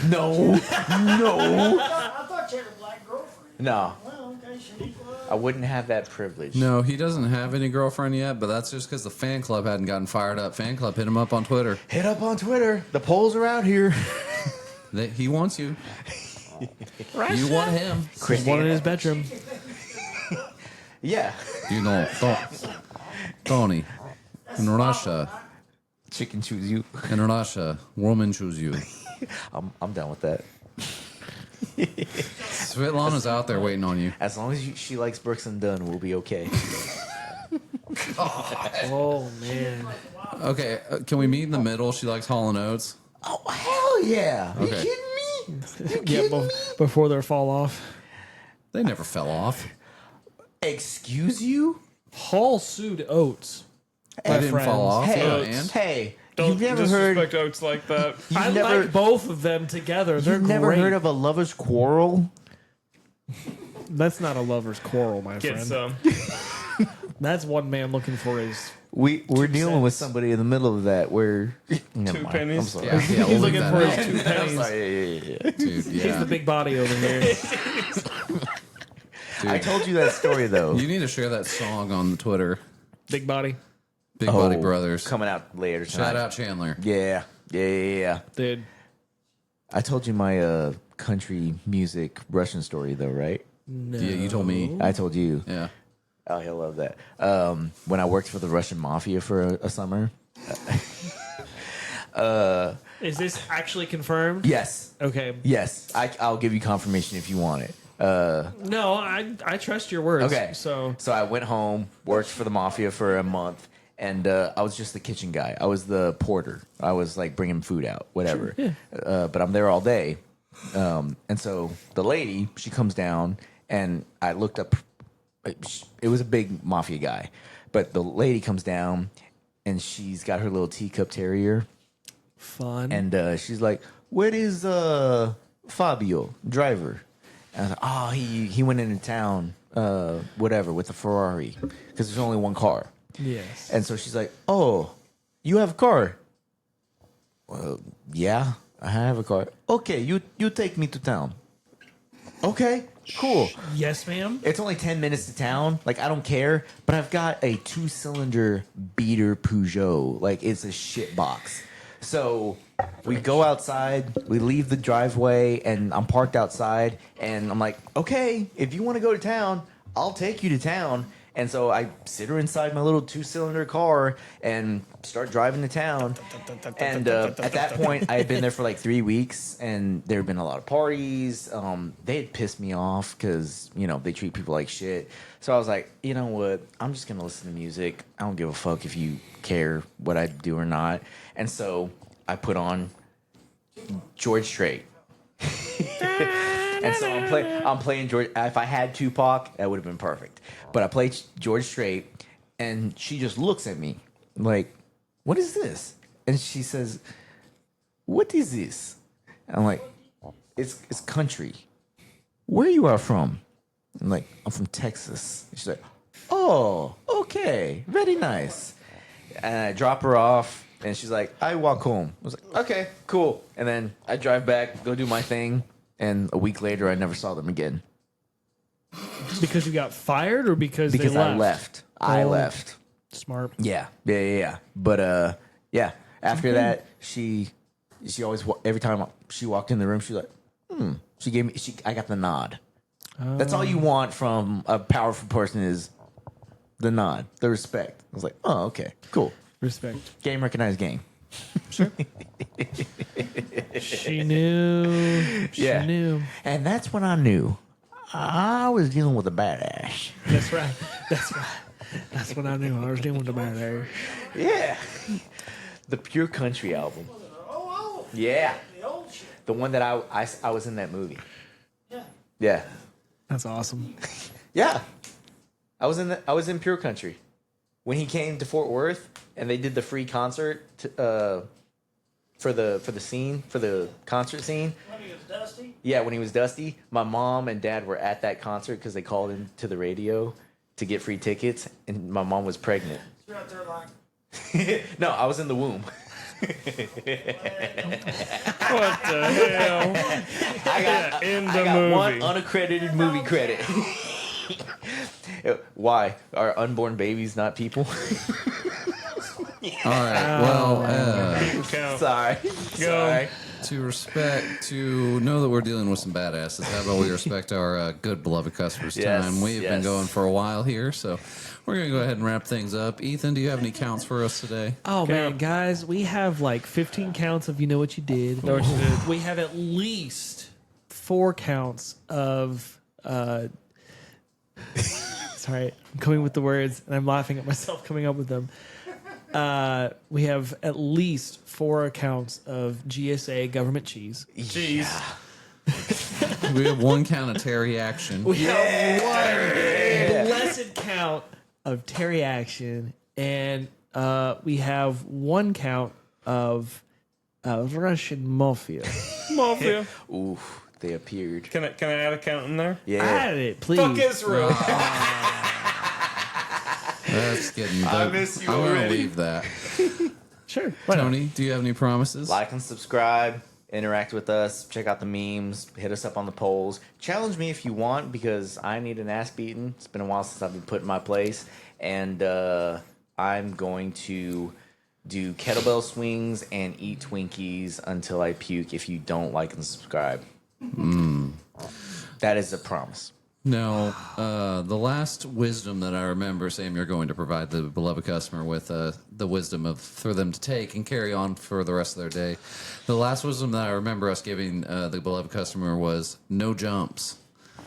No. I thought you had a black girlfriend. No. Well, okay, Shaniqua. I wouldn't have that privilege. No, he doesn't have any girlfriend yet, but that's just because the fan club hadn't gotten fired up. Fan club, hit him up on Twitter. Hit up on Twitter. The polls are out here. He wants you. You want him. One in his bedroom. Yeah. You know, Tony. In Russia, Chicken choose you. woman choose you. I'm down with that. Svetlana's out there waiting on you. As long as she likes Brooks and Dunn, we'll be okay. Oh man. Okay, can we meet in the middle? She likes Hall & Oates. Oh hell yeah! Are you Okay. kidding me? You Yeah, kidding me? before they fall off. They never fell off. Excuse you? Hall sued Oates. They didn't friends. fall off. Hey, And hey, Don't you've never disrespect heard? Oates like that. You've I never, like both of them together. They're you've never great. heard of a lover's quarrel? That's not a lover's quarrel, my Get friend. some. That's one man looking for his. We're dealing with cents. somebody in the middle of that where never Two mind. pennies. I'm sorry. yeah, He's we'll leave looking that for out. his 2 I'm pennies. sorry. Yeah. Dude, He's yeah. the big body over here. I told you that story though. You need to share that song on the Twitter. Big body. Big Body Oh, Brothers. coming out later tonight. Shout out Chandler. Yeah. Dude. I told you my country music Russian story though, right? No. Yeah, you told me. I told you. Yeah. Oh, he'll love that. When I worked for the Russian mafia for a summer. Is this actually confirmed? Yes. Okay. Yes. I'll give you confirmation if you want it. No, I trust your words. Okay. So I went home, worked for the mafia for a month, and I was just the kitchen guy. I was the porter. I was like bringing food out, whatever. But I'm there all day. And so the lady, she comes down, and I looked up. It was a big mafia guy, but the lady comes down, and she's got her little teacup terrier, fun. and she's like, "Where is Fabio, driver?" And I was like, "Oh, he went into town, whatever, with the Ferrari, because there's only one car." yes. And so she's like, "Oh, you have a car?" Well, yeah, I have a car. Okay, you take me to town. Okay, cool. Yes, ma'am. It's only 10 minutes to town. Like, I don't care. But I've got a 2-cylinder beater Peugeot. Like, it's a shit box. So we go outside, we leave the driveway, and I'm parked outside. And I'm like, okay, if you want to go to town, I'll take you to town. And so I sit her inside my little 2-cylinder car and start driving to town. And at that point, I had been there for like 3 weeks, and there had been a lot of parties. They had pissed me off because, you know, they treat people like shit. So I was like, you know what? I'm just going to listen to music. I don't give a fuck if you care what I do or not. And so I put on George Strait. And so I'm playing George. If I had Tupac, that would have been perfect. But I played George Strait, and she just looks at me like, "What is this?" And she says, "What is this?" And I'm like, "It's country. Where you are from?" I'm like, "I'm from Texas." And she's like, "Oh, okay, very nice." And I drop her off, and she's like, "I walk home." I was like, "Okay, cool." And then I drive back, go do my thing. And a week later, I never saw them again. Because you got fired or because Because they I left. I Oh. left. Smart. Yeah. But yeah. After that, she always every time she walked in the room, she's like, She gave me. I got the nod. That's all you want from a powerful person is the nod, the respect. I was like, oh, okay, cool. Respect. Game recognized game. She knew. She Yeah. knew. And that's when I knew I was dealing with a badass. That's right. That's right. That's when I knew I was dealing with the bad air. Yeah. The Pure Country album. Oh, Yeah. the old shit. The one that I was in that movie. Yeah. Yeah. That's awesome. Yeah. I was in Pure Country when he came to Fort Worth and they did the free concert for the concert scene. When he was dusty. Yeah, when he was Dusty, my mom and dad were at that concert because they called into the radio to get free tickets, and my mom was pregnant. You're out there like, No, I was in the womb. What the hell? I got In I the got one movie. unaccredited movie credit. Why are unborn babies not people? All right. Well, Count. Sorry. Sorry. to know that we're dealing with some badasses, how about we respect our good beloved customers' Yes, time? We've been yes. going for a while here, so we're going to go ahead and wrap things up. Ethan, do you have any counts for us today? Oh man, guys, we have like 15 counts of you know what you did. Know what you did. We have at least 4 counts of. Sorry, I'm coming with the words, and I'm laughing at myself coming up with them. We have at least 4 accounts of GSA government cheese. Jeez. We have 1 count of Terry Action. We have one blessed count of Terry Action, and we have 1 count of Russian Mafia. Mafia. Ooh, they appeared. Can I add a count in there? Yeah. Add it, please. Fuck Israel. That's getting. I miss you I'm gonna already. leave that. Sure. Why not? Tony, do you have any promises? Like and subscribe. Interact with us. Check out the memes. Hit us up on the polls. Challenge me if you want because I need an ass beating. It's been a while since I've been put in my place. And I'm going to do kettlebell swings and eat Twinkies until I puke if you don't like and subscribe. That is a promise. No, the last wisdom that I remember, Sam, you're going to provide the beloved customer with the wisdom of for them to take and carry on for the rest of their day. The last wisdom that I remember us giving the beloved customer was no jumps.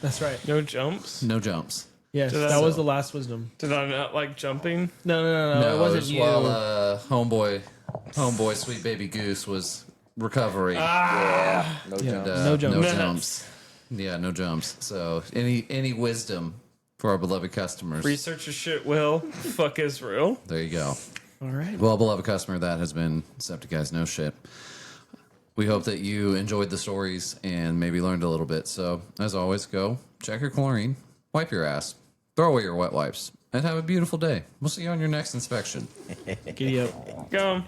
That's right. No jumps. No jumps. Yes, Did I- that was the last wisdom. Did I not like jumping? No, it wasn't you. While homeboy, sweet baby goose was recovering. Yeah. No Yeah. jump. No jumps. No Minutes. jumps. Yeah, no jumps. So any wisdom for our beloved customers? Research your shit, Will. Fuck Israel. There you go. All right. Well, beloved customer, that has been Septic Guys No Shit. We hope that you enjoyed the stories and maybe learned a little bit. So, as always, go check your chlorine, wipe your ass, throw away your wet wipes, and have a beautiful day. We'll see you on your next inspection. Giddy up. Go on.